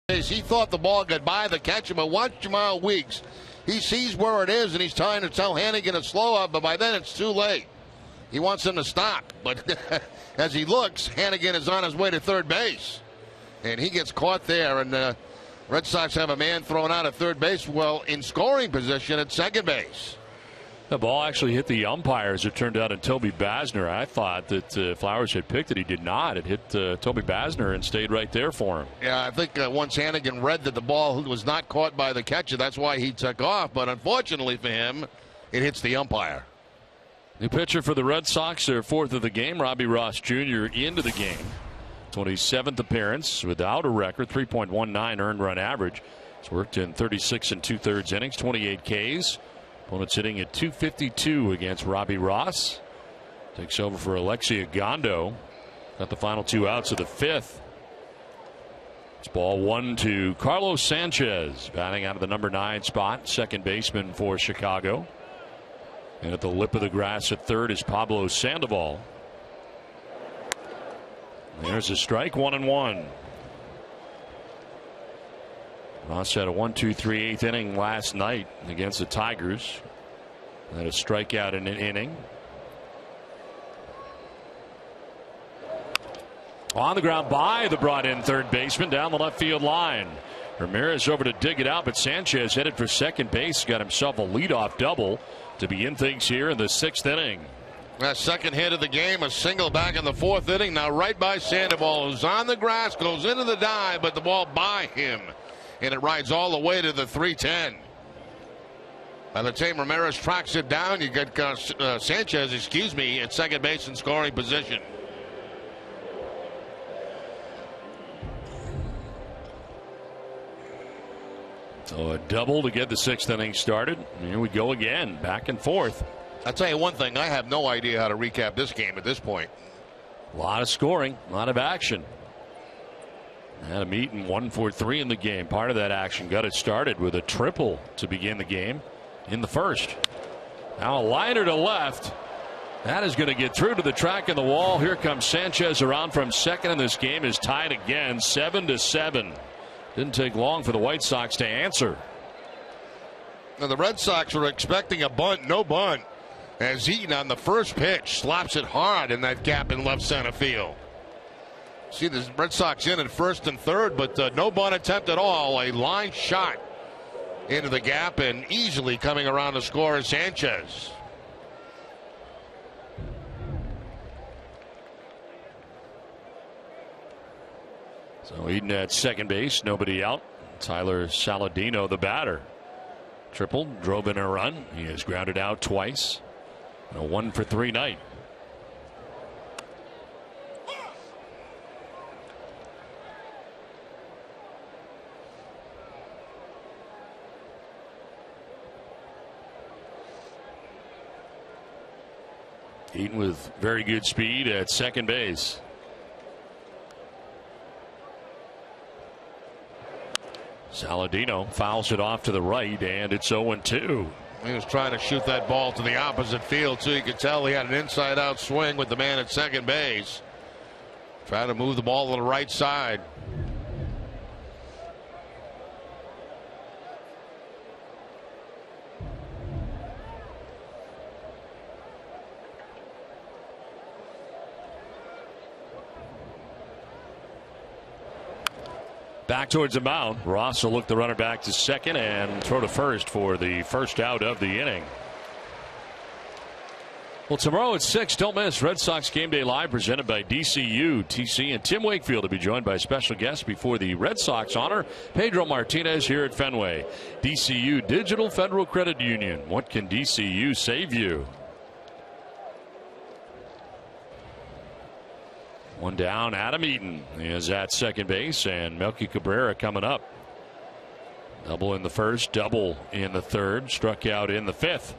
Speaker 2: He thought the ball got by the catcher, but watch Jamal Weeks. He sees where it is, and he's trying to tell Hannigan to slow up, but by then it's too late. He wants him to stop, but as he looks, Hannigan is on his way to third base. And he gets caught there, and the Red Sox have a man thrown out at third base, well, in scoring position at second base.
Speaker 1: The ball actually hit the umpires, it turned out, and Toby Basner. I thought that Flowers had picked it. He did not. It hit Toby Basner and stayed right there for him.
Speaker 2: Yeah, I think once Hannigan read that the ball was not caught by the catcher, that's why he took off. But unfortunately for him, it hits the umpire.
Speaker 1: New pitcher for the Red Sox, their fourth of the game, Robbie Ross Jr. into the game. 27th appearance without a record, 3.19 earned run average. He's worked in 36 2/3 innings, 28 Ks. Opponent's hitting at .252 against Robbie Ross. Takes over for Alexia Gondo. Got the final two outs of the fifth. It's ball one to Carlos Sanchez, batting out of the number 9 spot, second baseman for Chicago. And at the lip of the grass at third is Pablo Sandoval. There's a strike, 1-1. Ross had a 1-2-3/8 inning last night against the Tigers. Had a strikeout in an inning. On the ground by the brought in third baseman down the left field line. Ramirez over to dig it out, but Sanchez headed for second base. Got himself a leadoff double to begin things here in the 6th inning.
Speaker 2: That second hit of the game, a single back in the 4th inning. Now right by Sandoval, who's on the grass, goes into the dive, but the ball by him. And it rides all the way to the 310. By the time Ramirez tracks it down, you get Sanchez, at second base in scoring position.
Speaker 1: So a double to get the 6th inning started. Here we go again, back and forth.
Speaker 2: I'll tell you one thing, I have no idea how to recap this game at this point.
Speaker 1: A lot of scoring, a lot of action. Adam Eaton 1-for-3 in the game. Part of that action got it started with a triple to begin the game in the first. Now a liner to left. That is going to get through to the track and the wall. Here comes Sanchez around from second, and this game is tied again, 7-7. Didn't take long for the White Sox to answer.
Speaker 2: Now the Red Sox were expecting a bunt, no bunt, as Eaton on the first pitch slaps it hard in that gap in left center field. See the Red Sox in at first and third, but no bunt attempt at all. A line shot into the gap, and easily coming around to score is Sanchez.
Speaker 1: So Eaton at second base, nobody out. Tyler Saladino, the batter. Tripled, drove in a run. He has grounded out twice. A 1-for-3 night. Eaton with very good speed at second base. Saladino fouls it off to the right, and it's 0-2.
Speaker 2: He was trying to shoot that ball to the opposite field, so you could tell he had an inside-out swing with the man at second base. Trying to move the ball to the right side.
Speaker 1: Back towards the mound. Ross will look the runner back to second and throw to first for the first out of the inning. Well, tomorrow at 6, don't miss Red Sox Game Day Live presented by DCU. TC and Tim Wakefield will be joined by special guests before the Red Sox honor Pedro Martinez here at Fenway. DCU Digital Federal Credit Union. What can DCU save you? One down, Adam Eaton is at second base, and Melky Cabrera coming up. Double in the first, double in the third, struck out in the fifth.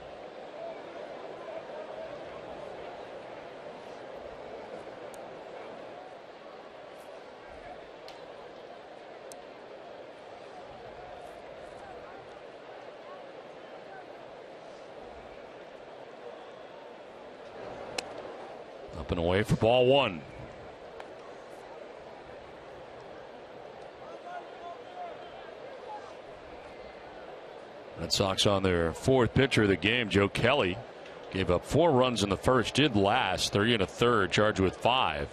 Speaker 1: Up and away for ball one. Red Sox on their fourth pitcher of the game, Joe Kelly. Gave up 4 runs in the first, did last 3 1/3, charged with 5.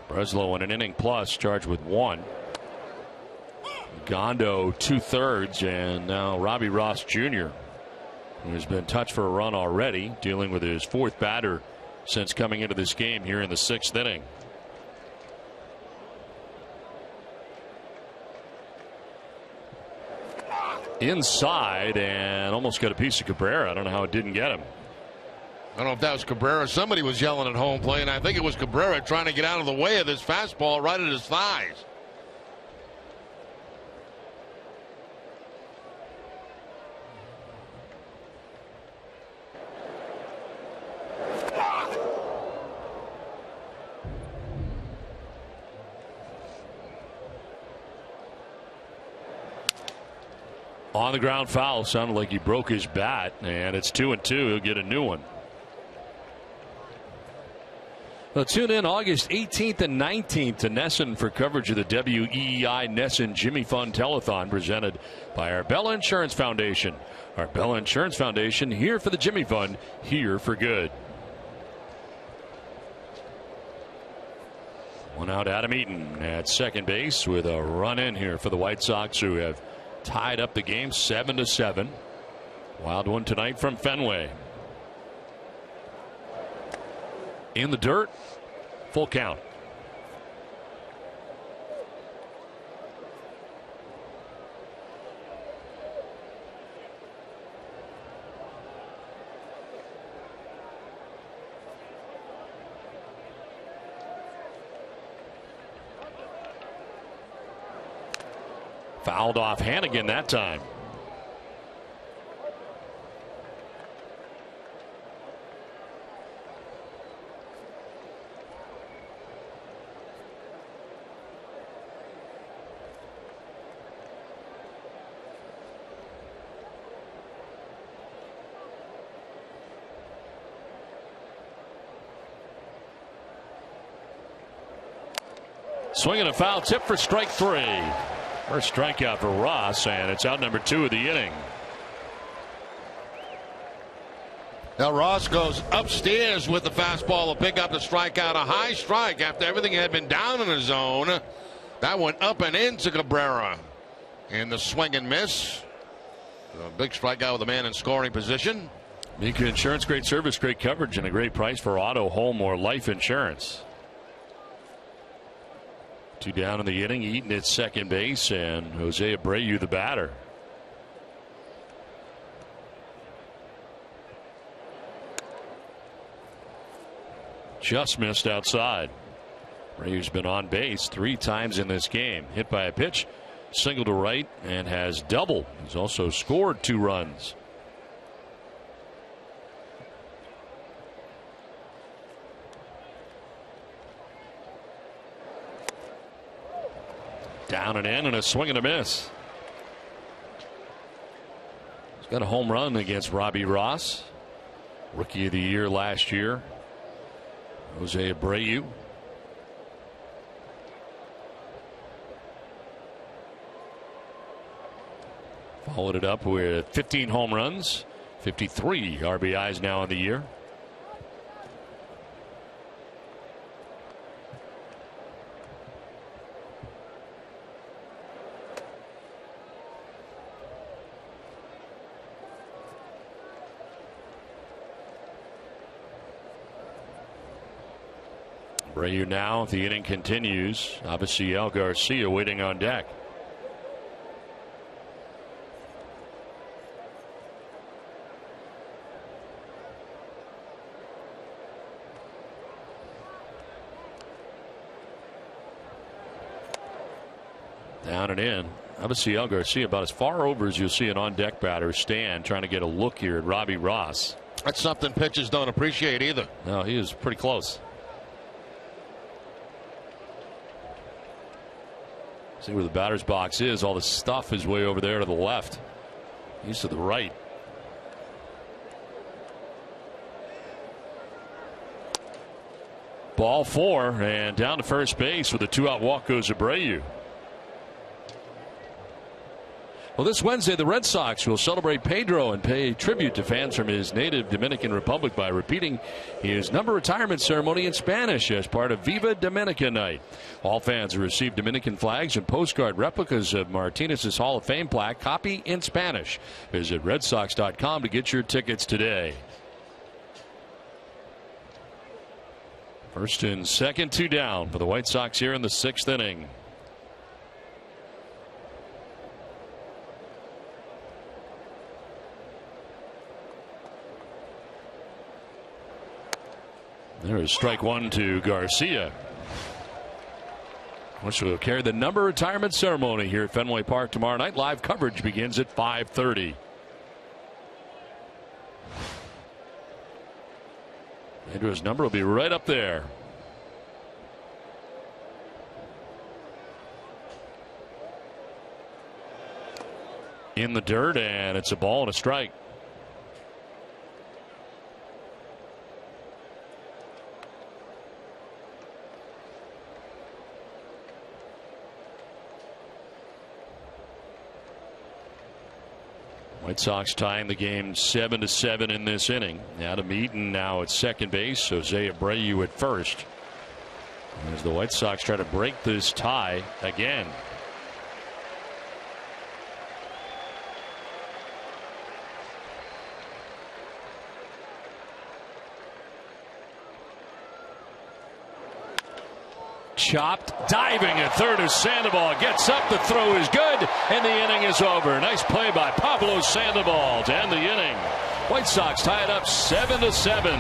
Speaker 1: Breslow in an inning plus, charged with 1. Gondo 2/3, and now Robbie Ross Jr., who has been touched for a run already, dealing with his 4th batter since coming into this game here in the 6th inning. Inside, and almost got a piece of Cabrera. I don't know how it didn't get him.
Speaker 5: I don't know if that was Cabrera. Somebody was yelling at home plate, and I think it was Cabrera trying to get out of the way of this fastball right at his thighs.
Speaker 1: On the ground foul. Sounded like he broke his bat, and it's 2-2. He'll get a new one. Well, tune in August 18th and 19th to Nesson for coverage of the WEEI Nesson Jimmy Fund Telethon presented by Arbella Insurance Foundation. Arbella Insurance Foundation, here for the Jimmy Fund, here for good. One out, Adam Eaton at second base with a run in here for the White Sox, who have tied up the game 7-7. Wild one tonight from Fenway. In the dirt, full count. Fouled off Hannigan that time. Swinging a foul tip for strike 3. First strikeout for Ross, and it's out number 2 of the inning.
Speaker 5: Now Ross goes upstairs with the fastball to pick up the strikeout. A high strike after everything had been down in the zone. That went up and into Cabrera. And the swing and miss. A big strikeout with a man in scoring position.
Speaker 1: Mika Insurance, great service, great coverage, and a great price for auto, home, or life insurance. 2 down in the inning. Eaton at second base, and Jose Abreu the batter. Just missed outside. Abreu's been on base 3 times in this game. Hit by a pitch, single to right, and has doubled. He's also scored 2 runs. Down and in, and a swing and a miss. He's got a home run against Robbie Ross, Rookie of the Year last year. Jose Abreu. Followed it up with 15 home runs, 53 RBIs now in the year. Abreu now, if the inning continues, Avisail Garcia waiting on deck. Down and in. Avisail Garcia about as far over as you'll see an on-deck batter stand, trying to get a look here at Robbie Ross.
Speaker 5: That's something pitchers don't appreciate either.
Speaker 1: No, he is pretty close. See where the batter's box is. All the stuff is way over there to the left. He's to the right. Ball 4, and down to first base with a 2-out walk goes Abreu. Well, this Wednesday, the Red Sox will celebrate Pedro and pay tribute to fans from his native Dominican Republic by repeating his number retirement ceremony in Spanish as part of Viva Dominica Night. All fans will receive Dominican flags and postcard replicas of Martinez's Hall of Fame plaque, copy in Spanish. Visit RedSox.com to get your tickets today. First and second, 2 down for the White Sox here in the 6th inning. There is strike 1 to Garcia, which will carry the number retirement ceremony here at Fenway Park tomorrow night. Live coverage begins at 5:30. Pedro's number will be right up there. In the dirt, and it's a ball and a strike. White Sox tying the game 7-7 in this inning. Adam Eaton now at second base. Jose Abreu at first. As the White Sox try to break this tie again. Chopped, diving at third as Sandoval gets up. The throw is good, and the inning is over. Nice play by Pablo Sandoval to end the inning. White Sox tie it up 7-7.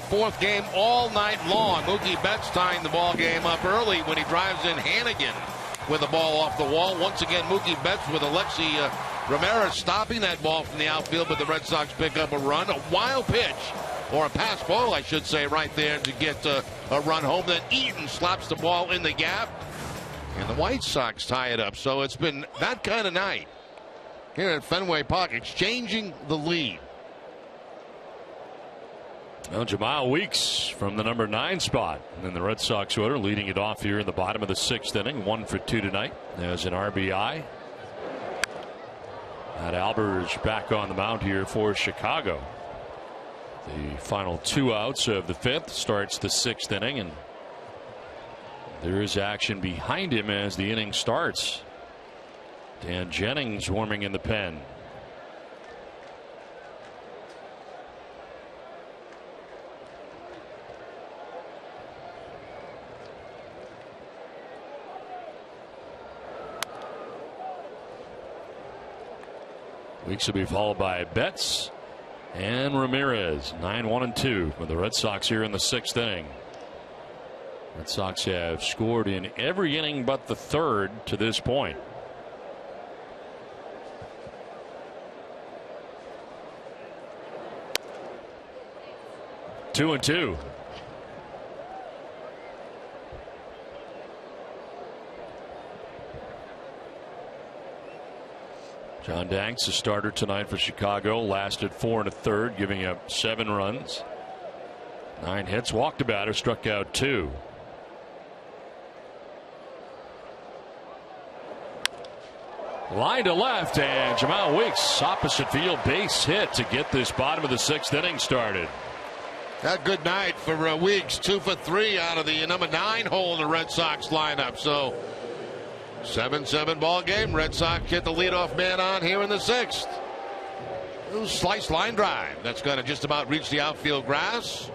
Speaker 5: Fourth game all night long. Mookie Betts tying the ball game up early when he drives in Hannigan with the ball off the wall. Once again, Mookie Betts with Alexi Ramirez stopping that ball from the outfield, but the Red Sox pick up a run. A wild pitch, or a pass ball, I should say, right there to get a run home. Then Eaton slaps the ball in the gap, and the White Sox tie it up. So it's been that kind of night here at Fenway Park, exchanging the lead.
Speaker 1: Well, Jamal Weeks from the number 9 spot in the Red Sox order, leading it off here in the bottom of the 6th inning. 1 for 2 tonight as an RBI. Matt Albers back on the mound here for Chicago. The final 2 outs of the 5th starts the 6th inning, and there is action behind him as the inning starts. Dan Jennings warming in the pen. Weeks will be followed by Betts and Ramirez. 9-1-2 for the Red Sox here in the 6th inning. Red Sox have scored in every inning but the 3rd to this point. Two and two. John Danks, the starter tonight for Chicago, lasted 4 1/3, giving up 7 runs, 9 hits, walked a batter, struck out 2. Line to left, and Jamal Weeks, opposite field base hit to get this bottom of the 6th inning started.
Speaker 5: A good night for Weeks, 2 for 3 out of the number 9 hole in the Red Sox lineup. So 7-7 ball game. Red Sox get the leadoff man on here in the 6th. Slice line drive. That's going to just about reach the outfield grass.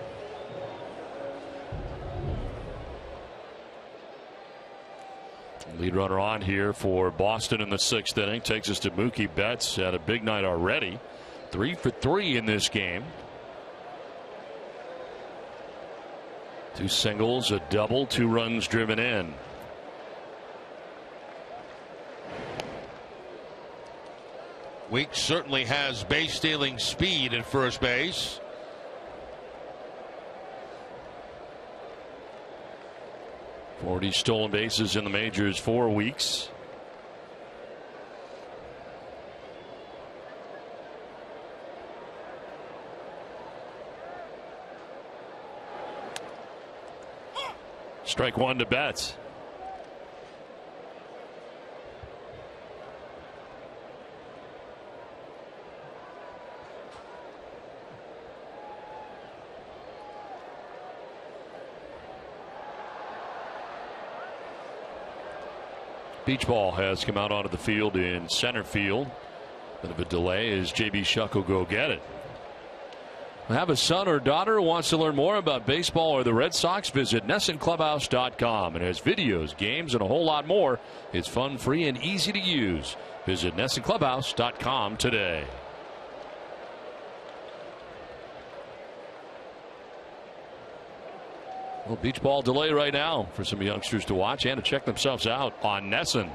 Speaker 1: Lead runner on here for Boston in the 6th inning takes us to Mookie Betts. Had a big night already. 3 for 3 in this game. 2 singles, a double, 2 runs driven in.
Speaker 5: Weeks certainly has base stealing speed at first base.
Speaker 1: Forty stolen bases in the majors for Weeks. Strike 1 to Betts. Beach ball has come out onto the field in center field. Bit of a delay as JB Shuck will go get it. Have a son or daughter who wants to learn more about baseball or the Red Sox? Visit NessonClubhouse.com. It has videos, games, and a whole lot more. It's fun, free, and easy to use. Visit NessonClubhouse.com today. Well, beach ball delay right now for some youngsters to watch and to check themselves out on NESN.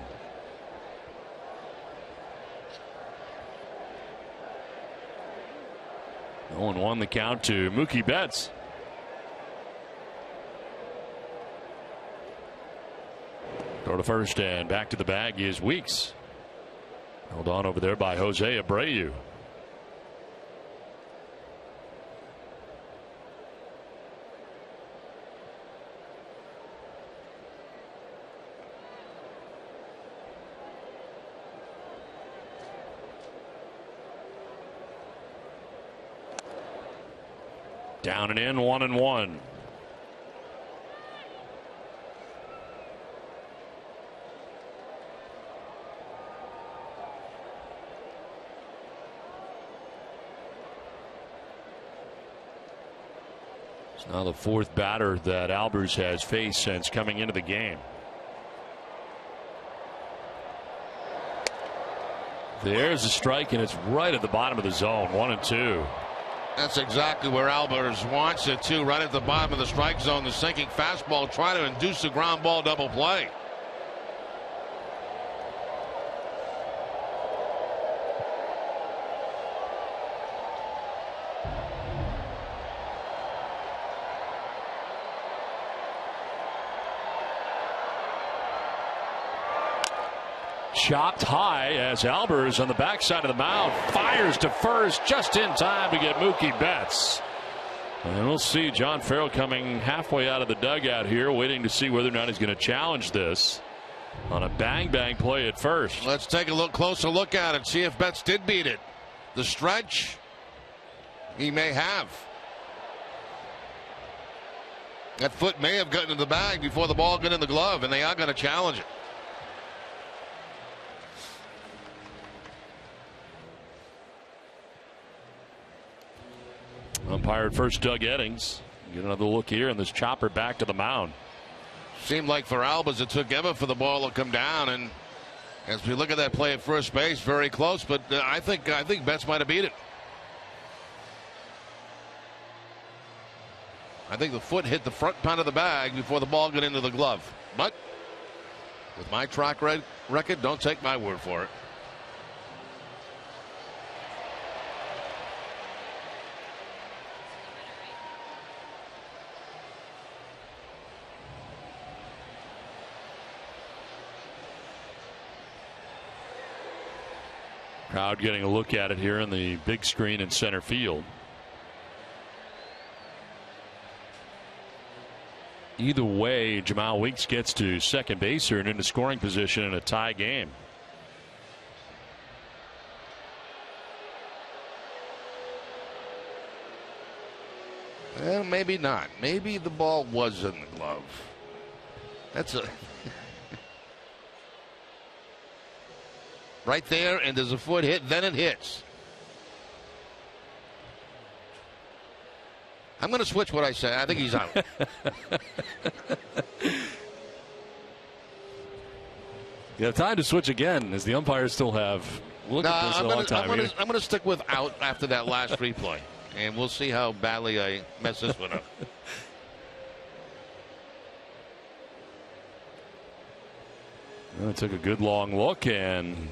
Speaker 1: Oh, 0-1 the count to Mookie Betts. Throw to first and back to the bag is Weeks. Held on over there by Jose Abreu. Down and in, 1-1. It's now the 4th batter that Albers has faced since coming into the game. There's a strike, and it's right at the bottom of the zone. 1-2.
Speaker 5: That's exactly where Albers wants it to, right at the bottom of the strike zone. The sinking fastball trying to induce a ground ball double play.
Speaker 1: Chopped high as Albers on the backside of the mound fires to first just in time to get Mookie Betts. And we'll see John Farrell coming halfway out of the dugout here, waiting to see whether or not he's going to challenge this on a bang play at first.
Speaker 5: Let's take a closer look at it, see if Betts did beat it. The stretch, he may have. That foot may have gotten in the bag before the ball got in the glove, and they are going to challenge it.
Speaker 1: Umpire at first, Doug Eddings. Get another look here, and this chopper back to the mound.
Speaker 5: Seemed like for Albers it took ever for the ball to come down, and As we look at that play at first base, very close, but I think Betts might have beat it. I think the foot hit the front part of the bag before the ball got into the glove. But with my track record, don't take my word for it.
Speaker 1: Crowd getting a look at it here in the big screen in center field. Either way, Jamal Weeks gets to second base here and into scoring position in a tie game.
Speaker 5: Well, maybe not. Maybe the ball was in the glove. That's a right there, and there's a foot hit, then it hits. I'm going to switch what I say. I think he's out.
Speaker 1: You have time to switch again, as the umpires still have looked at this a long time.
Speaker 5: I'm going to stick with out after that last replay, and we'll see how badly I mess this one up.
Speaker 1: Well, it took a good long look, and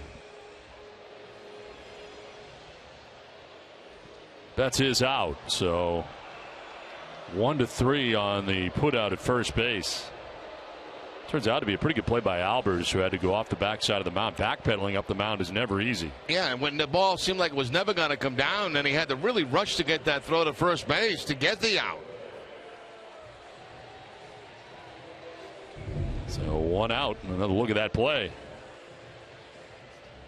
Speaker 1: that's his out. So 1-3 on the put out at first base. Turns out to be a pretty good play by Albers, who had to go off the backside of the mound. Backpedaling up the mound is never easy.
Speaker 5: Yeah, and when the ball seemed like it was never going to come down, then he had to really rush to get that throw to first base to get the out.
Speaker 1: So 1 out. Another look at that play.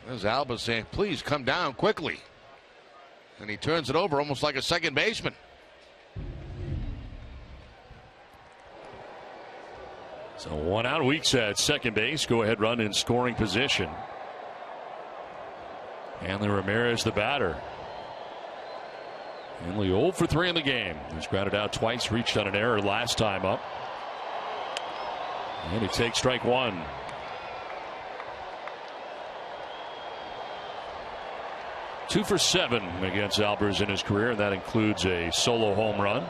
Speaker 5: There's Albers saying, please come down quickly. And he turns it over almost like a second baseman.
Speaker 1: So 1 out. Weeks at second base. Go ahead run in scoring position. Hanley Ramirez, the batter. Hanley 0 for 3 in the game. He's grounded out twice, reached on an error last time up. And he takes strike 1. Two for 7 against Albers in his career, and that includes a solo home run.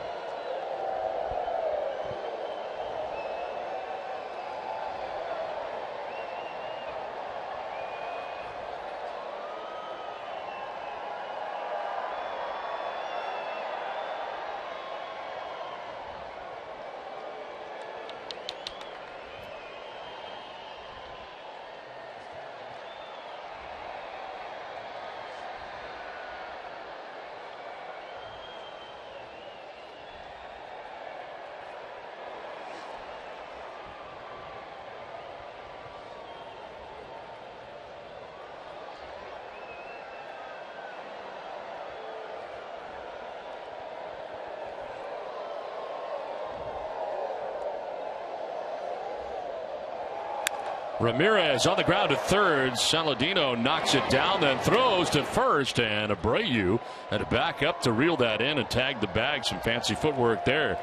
Speaker 1: Ramirez on the ground to third. Saladino knocks it down, then throws to first, and Abreu had to back up to reel that in and tag the bag. Some fancy footwork there.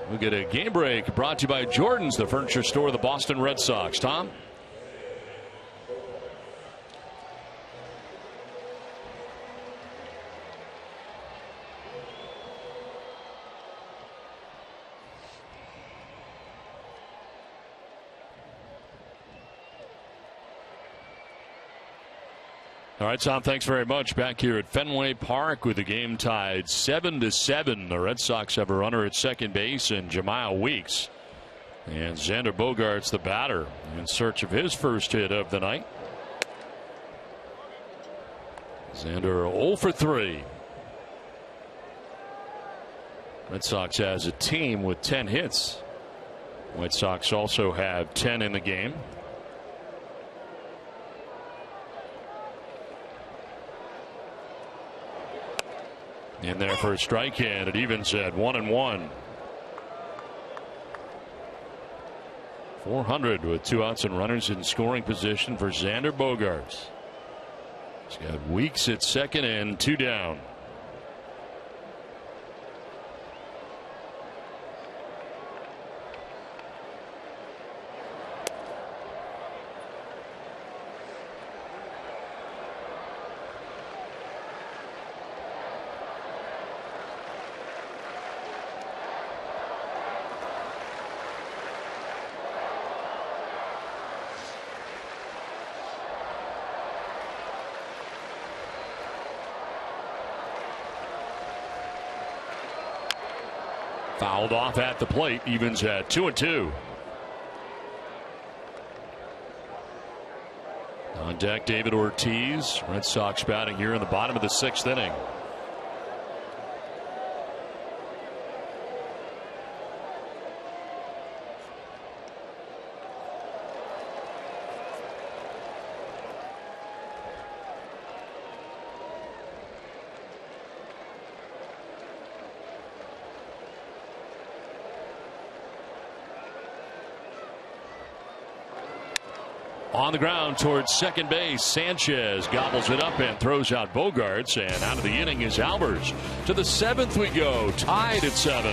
Speaker 1: We'll get a game break brought to you by Jordan's, the furniture store of the Boston Red Sox. Tom? All right, Tom, thanks very much. Back here at Fenway Park with the game tied 7-7. The Red Sox have a runner at second base and Jamal Weeks. And Xander Bogaerts, the batter, in search of his first hit of the night. Xander 0 for 3. Red Sox has a team with 10 hits. White Sox also have 10 in the game. In there for a strike, and it evens at 1-1. 400 with 2 outs and runners in scoring position for Xander Bogaerts. He's got Weeks at second and 2 down. Fouled off at the plate. Evens at 2-2. On deck, David Ortiz. Red Sox batting here in the bottom of the 6th inning. On the ground towards second base, Sanchez gobbles it up and throws out Bogarts, and out of the inning is Albers. To the 7th we go, tied at 7.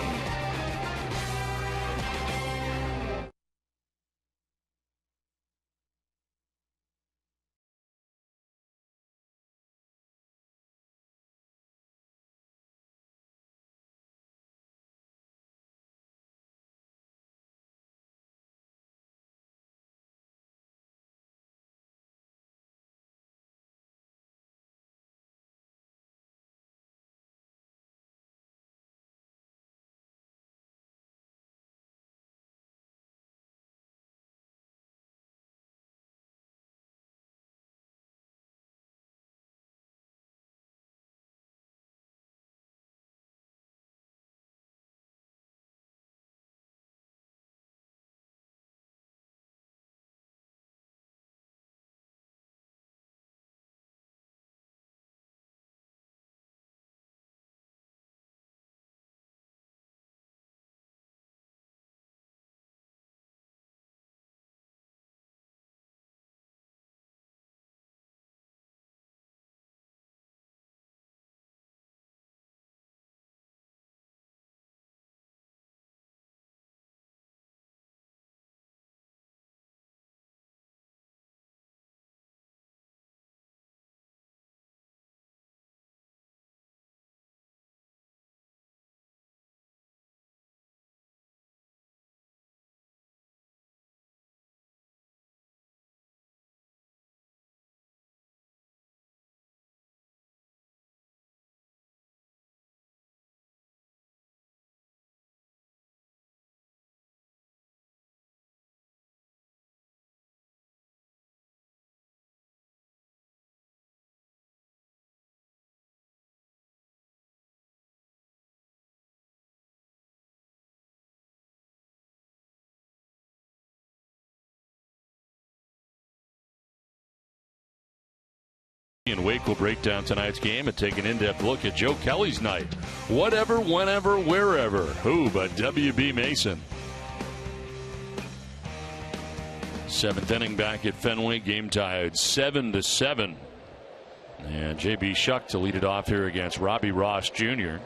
Speaker 1: And Wake will break down tonight's game and take an in-depth look at Joe Kelly's night. Whatever, whenever, wherever. Who but W.B. Mason? 7th inning back at Fenway. Game tied 7-7. And J.B. Shuck to lead it off here against Robbie Ross Jr.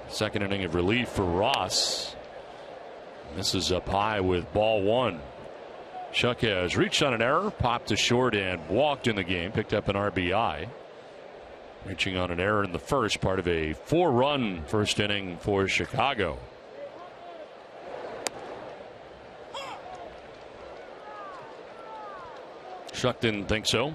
Speaker 1: 2nd inning of relief for Ross. This is up high with ball 1. Shuck has reached on an error, popped to short, and walked in the game. Picked up an RBI. Reaching on an error in the first, part of a 4-run first inning for Chicago. Shuck didn't think so.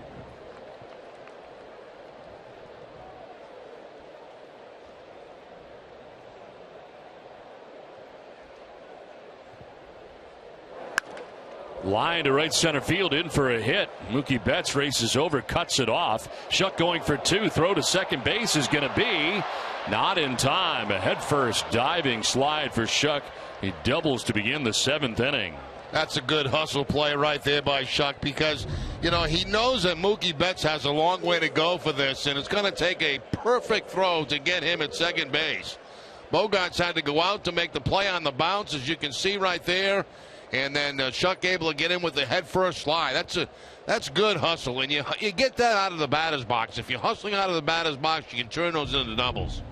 Speaker 1: Line to right center field, in for a hit. Mookie Betts races over, cuts it off. Shuck going for 2. Throw to second base is going to be not in time. A headfirst diving slide for Shuck. He doubles to begin the 7th inning.
Speaker 2: That's a good hustle play right there by Shuck, because, you know, he knows that Mookie Betts has a long way to go for this, and it's going to take a perfect throw to get him at second base. Bogarts had to go out to make the play on the bounce, as you can see right there. And then Shuck able to get in with the head first slide. That's good hustle, and you get that out of the batter's box. If you're hustling out of the batter's box, you can turn those into doubles.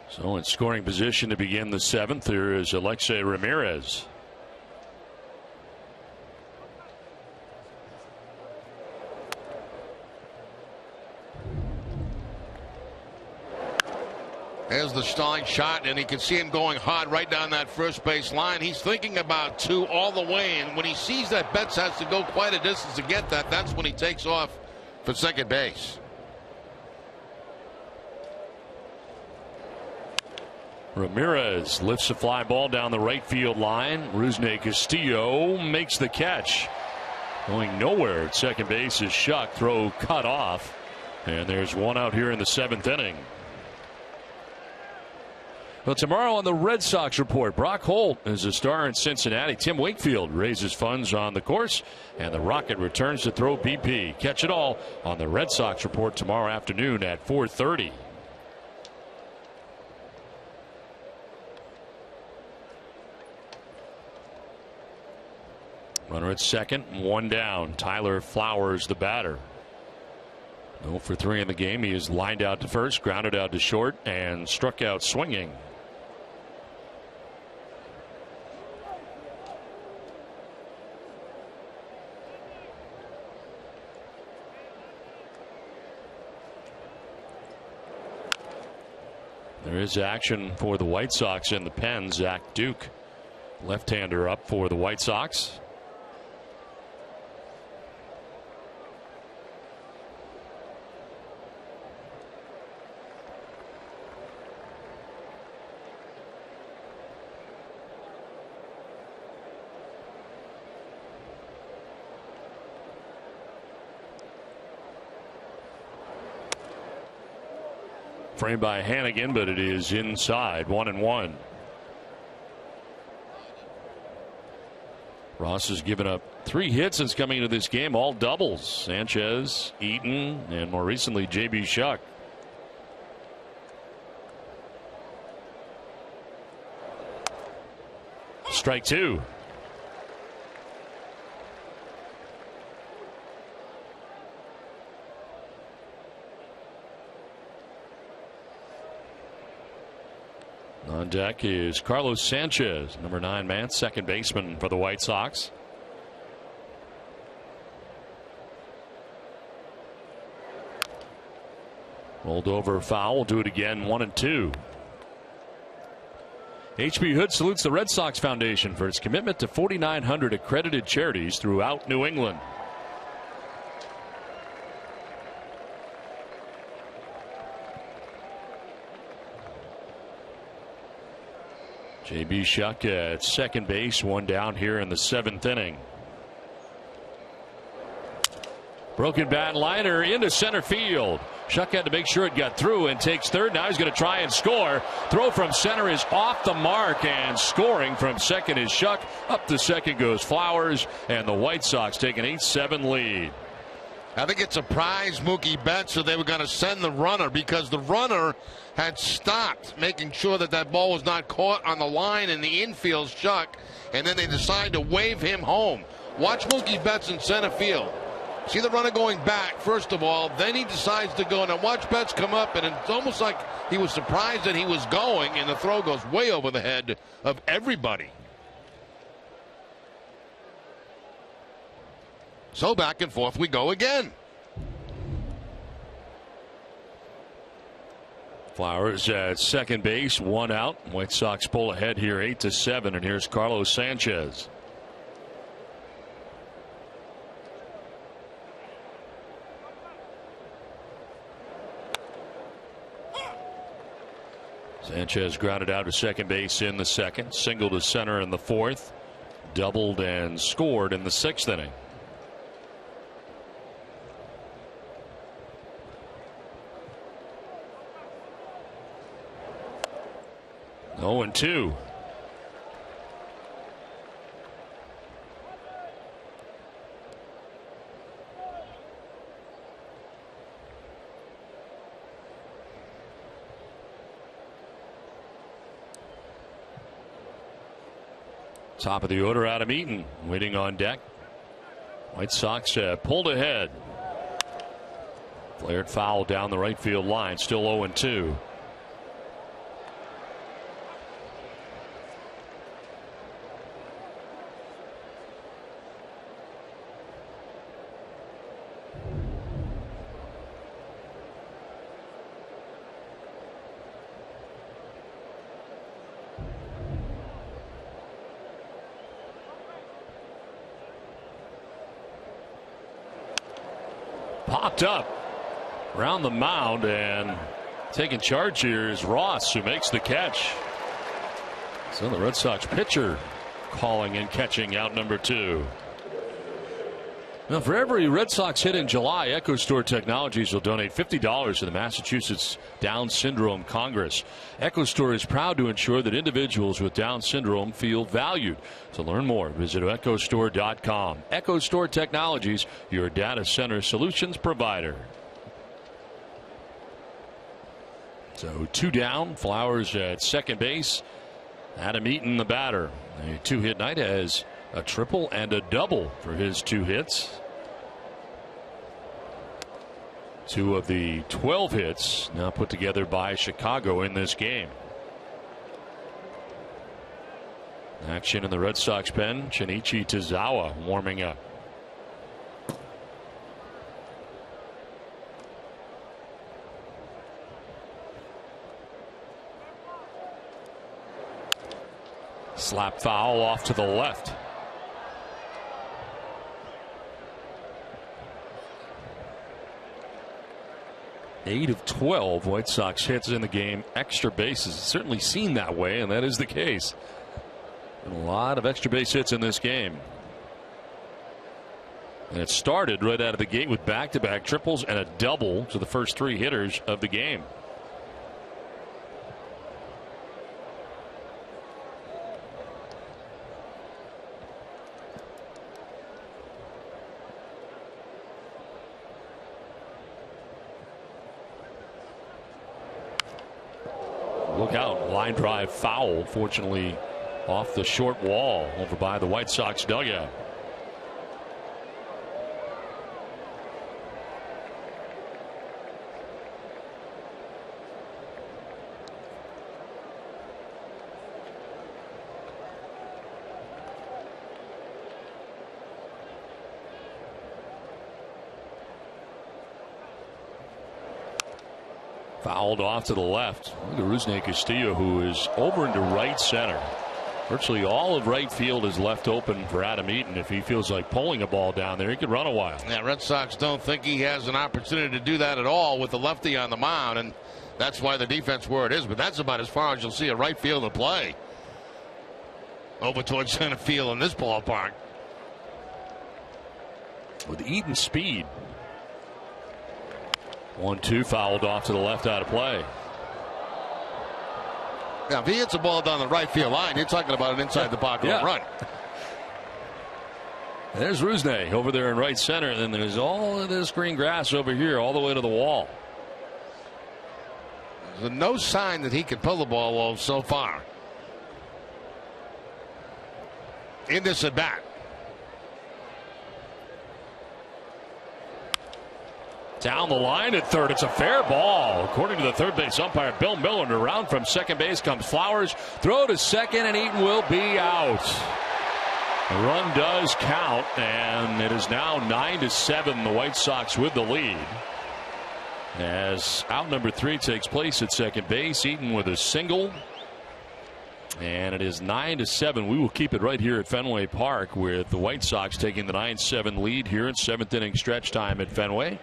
Speaker 1: So in scoring position to begin the 7th, there is Alexei Ramirez.
Speaker 2: There's the stalling shot, and you can see him going hard right down that first base line. He's thinking about 2 all the way, and when he sees that Betts has to go quite a distance to get that, that's when he takes off for second base.
Speaker 1: Ramirez lifts a fly ball down the right field line. Rusney Castillo makes the catch. Going nowhere at second base is Shuck. Throw cut off. And there's one out here in the 7th inning. Well, tomorrow on the Red Sox report, Brock Holt is a star in Cincinnati. Tim Wakefield raises funds on the course, and the Rocket returns to throw BP. Catch it all on the Red Sox report tomorrow afternoon at 4:30. Runner at second, one down. Tyler Flowers, the batter. 0 for 3 in the game. He is lined out to first, grounded out to short, and struck out swinging. There is action for the White Sox in the pen. Zach Duke, left-hander, up for the White Sox. Framed by Hannigan, but it is inside. 1-1. Ross has given up 3 hits since coming into this game, all doubles. Sanchez, Eaton, and more recently J.B. Shuck. Strike 2. On deck is Carlos Sanchez, number 9 man, second baseman for the White Sox. Rolled over, foul. We'll do it again. 1-2. H.B. Hood salutes the Red Sox Foundation for its commitment to 4,900 accredited charities throughout New England. J.B. Shuck at second base, one down here in the 7th inning. Broken bat liner into center field. Shuck had to make sure it got through and takes third. Now he's going to try and score. Throw from center is off the mark, and scoring from second is Shuck. Up to second goes Flowers, and the White Sox take an 8-7 lead.
Speaker 2: I think it surprised Mookie Betts, so they were going to send the runner because the runner had stopped, making sure that that ball was not caught on the line in the infield, Shuck, and then they decided to wave him home. Watch Mookie Betts in center field. See the runner going back, first of all, then he decides to go. Now watch Betts come up, and it's almost like he was surprised that he was going, and the throw goes way over the head of everybody. So back and forth we go again.
Speaker 1: Flowers at second base, one out. White Sox pull ahead here 8-7, and here's Carlos Sanchez. Sanchez grounded out to second base in the second, singled to center in the fourth, doubled and scored in the 6th inning. Oh, 0-2. Top of the order, Adam Eaton waiting on deck. White Sox pulled ahead. Flared foul down the right field line. Still 0-2. Popped up around the mound, and taking charge here is Ross, who makes the catch. So the Red Sox pitcher calling and catching out number 2. Now, for every Red Sox hit in July, EchoStore Technologies will donate $50 to the Massachusetts Down Syndrome Congress. EchoStore is proud to ensure that individuals with Down syndrome feel valued. To learn more, visit EchoStore.com. EchoStore Technologies, your data center solutions provider. So 2 down, Flowers at second base. Adam Eaton, the batter. A 2-hit night, has a triple and a double for his 2 hits. 2 of the 12 hits now put together by Chicago in this game. Action in the Red Sox pen. Shinichi Tozawa warming up. Slap foul off to the left. Eight of 12 White Sox hits in the game, extra bases. It's certainly seemed that way, and that is the case. And a lot of extra base hits in this game. And it started right out of the gate with back-to-back triples and a double to the first 3 hitters of the game. Look out, line drive foul, fortunately off the short wall over by the White Sox dugout. Fouled off to the left. Look at Rusney Castillo, who is over into right center. Virtually all of right field is left open for Adam Eaton. If he feels like pulling a ball down there, he could run a while.
Speaker 5: Yeah, Red Sox don't think he has an opportunity to do that at all with the lefty on the mound, and that's why the defense where it is. But that's about as far as you'll see a right fielder play. Over towards center field in this ballpark.
Speaker 1: With Eaton speed. 1-2, fouled off to the left, out of play.
Speaker 5: Now, if he hits a ball down the right field line, you're talking about an inside the pocket run.
Speaker 1: There's Rusney over there in right center, and then there's all of this green grass over here all the way to the wall.
Speaker 5: There's no sign that he could pull the ball well so far in this at bat.
Speaker 1: Down the line at third. It's a fair ball. According to the third base umpire, Bill Miller. And around from second base comes Flowers. Throw to second, and Eaton will be out. The run does count, and it is now 9-7. The White Sox with the lead. As out number 3 takes place at second base, Eaton with a single. And it is 9-7. We will keep it right here at Fenway Park with the White Sox taking the 9-7 lead here in 7th inning stretch time at Fenway.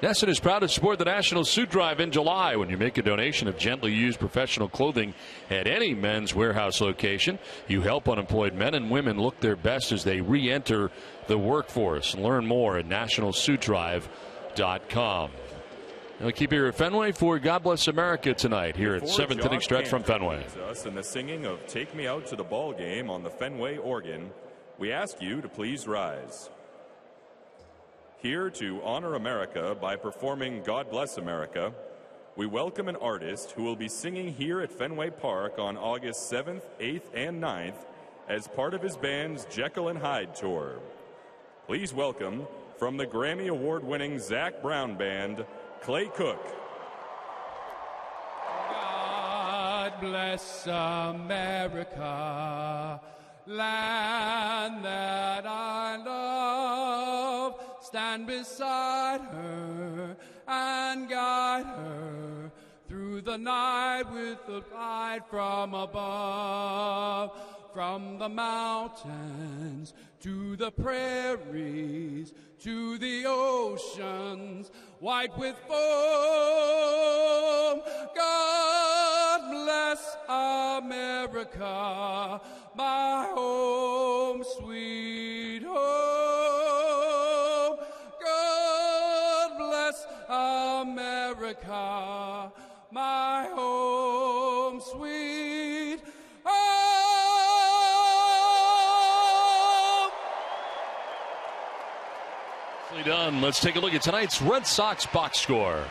Speaker 1: NESN is proud to support the National Suit Drive in July. When you make a donation of gently used professional clothing at any Men's Warehouse location, you help unemployed men and women look their best as they re-enter the workforce. Learn more at nationalsuitdrive.com. We'll keep here at Fenway for God Bless America tonight here at 7th inning stretch from Fenway.
Speaker 6: Us in the singing of Take Me Out to the Ball Game on the Fenway organ, we ask you to please rise. Here to honor America by performing God Bless America, we welcome an artist who will be singing here at Fenway Park on August 7th, 8th, and 9th as part of his band's Jekyll and Hyde tour. Please welcome, from the Grammy Award-winning Zac Brown Band, Clay Cook.
Speaker 7: God bless America, land that I love. Stand beside her and guide her through the night with the light from above. From the mountains to the prairies to the oceans white with foam. God bless bless America, my home, sweet home. God bless America, my home, sweet home.
Speaker 1: Nicely done. Let's take a look at tonight's Red Sox box score.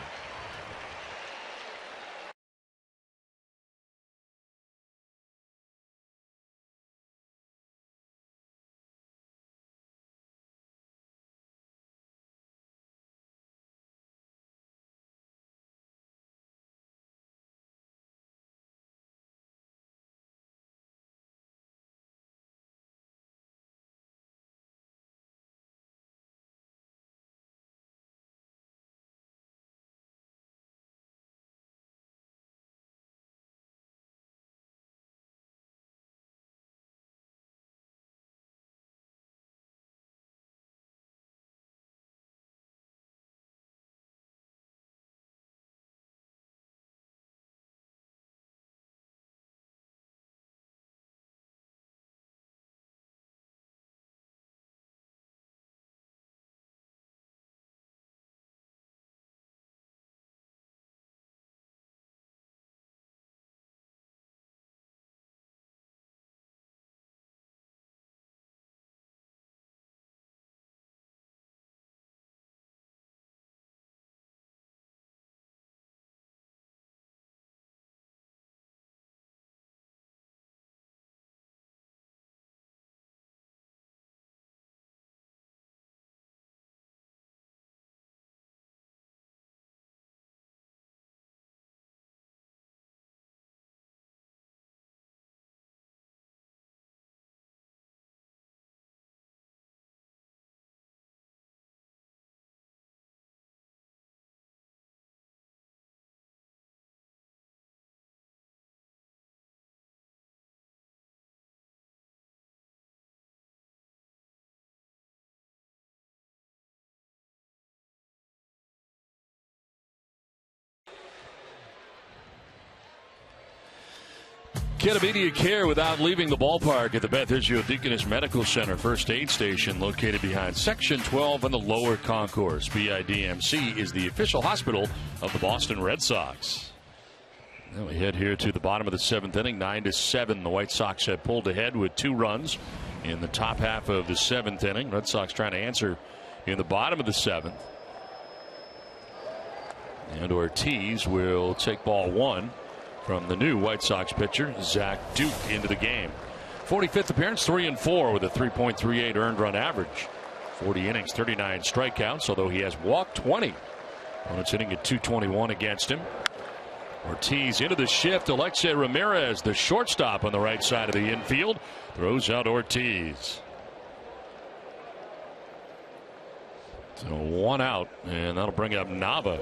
Speaker 1: Get immediate care without leaving the ballpark at the Beth Israel Deaconess Medical Center First Aid Station, located behind Section 12 in the lower concourse. BIDMC is the official hospital of the Boston Red Sox. Now we head here to the bottom of the 7th inning, 9-7. The White Sox have pulled ahead with 2 runs in the top half of the 7th inning. Red Sox trying to answer in the bottom of the 7th. And Ortiz will take ball 1 from the new White Sox pitcher, Zach Duke, into the game. 45th appearance, 3-4 with a 3.38 earned run average. 40 innings, 39 strikeouts, although he has walked 20. Opponents hitting at .221 against him. Ortiz into the shift. Alexei Ramirez, the shortstop on the right side of the infield, throws out Ortiz. So 1 out, and that'll bring up Nava.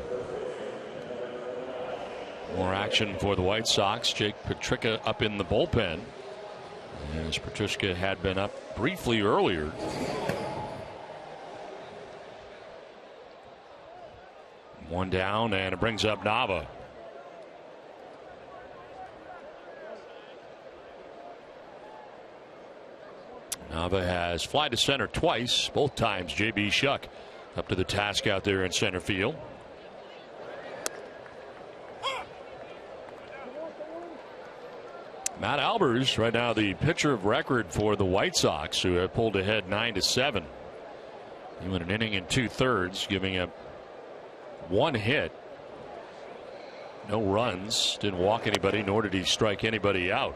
Speaker 1: More action for the White Sox. Jake Petricka up in the bullpen, as Petricka had been up briefly earlier. One down, and it brings up Nava. Nava has fly to center twice, both times J.B. Shuck up to the task out there in center field. Matt Albers, right now the pitcher of record for the White Sox, who have pulled ahead 9-7. He went an inning and 2/3, giving up 1 hit, no runs, didn't walk anybody, nor did he strike anybody out.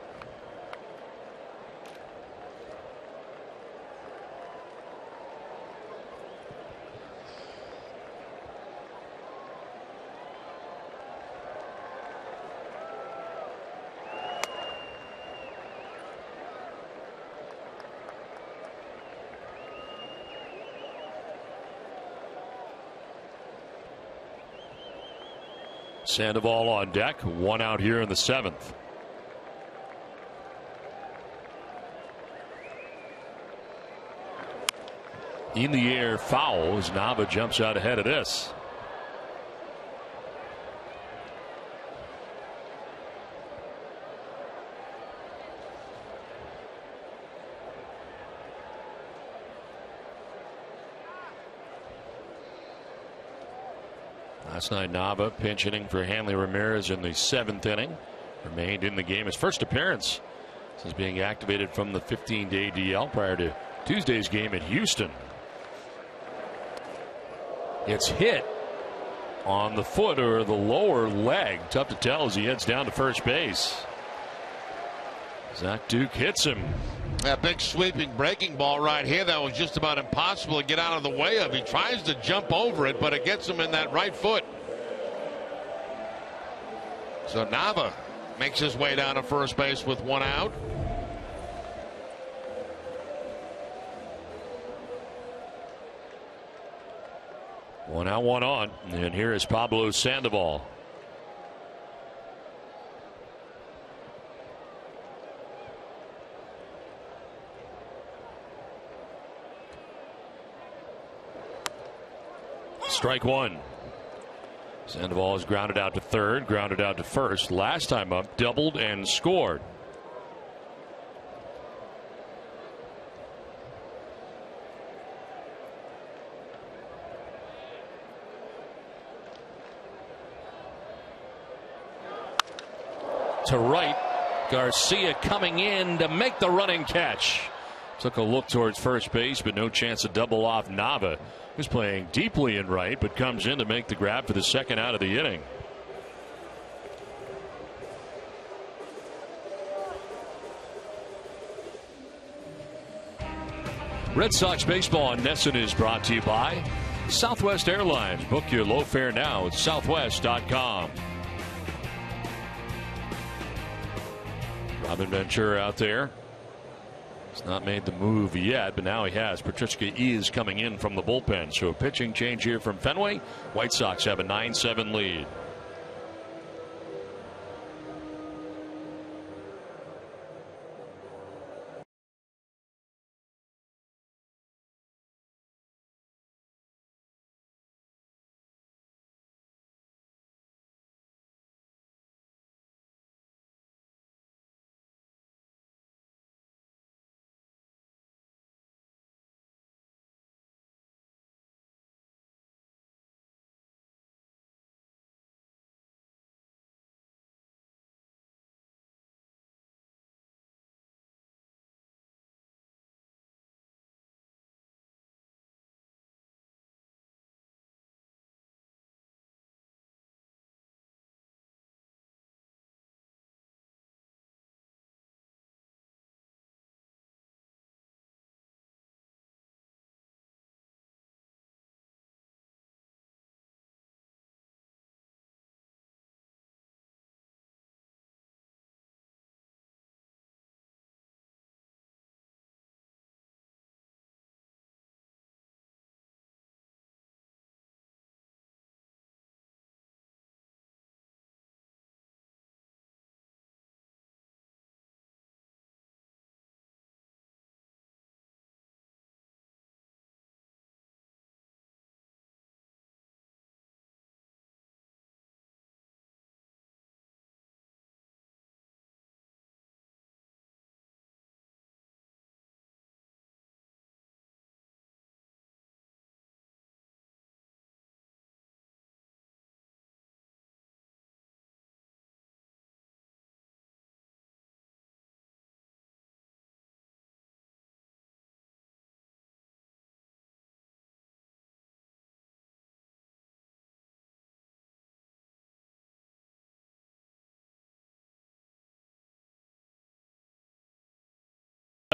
Speaker 1: Sandoval on deck, 1 out here in the 7th. In the air, foul as Nava jumps out ahead of this. Last night, Nava pinch hitting for Hanley Ramirez in the 7th inning. Remained in the game. His first appearance since being activated from the 15-day DL prior to Tuesday's game at Houston. It's hit on the foot or the lower leg. Tough to tell as he heads down to first base. Zach Duke hits him.
Speaker 5: That big sweeping breaking ball right here that was just about impossible to get out of the way of. He tries to jump over it, but it gets him in that right foot. So Nava makes his way down to first base with 1 out.
Speaker 1: One out, 1 on. And here is Pablo Sandoval. Strike 1. Sandoval is grounded out to third, grounded out to first. Last time up, doubled and scored. To right, Garcia coming in to make the running catch. Took a look towards first base, but no chance to double off Nava, who's playing deeply in right, but comes in to make the grab for the second out of the inning. Red Sox baseball on NESN is brought to you by Southwest Airlines. Book your low fare now at southwest.com. Robin Ventura out there. He's not made the move yet, but now he has. Petricka is coming in from the bullpen. So a pitching change here from Fenway. White Sox have a 9-7 lead.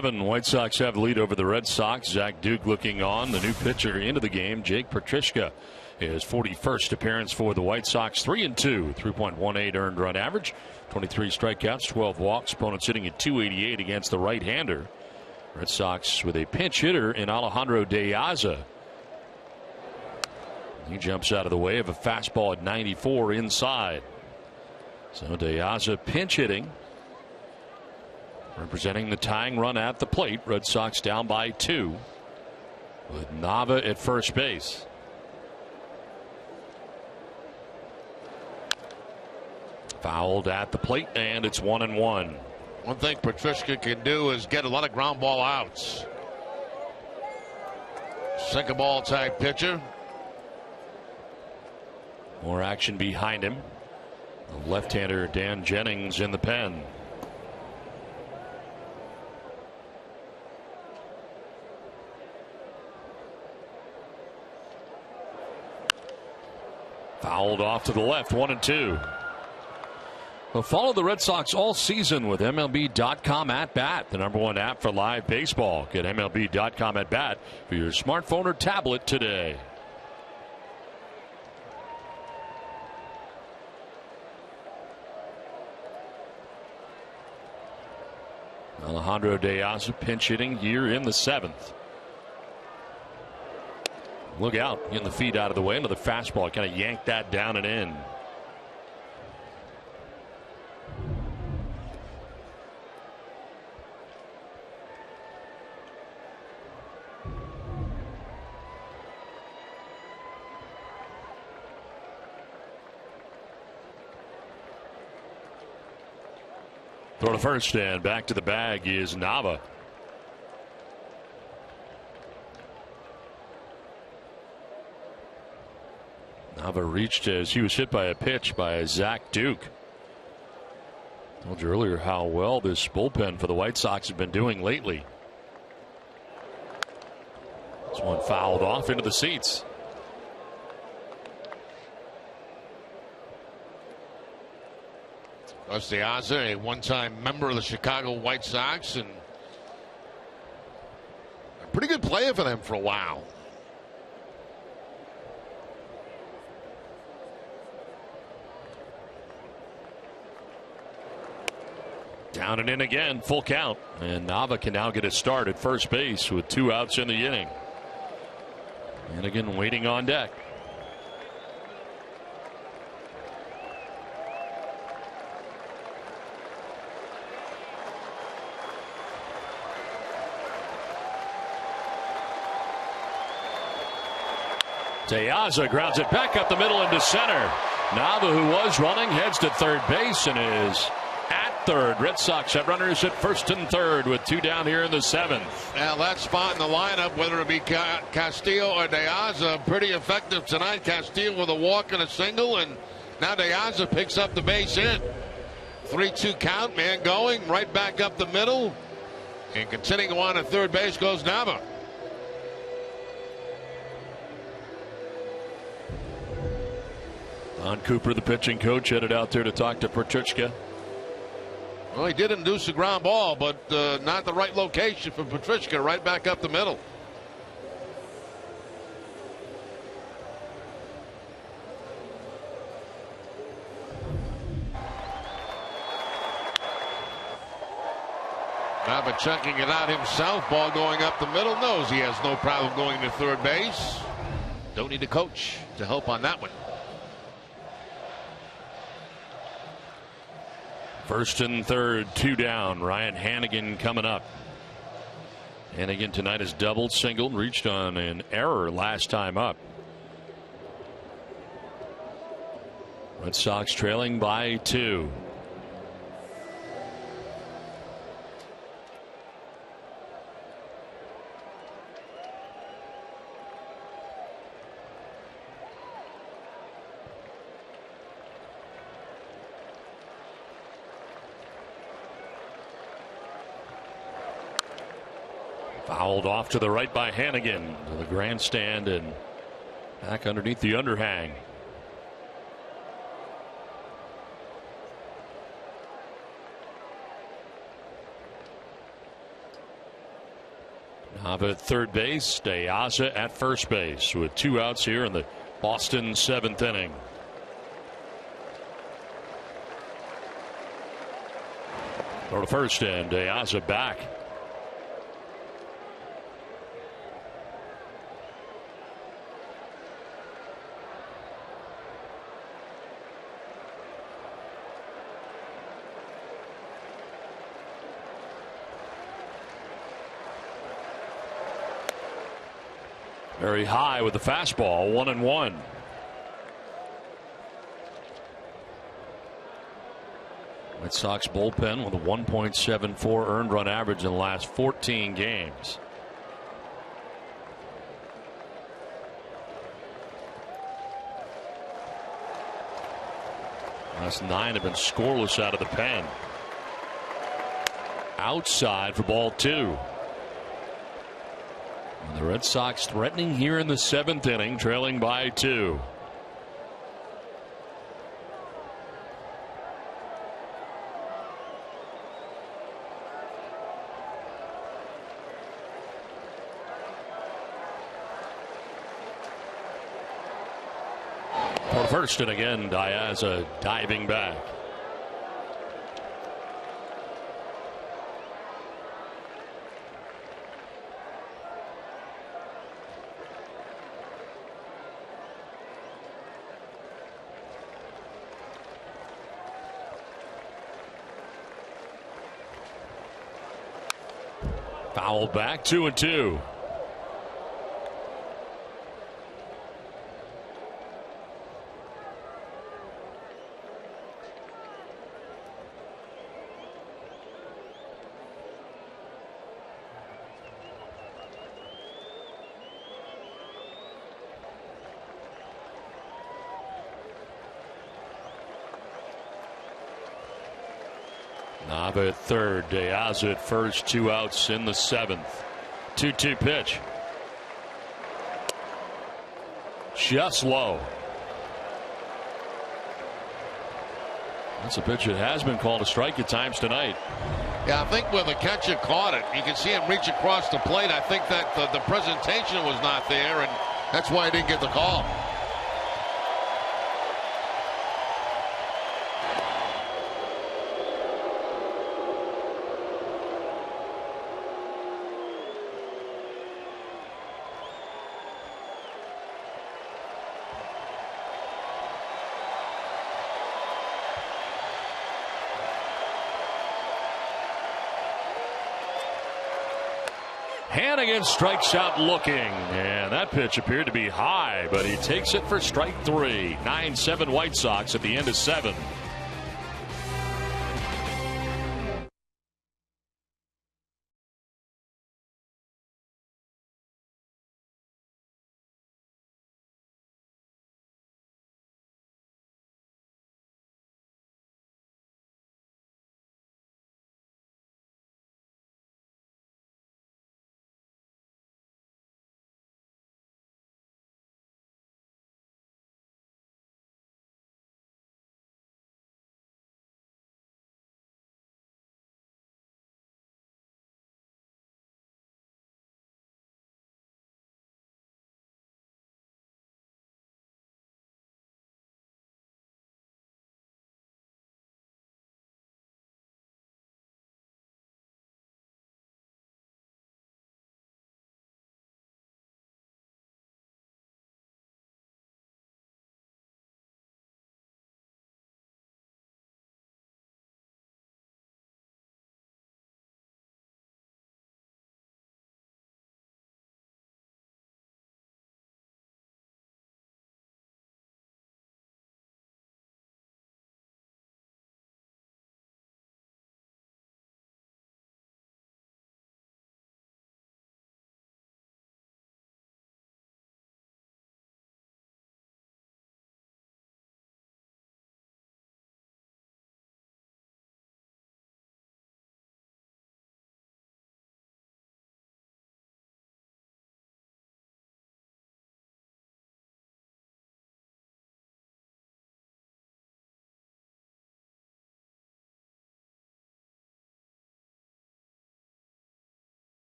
Speaker 1: White Sox have the lead over the Red Sox. Zach Duke looking on. The new pitcher into the game, Jake Petricka, his 41st appearance for the White Sox. 3-2, 3.18 earned run average, 23 strikeouts, 12 walks. Opponent sitting at 288 against the right-hander. Red Sox with a pinch hitter in Alejandro De Aza. He jumps out of the way of a fastball at 94 inside. So De Aza pinch hitting, representing the tying run at the plate. Red Sox down by 2 with Nava at first base. Fouled at the plate, and it's 1-1.
Speaker 5: One thing Petricka can do is get a lot of ground ball outs. Second ball type pitcher.
Speaker 1: More action behind him. The left-hander Dan Jennings in the pen. Fouled off to the left, 1-2. Well, follow the Red Sox all season with MLB.com at bat, the #1 app for live baseball. Get MLB.com at bat for your smartphone or tablet today. Alejandro De Aza pinch hitting here in the 7th. Look out, getting the feet out of the way. Another fastball, kind of yanked that down and in. Throw to first, and back to the bag is Nava. Nava reached as he was hit by a pitch by Zach Duke. Told you earlier how well this bullpen for the White Sox has been doing lately. This one fouled off into the seats.
Speaker 5: De Aza, a one-time member of the Chicago White Sox, and a pretty good player for them for a while.
Speaker 1: Down and in again, full count, and Nava can now get a start at first base with 2 outs in the inning. And again, waiting on deck. De Aza grounds it back up the middle into center. Nava, who was running, heads to third base and is at third. Red Sox have runners at first and third with 2 down here in the 7th.
Speaker 5: Now that spot in the lineup, whether it be Castillo or De Aza, pretty effective tonight. Castillo with a walk and a single, and now De Aza picks up the base hit. 3-2 count, man going right back up the middle, and continuing on at third base goes Nava.
Speaker 1: Don Cooper, the pitching coach, headed out there to talk to Petrushka.
Speaker 5: Well, he did induce a ground ball, but not the right location for Petrushka, right back up the middle. Nava checking it out himself. Ball going up the middle. Knows he has no problem going to third base. Don't need a coach to help on that one.
Speaker 1: First and third, 2 down. Ryan Hannigan coming up. Hannigan tonight has doubled, singled, reached on an error last time up. Red Sox trailing by 2. Fouled off to the right by Hannigan to the grandstand and back underneath the underhang. Nava at third base, De Aza at first base with 2 outs here in the Boston 7th inning. Throw to first, and De Aza back. Very high with the fastball, 1-1. Red Sox bullpen with a 1.74 earned run average in the last 14 games. Last 9 have been scoreless out of the pen. Outside for ball 2. And the Red Sox threatening here in the 7th inning, trailing by 2. For first, and again, Diaz diving back. Foul back, 2-2. Nava at third, Diaz at first, 2 outs in the 7th. 2-2 pitch. Just low. That's a pitch that has been called a strike at times tonight.
Speaker 5: Yeah, I think when the catcher caught it, you can see him reach across the plate. I think that the presentation was not there, and
Speaker 2: That's why he didn't get the call.
Speaker 1: Hannigan strikes out looking, and that pitch appeared to be high, but he takes it for strike 3. 9-7 White Sox at the end of 7.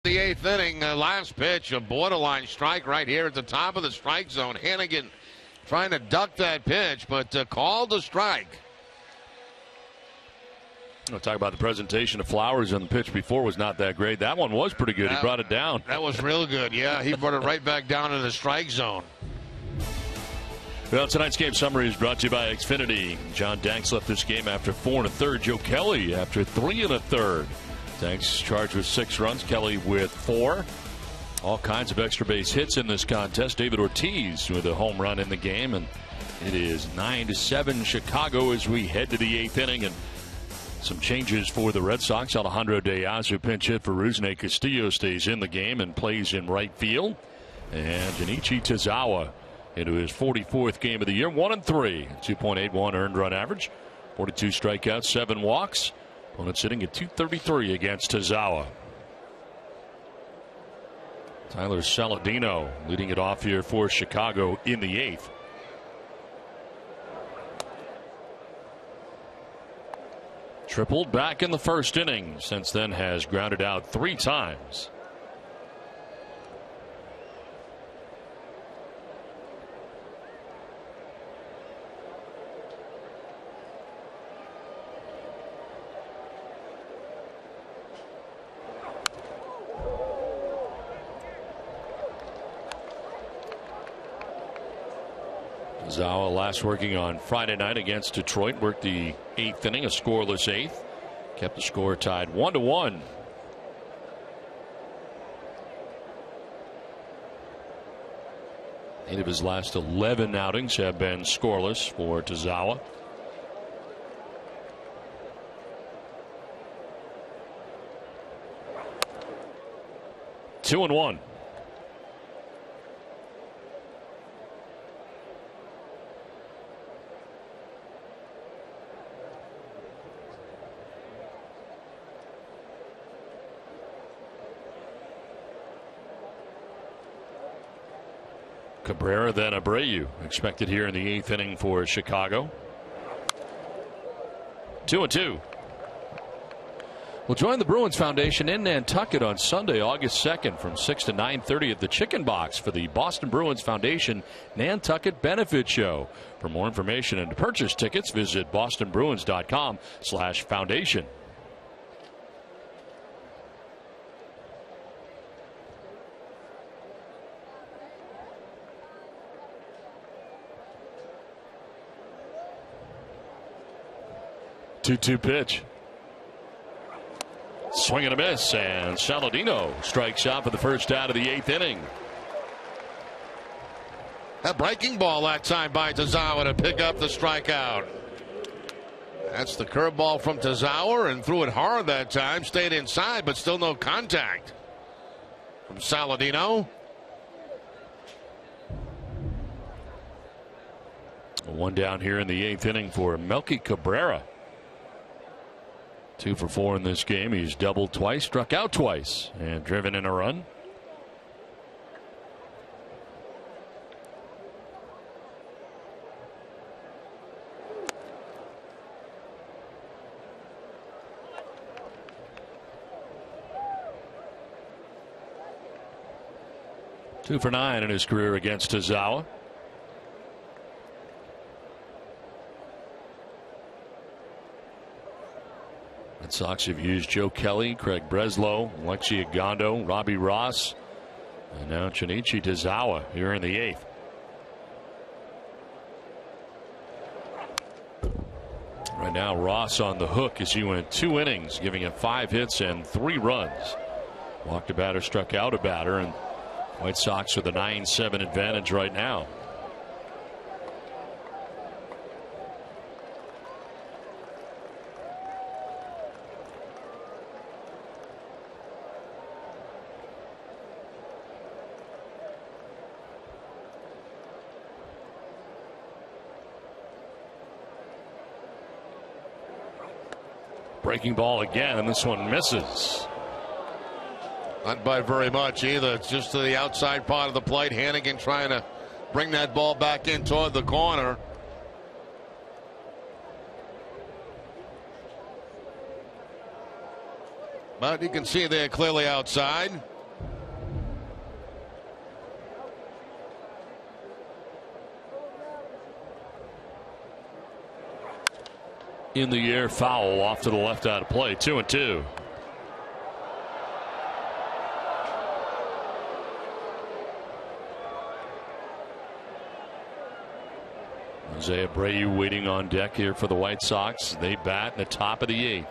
Speaker 5: The 8th inning, last pitch, a borderline strike right here at the top of the strike zone. Hannigan trying to duck that pitch, but called a strike.
Speaker 1: We'll talk about the presentation of Flowers on the pitch before was not that great. That one was pretty good. He brought it down.
Speaker 5: That was real good, yeah. He brought it right back down in the strike zone.
Speaker 1: Well, tonight's game summary is brought to you by Xfinity. John Danks left this game after 4 1/3. Joe Kelly after 3 1/3. Danks charged with 6 runs. Kelly with 4. All kinds of extra base hits in this contest. David Ortiz with a home run in the game, and it is 9-7 Chicago as we head to the 8th inning. And some changes for the Red Sox. Alejandro Diaz, who pinch hit for Rusney Castillo, stays in the game and plays in right field. And Junichi Tazawa into his 44th game of the year. 1-3, 2.81 earned run average, 42 strikeouts, 7 walks. Opponent sitting at 233 against Tazawa. Tyler Saladino leading it off here for Chicago in the 8th. Tripled back in the first inning. Since then has grounded out 3 times. Zawa last working on Friday night against Detroit. Worked the 8th inning, a scoreless 8th. Kept the score tied 1-1. Eight of his last 11 outings have been scoreless for Tazawa. Two and one. Cabrera, then Abreu, expected here in the 8th inning for Chicago. 2-2. We'll join the Bruins Foundation in Nantucket on Sunday, August 2nd from 6 to 9:30 at the Chicken Box for the Boston Bruins Foundation Nantucket Benefit Show. For more information and to purchase tickets, visit bostonbruins.com/foundation. Two pitch. Swing and a miss, and Saladino strikes out for the first out of the 8th inning.
Speaker 2: A breaking ball that time by Tazawa to pick up the strikeout. That's the curveball from Tazawa, and threw it hard that time. Stayed inside, but still no contact from Saladino.
Speaker 1: One down here in the 8th inning for Melky Cabrera. 2 for 4 in this game. He's doubled twice, struck out twice, and driven in a run. Two for 9 in his career against Tazawa. Red Sox have used Joe Kelly, Craig Breslow, Alexi Agondo, Robbie Ross, and now Junichi Tazawa here in the 8th. Right now Ross on the hook as he went 2 innings, giving him 5 hits and 3 runs. Walked a batter, struck out a batter, and White Sox with a 9-7 advantage right now. Breaking ball again, and this one misses.
Speaker 2: Not by very much either. It's just to the outside part of the plate. Hannigan trying to bring that ball back in toward the corner. But you can see they're clearly outside.
Speaker 1: In the air foul off to the left out of play. 2-2. Jose Abreu waiting on deck here for the White Sox. They bat in the top of the 8th.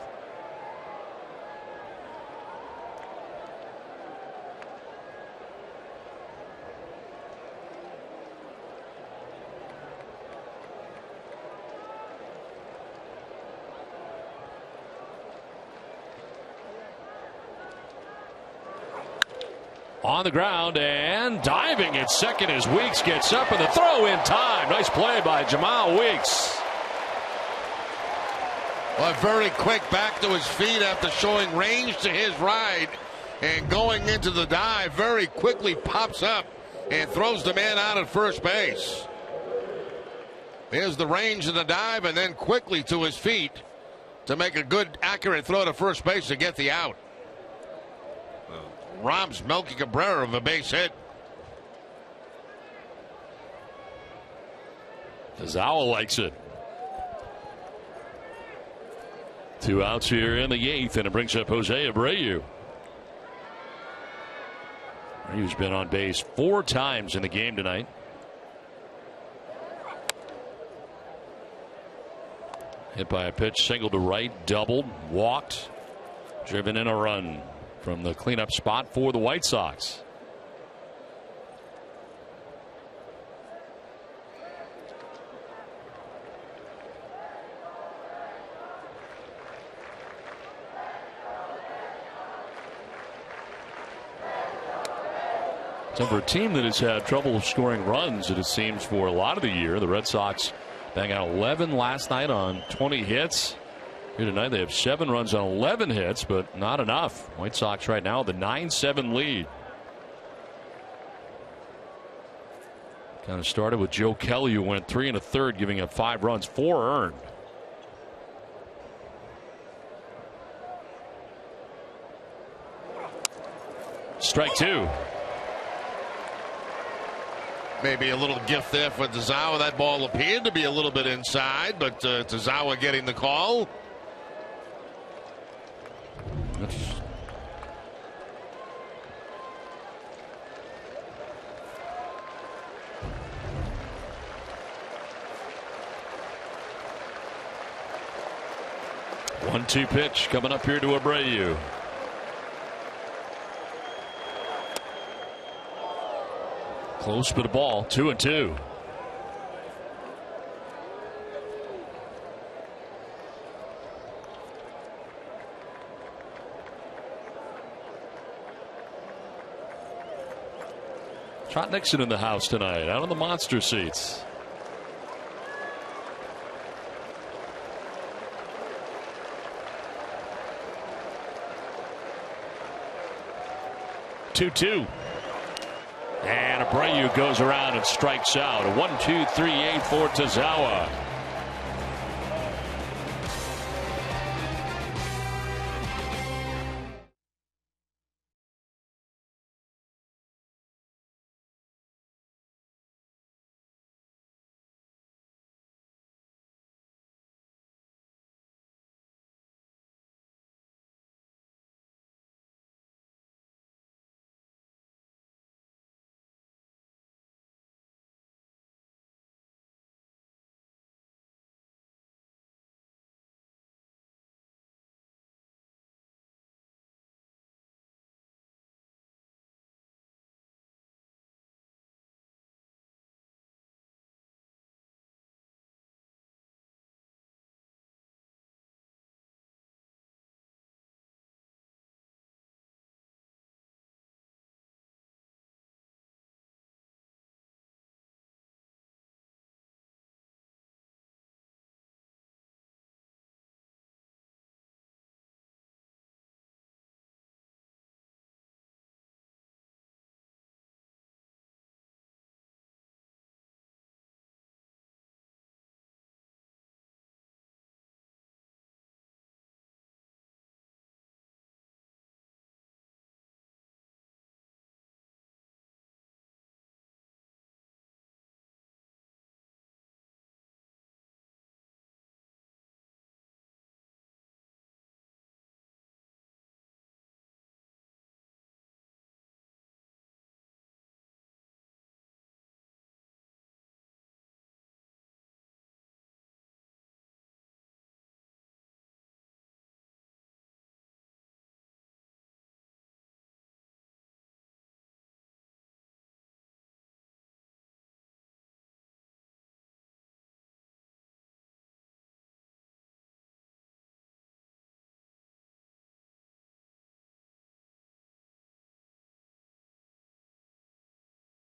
Speaker 1: On the ground and diving at second as Weeks gets up, and the throw in time. Nice play by Jamal Weeks.
Speaker 5: Well, very quick back to his feet after showing range to his right and going into the dive. Very quickly pops up and throws the man out at first base. Here's the range of the dive, and then quickly to his feet to make a good, accurate throw to first base to get the out. Robs Melky Cabrera of a base hit.
Speaker 1: Zawa likes it. 2 outs here in the 8th, and it brings up Jose Abreu. He's been on base 4 times in the game tonight. Hit by a pitch, single to right, doubled, walked, driven in a run from the cleanup spot for the White Sox. So for a team that has had trouble scoring runs, it seems, for a lot of the year, the Red Sox bang out 11 last night on 20 hits. Here tonight they have 7 runs on 11 hits, but not enough. White Sox right now with a 9-7 lead. Kind of started with Joe Kelly, who went 3 1/3, giving up 5 runs, 4 earned. Strike 2.
Speaker 5: Maybe a little gift there for Tazawa. That ball appeared to be a little bit inside, but Tazawa getting the call.
Speaker 1: That's... One-two pitch coming up here to Abreu. Close but a ball. 2-2. Trot Nixon in the house tonight, out on the monster seats. Two. And Abreu goes around and strikes out. A 1-2-3-8 for Tazawa.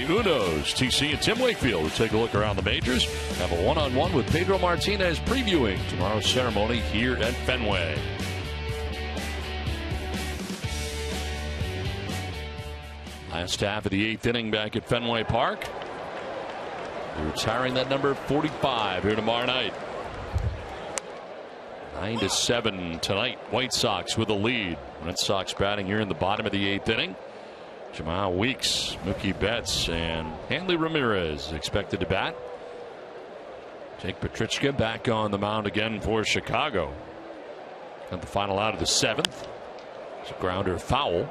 Speaker 1: Unos, TC and Tim Wakefield will take a look around the majors. Have a one-on-one with Pedro Martinez previewing tomorrow's ceremony here at Fenway. Last half of the 8th inning back at Fenway Park. They're retiring that number 45 here tomorrow night. 9-7 tonight. White Sox with a lead. Red Sox batting here in the bottom of the 8th inning. Jamal Weeks, Mookie Betts, and Hanley Ramirez expected to bat. Jake Petrichka back on the mound again for Chicago. Got the final out of the 7th. It's a grounder foul.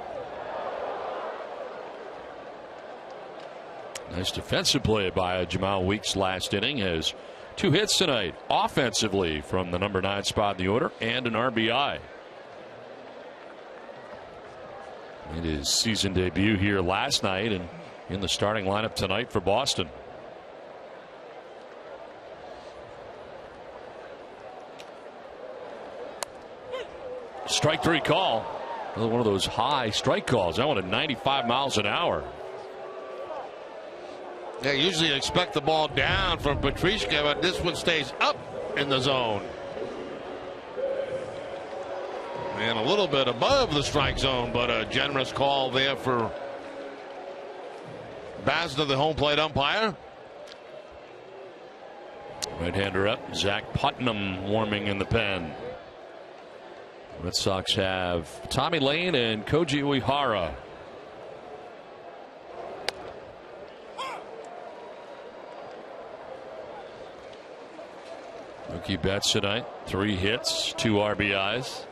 Speaker 1: Nice defensive play by Jamal Weeks last inning. Has 2 hits tonight offensively from the number 9 spot in the order and an RBI. Made his season debut here last night and in the starting lineup tonight for Boston. Strike 3 call. Another one of those high strike calls. That one at 95 miles an hour.
Speaker 5: Yeah, usually you expect the ball down from Petrichka, but this one stays up in the zone. And a little bit above the strike zone, but a generous call there for Basner, the home plate umpire.
Speaker 1: Right-hander up. Zach Putnam warming in the pen. Red Sox have Tommy Lane and Koji Uehara. Mookie Betts tonight, 3 hits, 2 RBIs.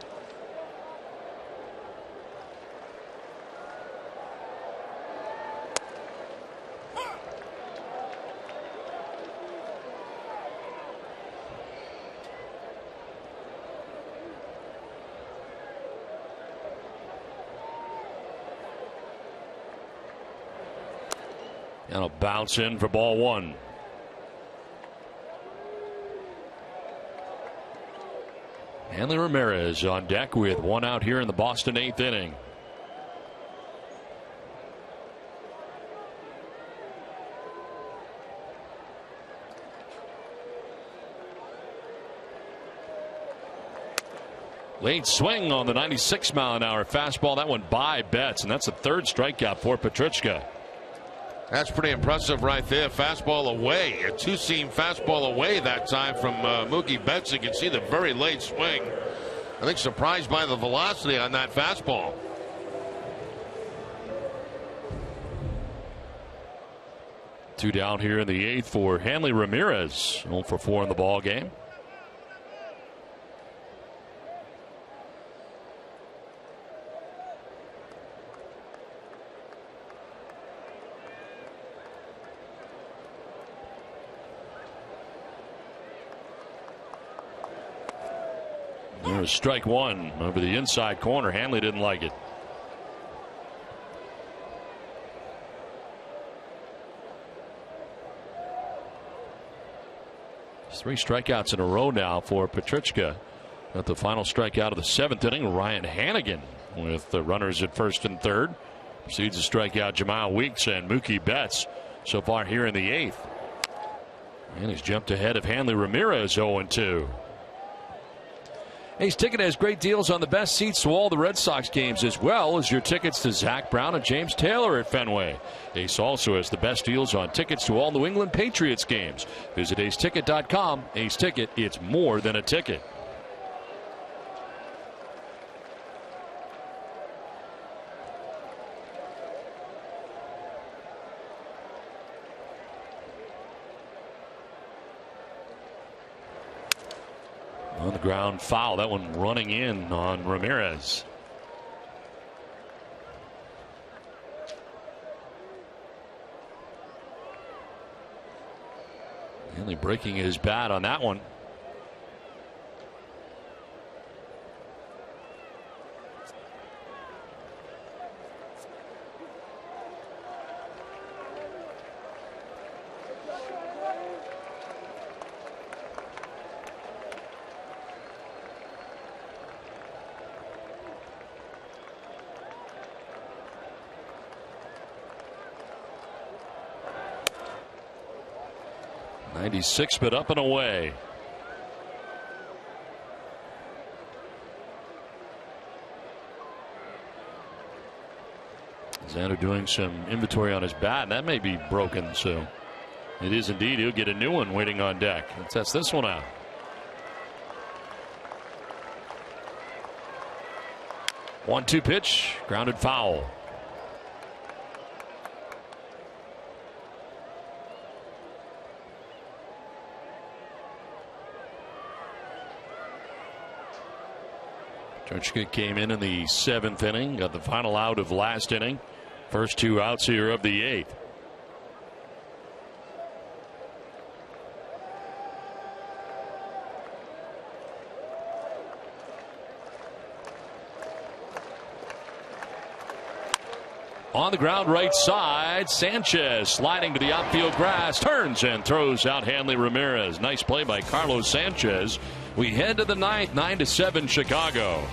Speaker 1: And it'll bounce in for ball 1. Hanley Ramirez on deck with 1 out here in the Boston 8th inning. Late swing on the 96-mile-an-hour fastball. That one by Betts, and that's the 3rd strikeout for Petrichka.
Speaker 5: That's pretty impressive right there. Fastball away. A 2-seam fastball away that time from Mookie Betts. You can see the very late swing. I think surprised by the velocity on that fastball.
Speaker 1: Two down here in the 8th for Hanley Ramirez. 0 for 4 in the ball game. There's strike 1 over the inside corner. Hanley didn't like it. It's 3 strikeouts in a row now for Petrichka. At the final strikeout of the 7th inning, Ryan Hannigan with the runners at 1st and 3rd. Proceeds to strike out Jamal Weeks and Mookie Betts so far here in the 8th. And he's jumped ahead of Hanley Ramirez 0-2. Ace Ticket has great deals on the best seats to all the Red Sox games, as well as your tickets to Zach Brown and James Taylor at Fenway. Ace also has the best deals on tickets to all New England Patriots games. Visit aceticket.com. Ace Ticket, it's more than a ticket. On the ground foul. That one running in on Ramirez. Hanley breaking his bat on that one. 96, but up and away. Xander doing some inventory on his bat, and that may be broken, so it is indeed. He'll get a new one waiting on deck. Let's test this one out. 1-2 pitch, grounded foul. Trunchka came in the 7th inning, got the final out of last inning. First 2 outs here of the 8th. On the ground right side, Sanchez sliding to the outfield grass, turns and throws out Hanley Ramirez. Nice play by Carlos Sanchez. We head to the 9th, 9-7 Chicago.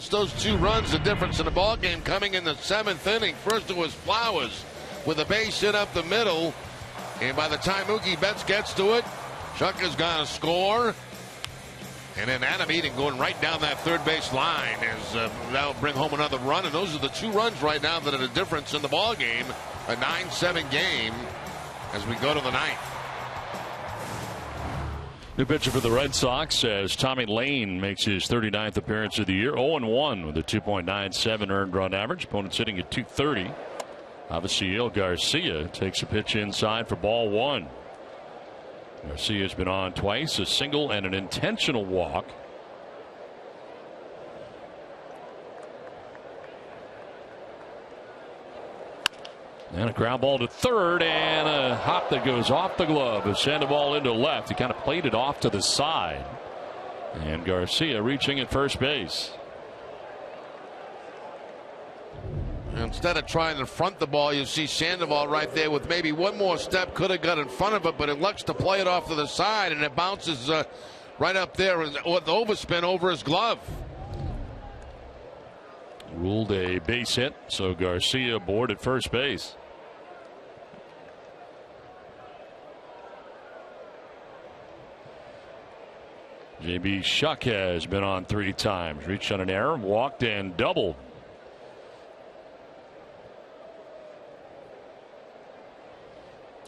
Speaker 2: Those 2 runs, the difference in the ball game coming in the 7th inning. First it was Flowers with a base hit up the middle, and by the time Mookie Betts gets to it, Chuck has got to score. And then Adam Eaton going right down that third base line as that'll bring home another run. And those are the 2 runs right now that are the difference in the ball game. A 9-7 game as we go to the 9th.
Speaker 1: New pitcher for the Red Sox as Tommy Lane makes his 39th appearance of the year. 0-1 with a 2.97 earned run average. Opponent sitting at 230. Avisail Garcia takes a pitch inside for ball 1. Garcia's been on twice, a single and an intentional walk. And a ground ball to third, and a hop that goes off the glove. A send the ball into left. He kind of played it off to the side. And Garcia reaching at first base.
Speaker 2: Instead of trying to front the ball, you see Sandoval right there with maybe one more step. Could have got in front of it, but it looks to play it off to the side, and it bounces right up there with the overspin over his glove.
Speaker 1: Ruled a base hit, so Garcia aboard at first base. J.B. Shuck has been on 3 times. Reached on an error, walked, and doubled.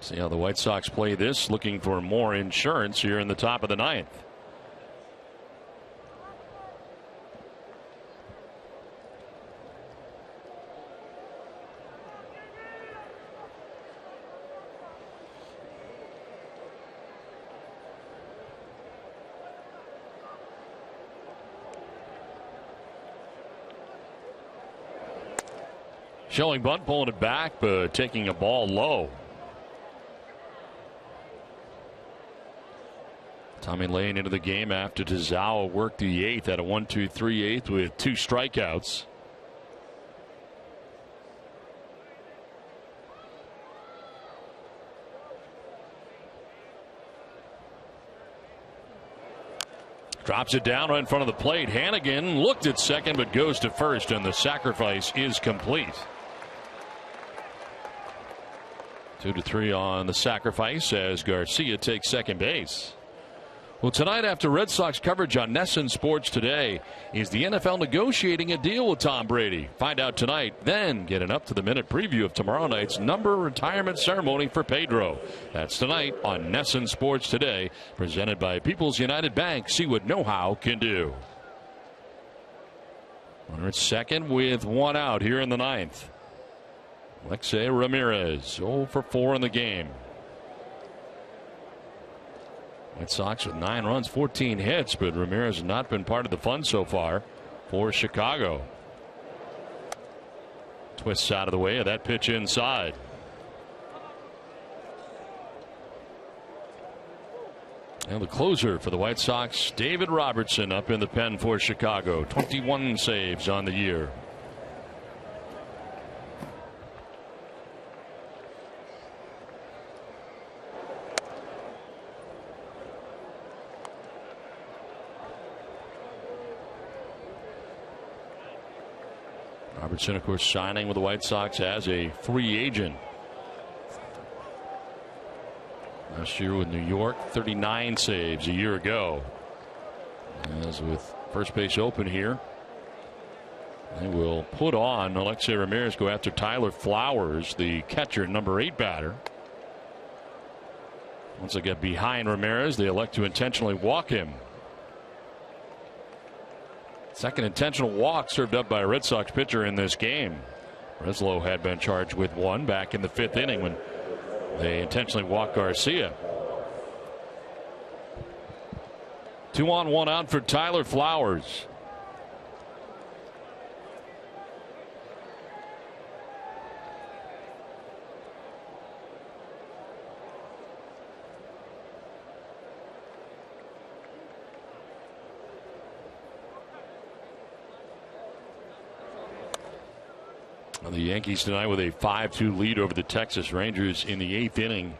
Speaker 1: See how the White Sox play this, looking for more insurance here in the top of the 9th. Showing bunt, pulling it back, but taking a ball low. Tommy Lane into the game after Tazawa worked the 8th at a 1-2-3 8th with 2 strikeouts. Drops it down right in front of the plate. Hannigan looked at second but goes to first, and the sacrifice is complete. 2-3 on the sacrifice as Garcia takes second base. Well, tonight after Red Sox coverage on NESN Sports Today, is the NFL negotiating a deal with Tom Brady? Find out tonight, then get an up-to-the-minute preview of tomorrow night's number retirement ceremony for Pedro. That's tonight on NESN Sports Today, presented by People's United Bank. See what know-how can do. Runner at second with 1 out here in the 9th. Alexei Ramirez, 0 for 4 in the game. White Sox with 9 runs, 14 hits, but Ramirez has not been part of the fun so far for Chicago. Twists out of the way of that pitch inside. And the closer for the White Sox, David Robertson, up in the pen for Chicago. 21 saves on the year. Robertson, of course, signing with the White Sox as a free agent. Last year with New York, 39 saves a year ago. As with first base open here, they will put on Alexei Ramirez, go after Tyler Flowers, the catcher, number 8 batter. Once they get behind Ramirez, they elect to intentionally walk him. Second intentional walk served up by a Red Sox pitcher in this game. Breslow had been charged with 1 back in the 5th inning when they intentionally walked Garcia. 2 on, 1 out for Tyler Flowers. The Yankees tonight with a 5-2 lead over the Texas Rangers in the 8th inning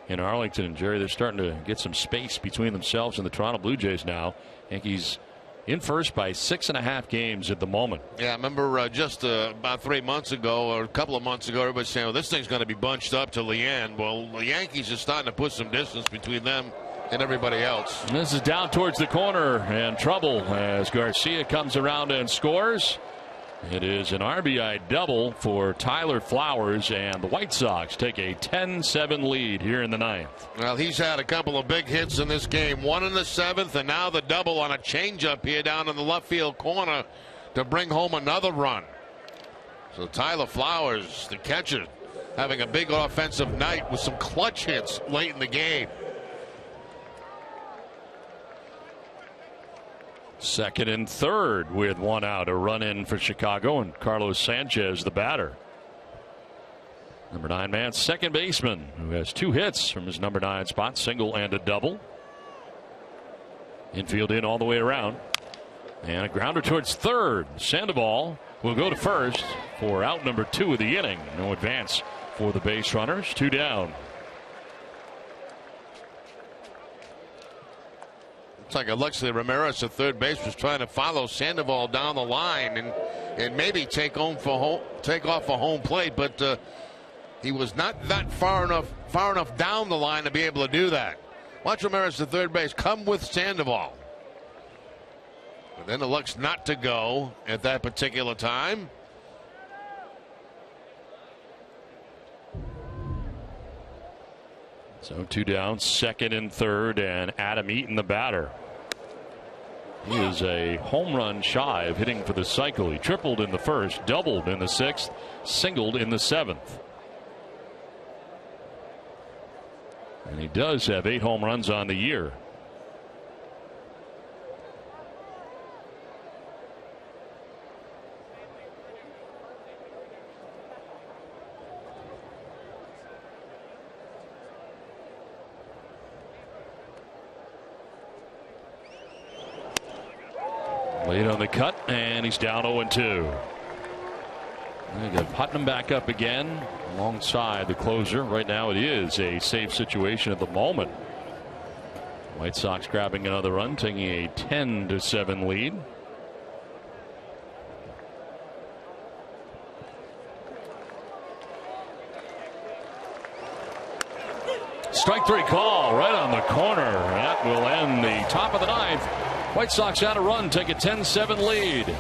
Speaker 1: in Arlington. And Jerry, they're starting to get some space between themselves and the Toronto Blue Jays now. Yankees in first by 6.5 games at the moment.
Speaker 5: Yeah, I remember just about 3 months ago or a couple of months ago, everybody saying, well, this thing's going to be bunched up till the end. Well, the Yankees are starting to put some distance between them and everybody else.
Speaker 1: And this is down towards the corner and trouble as Garcia comes around and scores. It is an RBI double for Tyler Flowers, and the White Sox take a 10-7 lead here in the 9th.
Speaker 5: Well, he's had a couple of big hits in this game. 1 in the 7th, and now the double on a changeup here down in the left field corner to bring home another run. So Tyler Flowers, the catcher, having a big offensive night with some clutch hits late in the game.
Speaker 1: Second and third with 1 out, a run in for Chicago, and Carlos Sanchez the batter. Number 9 man, second baseman, who has 2 hits from his number 9 spot, single and a double. Infield in all the way around, and a grounder towards third. Sandoval will go to first for out number 2 of the inning. No advance for the base runners, 2 down.
Speaker 5: It's like Alexei Ramirez at third base was trying to follow Sandoval down the line and maybe take off a home plate, but he was not that far enough down the line to be able to do that. Watch Ramirez at third base come with Sandoval, but then elects not to go at that particular time.
Speaker 1: So 2 down, second and third, and Adam Eaton the batter. He is a home run shy of hitting for the cycle. He tripled in the first, doubled in the 6th, singled in the 7th. And he does have 8 home runs on the year. Late on the cut, and he's down 0-2. We got Putnam back up again alongside the closer. Right now it is a safe situation at the moment. White Sox grabbing another run, taking a 10-7 lead. Strike 3 call right on the corner. That will end the top of the ninth. White Sox out a run, take a 10-7 lead.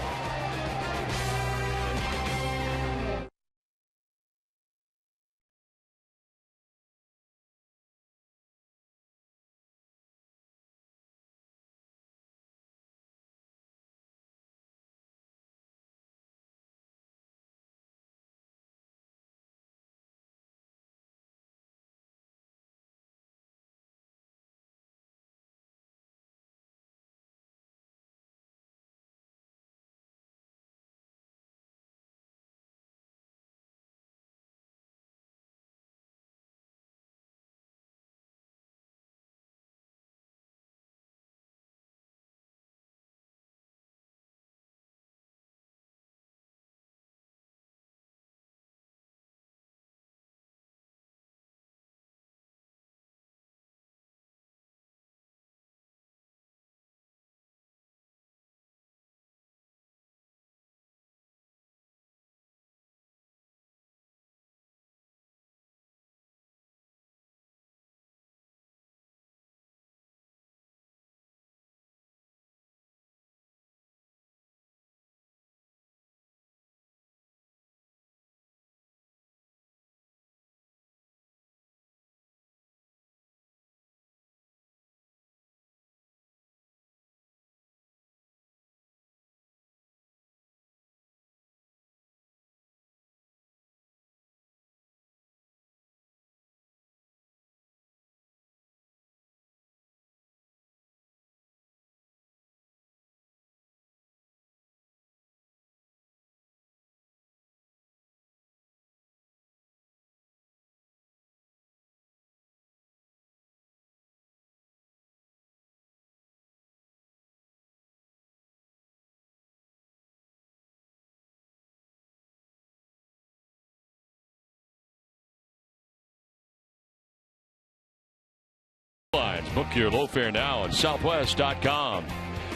Speaker 1: Book your low fare now at southwest.com.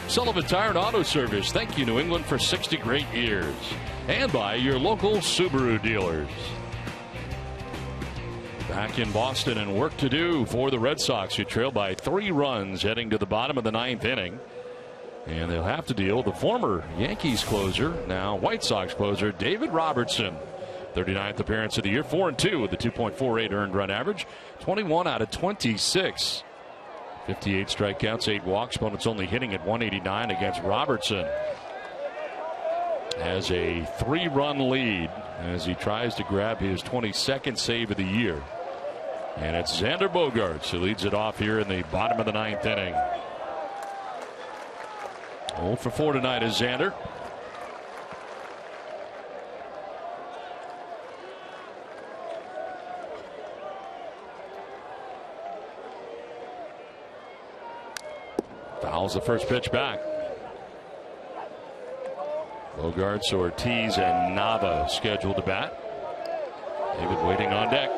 Speaker 1: Sullivan Tire and Auto Service. Thank you, New England, for 60 great years. And by your local Subaru dealers. Back in Boston and work to do for the Red Sox, who trail by 3 runs heading to the bottom of the 9th inning. And they'll have to deal with the former Yankees closer, now White Sox closer, David Robertson. 39th appearance of the year, 4-2 with a 2.48 earned run average, 21 out of 26. 58 strikeouts, 8 walks. Opponents only hitting at 189 against Robertson. Has a 3-run lead as he tries to grab his 22nd save of the year. And it's Xander Bogaerts who leads it off here in the bottom of the 9th inning. 0 for 4 tonight is Xander. Fouls the first pitch back. Bogaerts, Ortiz, and Nava scheduled to bat. David waiting on deck.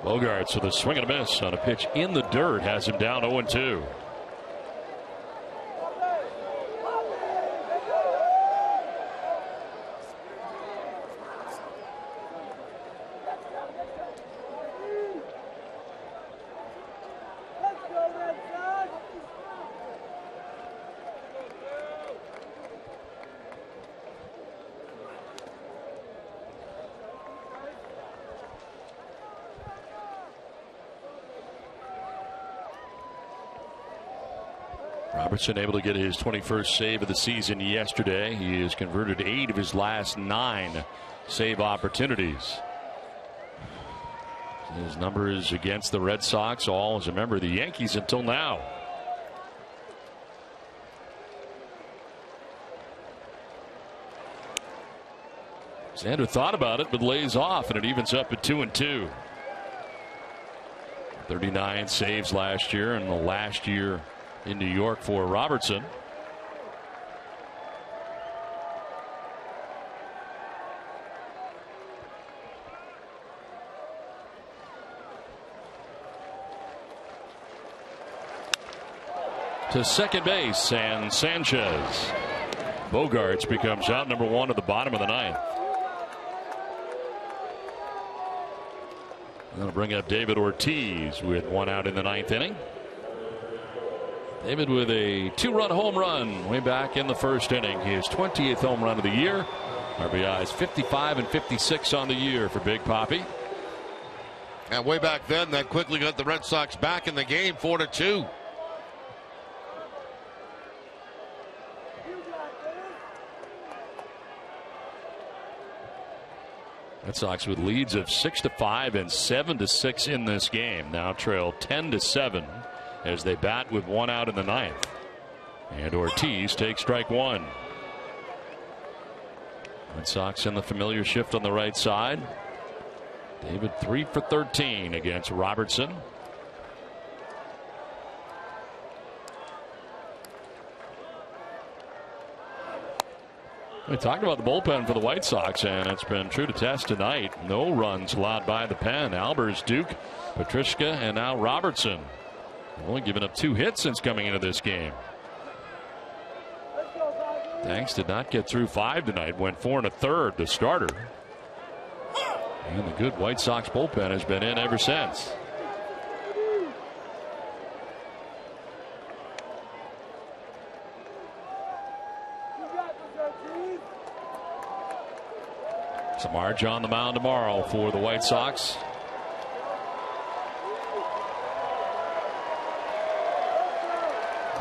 Speaker 1: Bogaerts with a swing and a miss on a pitch in the dirt has him down 0-2. Robertson able to get his 21st save of the season yesterday. He has converted 8 of his last 9 save opportunities. His numbers against the Red Sox, all as a member of the Yankees until now. Xander thought about it, but lays off, and it evens up at 2-2. 39 saves last year, and the last year in New York for Robertson. To second base, and Sanchez. Bogarts becomes out number 1 at the bottom of the 9th. That'll bring up David Ortiz with 1 out in the 9th inning. David with a 2-run home run way back in the 1st inning. His 20th home run of the year. RBIs 55 and 56 on the year for Big Papi.
Speaker 5: And way back then, that quickly got the Red Sox back in the game, 4-2.
Speaker 1: Red Sox with leads of 6-5 and 7-6 in this game. Now trail 10-7 as they bat with 1 out in the 9th. And Ortiz takes strike 1. Red Sox in the familiar shift on the right side. David 3 for 13 against Robertson. We talked about the bullpen for the White Sox, and it's been true to test tonight. No runs allowed by the pen. Albers, Duke, Petrishka, and now Robertson. Only given up 2 hits since coming into this game. Thanks did not get through 5 tonight. Went 4 1/3, the starter. And the good White Sox bullpen has been in ever since. Samardzija on the mound tomorrow for the White Sox.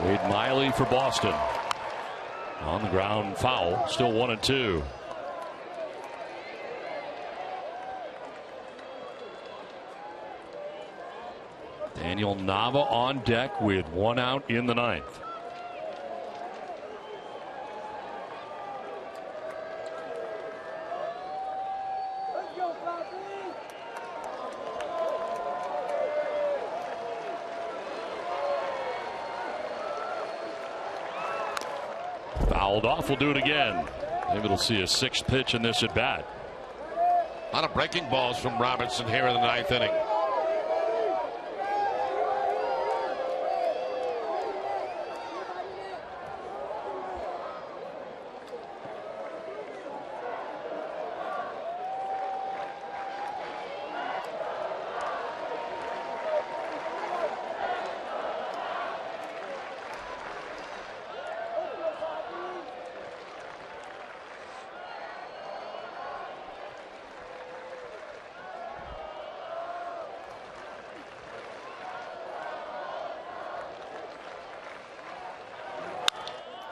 Speaker 1: Wade Miley for Boston. On the ground, foul. Still 1-2. Daniel Nava on deck with 1 out in the 9th. Fouled off. We'll do it again. Maybe we'll see a 6th pitch in this at bat.
Speaker 5: A lot of breaking balls from Robinson here in the 9th inning.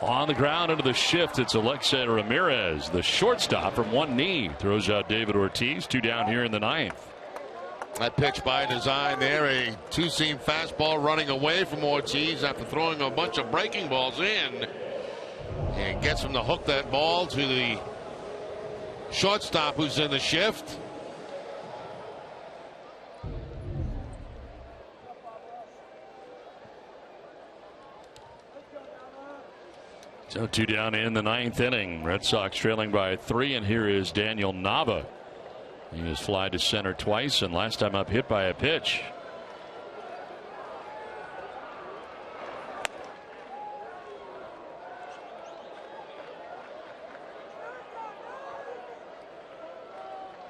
Speaker 1: On the ground into the shift, it's Alexei Ramirez, the shortstop, from one knee. Throws out David Ortiz. 2 down here in the 9th.
Speaker 5: That pitch by design there, a 2-seam fastball running away from Ortiz after throwing a bunch of breaking balls in. And gets him to hook that ball to the shortstop who's in the shift.
Speaker 1: So 2 down in the 9th inning. Red Sox trailing by 3, and here is Daniel Nava. He has fly to center twice, and last time up hit by a pitch.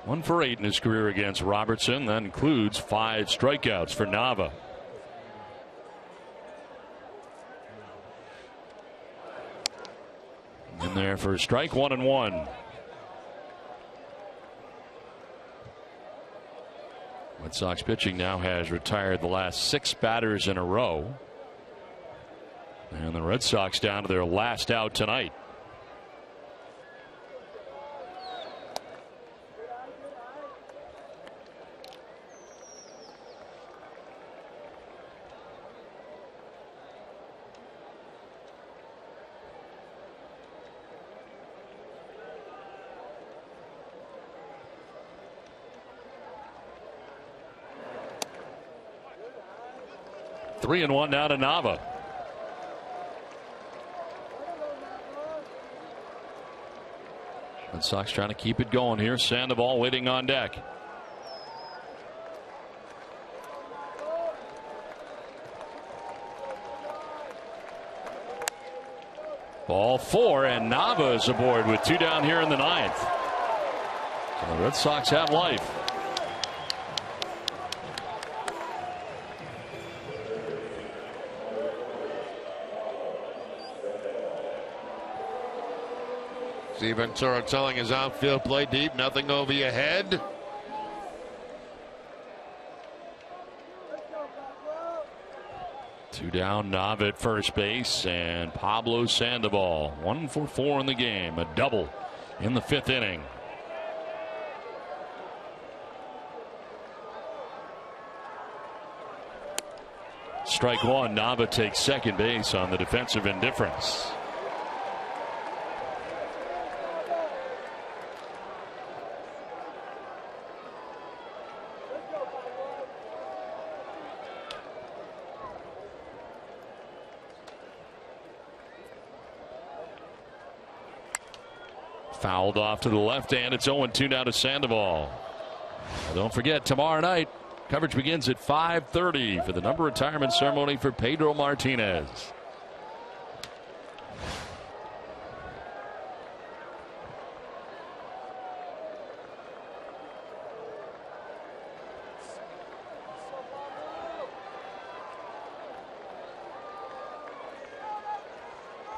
Speaker 1: One for 8 in his career against Robertson. That includes 5 strikeouts for Nava. In there for strike 1-1. Red Sox pitching now has retired the last 6 batters in a row. And the Red Sox down to their last out tonight. 3-1 now to Nava. Red Sox trying to keep it going here. Sandoval waiting on deck. Ball 4, and Nava is aboard with 2 down here in the 9th. So the Red Sox have life.
Speaker 5: Steve Ventura telling his outfield, play deep, nothing over your head.
Speaker 1: Two down, Nava at first base, and Pablo Sandoval 1 for 4 in the game, a double in the 5th inning. Strike 1. Nava takes second base on the defensive indifference. Fouled off to the left, and it's 0-2 now to Sandoval. Now don't forget, tomorrow night, coverage begins at 5:30 for the number retirement ceremony for Pedro Martinez.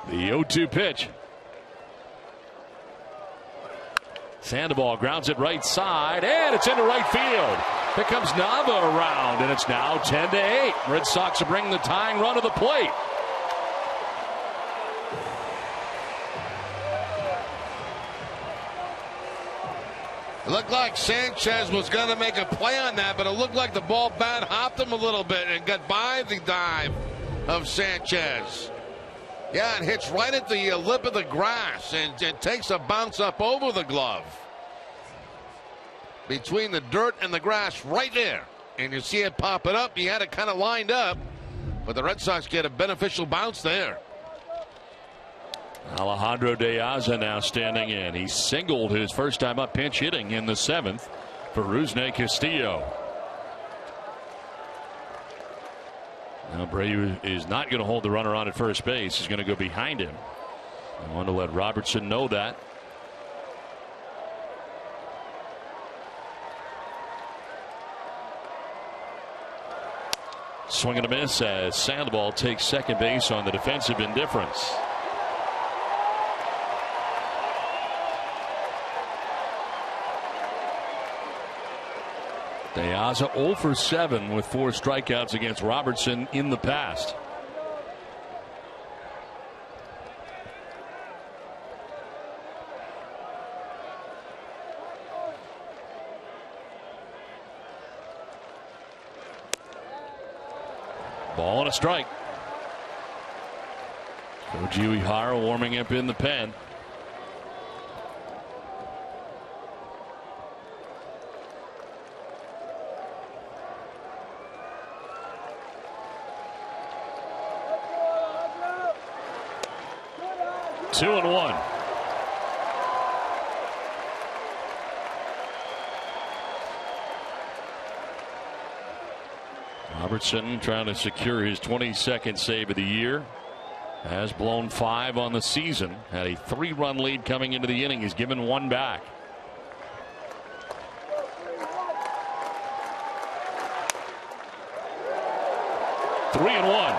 Speaker 1: The 0-2 pitch. Sandoval grounds it right side, and it's into right field. Here comes Nava around, and it's now 10-8. Red Sox are bringing the tying run to the plate.
Speaker 5: It looked like Sanchez was going to make a play on that, but it looked like the ball bat hopped him a little bit and got by the dive of Sanchez. Yeah, it hits right at the lip of the grass and it takes a bounce up over the glove. Between the dirt and the grass right there. And you see it pop it up. He had it kind of lined up, but the Red Sox get a beneficial bounce there.
Speaker 1: Alejandro De Aza now standing in. He singled his first time up pinch hitting in the 7th for Rusney Castillo. Now Abreu is not going to hold the runner on at first base. He's going to go behind him. I want to let Robertson know that. Swing and a miss as Sandoval takes second base on the defensive indifference. De Aza 0 for 7 with 4 strikeouts against Robertson in the past. Ball and a strike. Koji Uehara warming up in the pen. Two and one. Robertson trying to secure his 22nd save of the year. Has blown 5 on the season. Had a 3-run lead coming into the inning. He's given 1 back. Three and one.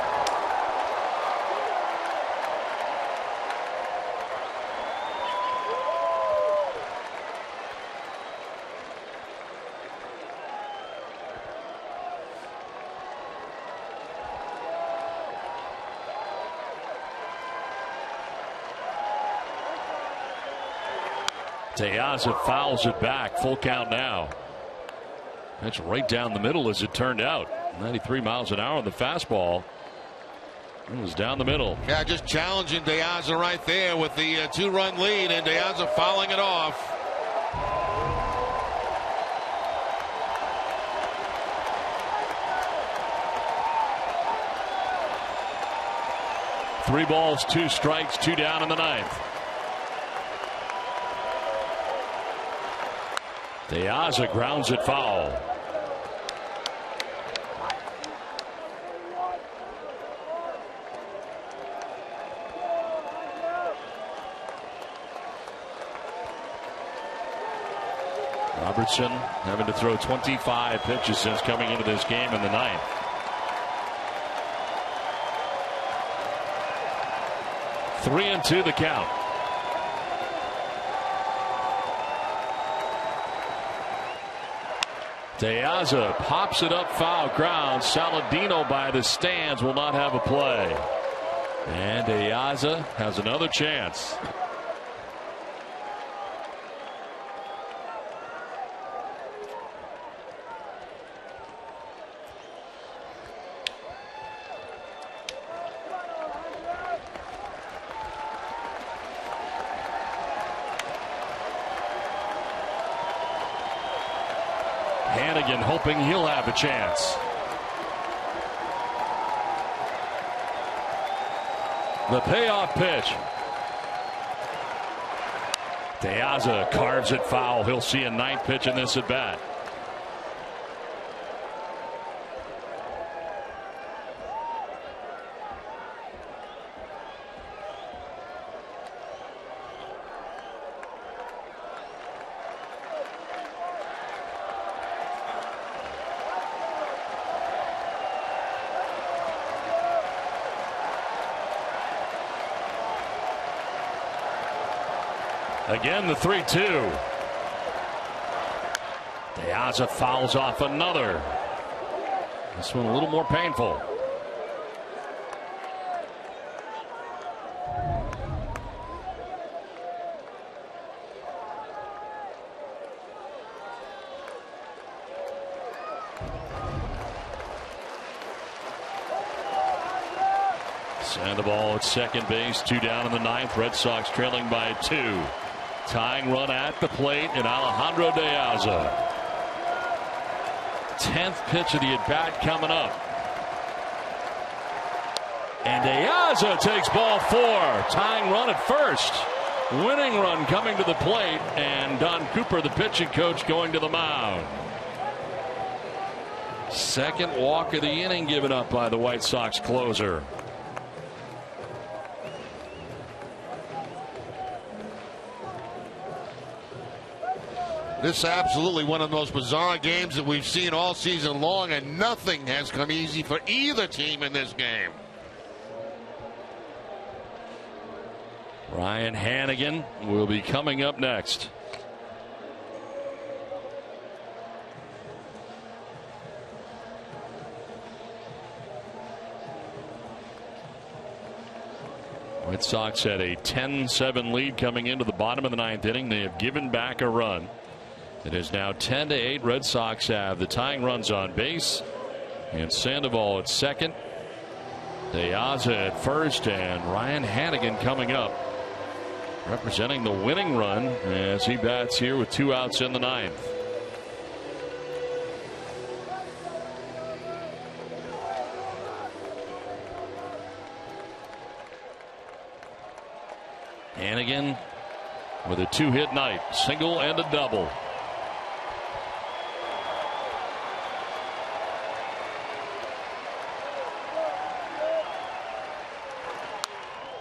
Speaker 1: De Aza fouls it back. Full count now. That's right down the middle as it turned out. 93 miles an hour on the fastball. It was down the middle.
Speaker 5: Yeah, just challenging De Aza right there with the 2-run lead, and De Aza fouling it off.
Speaker 1: 3 balls, 2 strikes, 2 down in the 9th. Diaz grounds it foul. Robertson having to throw 25 pitches since coming into this game in the 9th. Three and 2 the count. Diaza pops it up, foul ground. Saladino by the stands will not have a play. And Diaza has another chance. Hannigan hoping he'll have a chance. The payoff pitch. Diaza carves it foul. He'll see a 9th pitch in this at bat. Again, the 3-2. Diaza fouls off another. This one a little more painful. Sandoval at second base, 2 down in the 9th. Red Sox trailing by 2. Tying run at the plate in Alejandro Diaza. 10th pitch of the at-bat coming up. And Diaza takes ball 4. Tying run at first. Winning run coming to the plate. And Don Cooper, the pitching coach, going to the mound. Second walk of the inning given up by the White Sox closer.
Speaker 2: This is absolutely one of the most bizarre games that we've seen all season long, and nothing has come easy for either team in this game.
Speaker 1: Ryan Hannigan will be coming up next. White Sox had a 10-7 lead coming into the bottom of the 9th inning. They have given back a run. It is now 10-8. Red Sox have the tying runs on base. And Sandoval at second. Diaza at first. And Ryan Hannigan coming up, representing the winning run as he bats here with 2 outs in the 9th. Hannigan with a 2-hit night, single and a double.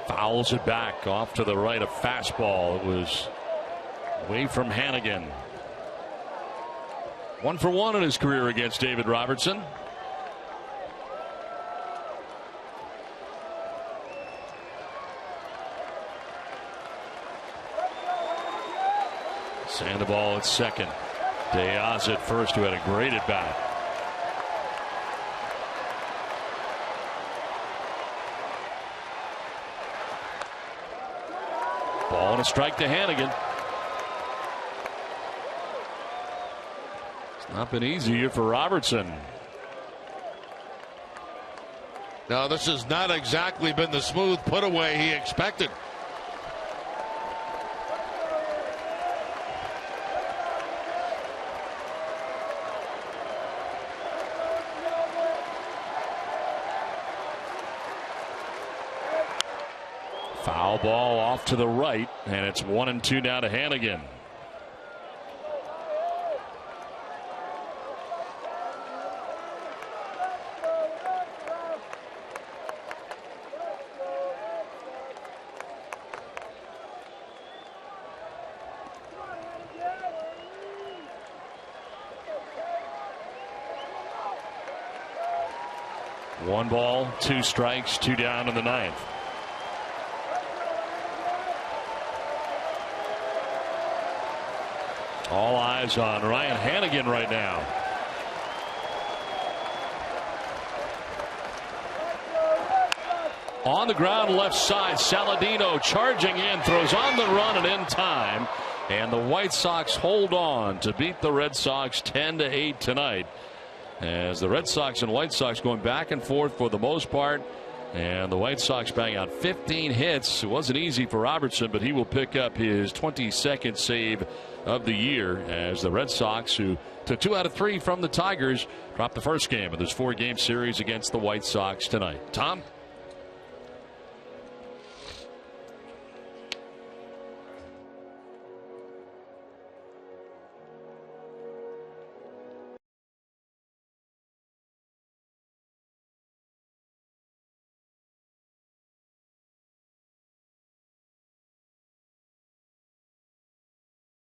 Speaker 1: Fouls it back off to the right, a fastball. It was away from Hannigan. 1 for 1 in his career against David Robertson. Sandoval at second. Diaz at first, who had a great at bat. Ball and a strike to Hannigan. It's not been easy here for Robertson.
Speaker 2: No, this has not exactly been the smooth put away he expected.
Speaker 1: Foul ball off to the right, and it's 1-2 now to Hannigan. One ball, 2 strikes, 2 down in the 9th. All eyes on Ryan Hannigan right now. On the ground left side, Saladino charging in, throws on the run and in time. And the White Sox hold on to beat the Red Sox 10-8 tonight. As the Red Sox and White Sox going back and forth for the most part. And the White Sox bang out 15 hits. It wasn't easy for Robertson, but he will pick up his 22nd save of the year as the Red Sox, who took 2 out of 3 from the Tigers, dropped the first game of this 4-game series against the White Sox tonight. Tom?